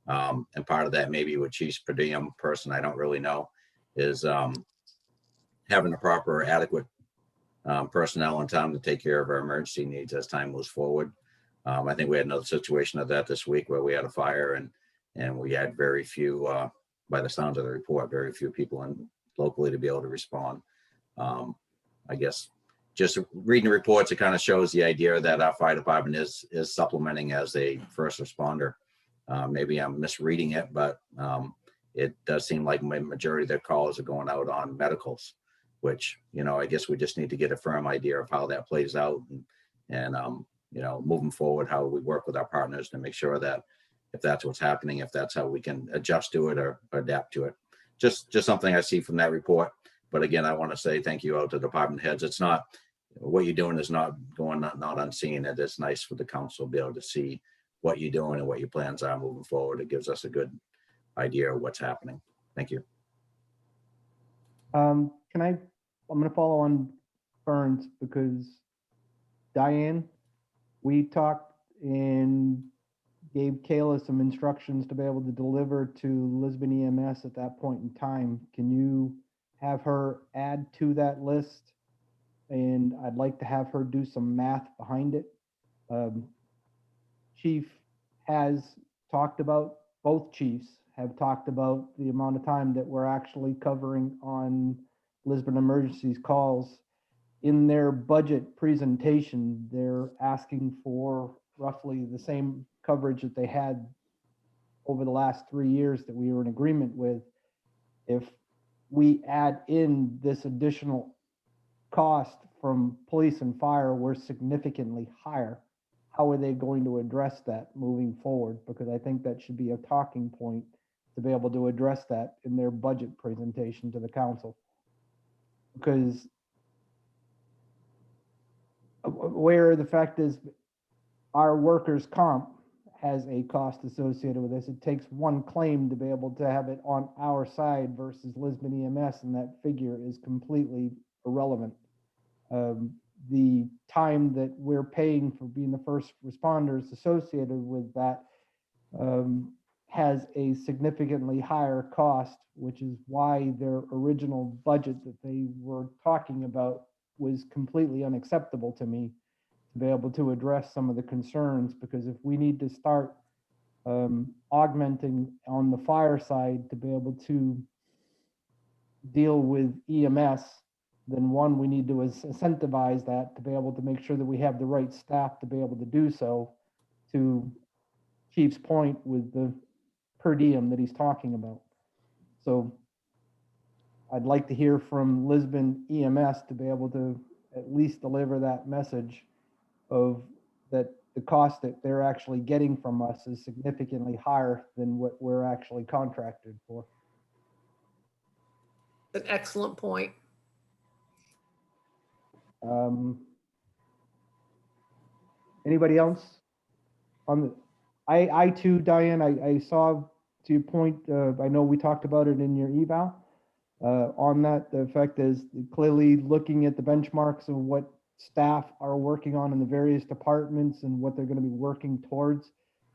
And part of that maybe with Chief's per diem person, I don't really know, is having a proper adequate personnel in town to take care of our emergency needs as time moves forward. I think we had another situation of that this week where we had a fire and we had very few, by the sounds of the report, very few people in locally to be able to respond. I guess just reading the reports, it kind of shows the idea that our fire department is supplementing as a first responder. Maybe I'm misreading it, but it does seem like my majority of their calls are going out on medicals, which, I guess we just need to get a firm idea of how that plays out and moving forward, how we work with our partners to make sure that if that's what's happening, if that's how we can adjust to it or adapt to it. Just something I see from that report. But again, I want to say thank you out to department heads. It's not, what you're doing is not going not unseen. It is nice for the council to be able to see what you're doing and what your plans are moving forward. It gives us a good idea of what's happening. Thank you. I'm going to follow on Burns because Diane, we talked and gave Kayla some instructions to be able to deliver to Lisbon EMS at that point in time. Can you have her add to that list? And I'd like to have her do some math behind it. Chief has talked about, both chiefs have talked about the amount of time that we're actually covering on Lisbon Emergencies calls. In their budget presentation, they're asking for roughly the same coverage that they had over the last 3 years that we were in agreement with. If we add in this additional cost from police and fire, we're significantly higher. How are they going to address that moving forward? Because I think that should be a talking point to be able to address that in their budget presentation to the council. Because where the fact is our workers' comp has a cost associated with this. It takes one claim to be able to have it on our side versus Lisbon EMS, and that figure is completely irrelevant. The time that we're paying for being the first responders associated with that has a significantly higher cost, which is why their original budget that they were talking about was completely unacceptable to me, to be able to address some of the concerns, because if we need to start augmenting on the fire side to be able to deal with EMS, then one, we need to incentivize that to be able to make sure that we have the right staff to be able to do so, to Chief's point with the per diem that he's talking about. So I'd like to hear from Lisbon EMS to be able to at least deliver that message of that the cost that they're actually getting from us is significantly higher than what we're actually contracted for. An excellent point. Anybody else? On the, I too, Diane, I saw to your point, I know we talked about it in your eval. On that, the effect is clearly looking at the benchmarks of what staff are working on in the various departments and what they're going to be working towards.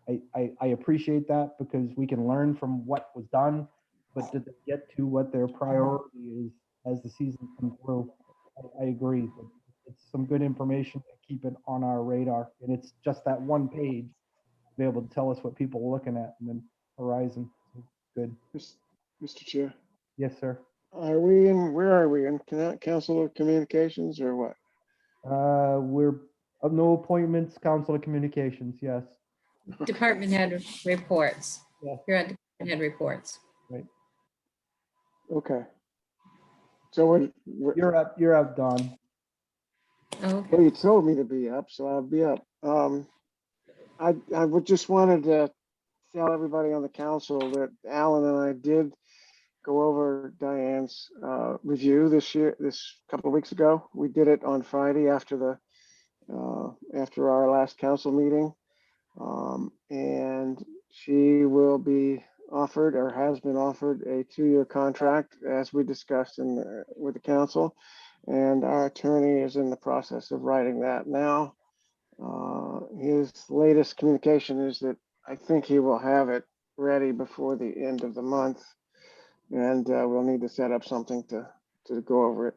I appreciate that because we can learn from what was done, but did they get to what their priority is as the season comes through? I agree. It's some good information to keep it on our radar, and it's just that one page to be able to tell us what people are looking at, and then horizon. Good. Mr. Chair, Yes, sir. are we in, where are we in Council of Communications or what? We're no appointments, Council of Communications. Yes. Department head reports. Yeah. You're at department head reports. Right. Okay. So You're up. You're up, Don. Oh, okay. well, you told me to be up, so I'll be up. I would just wanted to tell everybody on the council that Alan and I did go over Diane's review this couple of weeks ago. We did it on Friday after our last council meeting. And she will be offered or has been offered a 2-year contract as we discussed with the council. And our attorney is in the process of writing that now. His latest communication is that I think he will have it ready before the end of the month. And we'll need to set up something to go over it.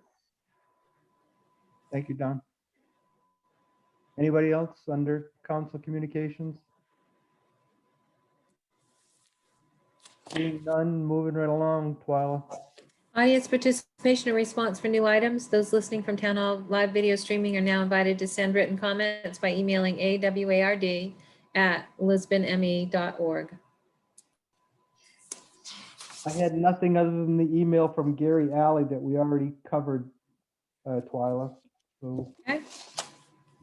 Thank you, Don. Anybody else under Council Communications? Seeing none, moving right along, Twyla. Audience participation and response for new items. Those listening from Town Hall live video streaming are now invited to send written comments by emailing award@lisbonme.org. I had nothing other than the email from Gary Alley that we already covered, Twyla. So Okay.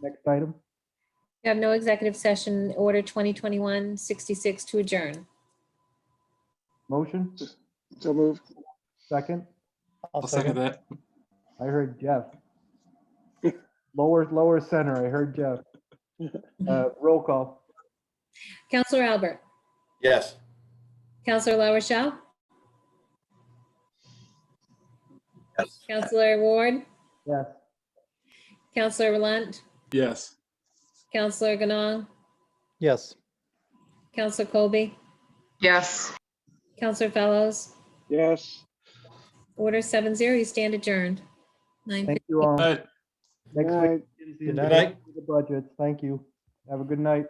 next item. We have no executive session. Order 2021-66 to adjourn. Motion, So moved. second. I'll second that. I heard Jeff. Lower center, I heard Jeff. Roll call. Counselor Albert, Yes. Counselor LaRochelle, Yes. Counselor Ward, Yes. Counselor Lunt, Yes. Counselor Ganong, Yes. Counselor Colby, Yes. Counselor Fellows. Yes. Order 7-0, you stand adjourned. 9:50. Thank you all. All right. Next Good week. night. is Good the night. budgets. Thank you. Have a good night.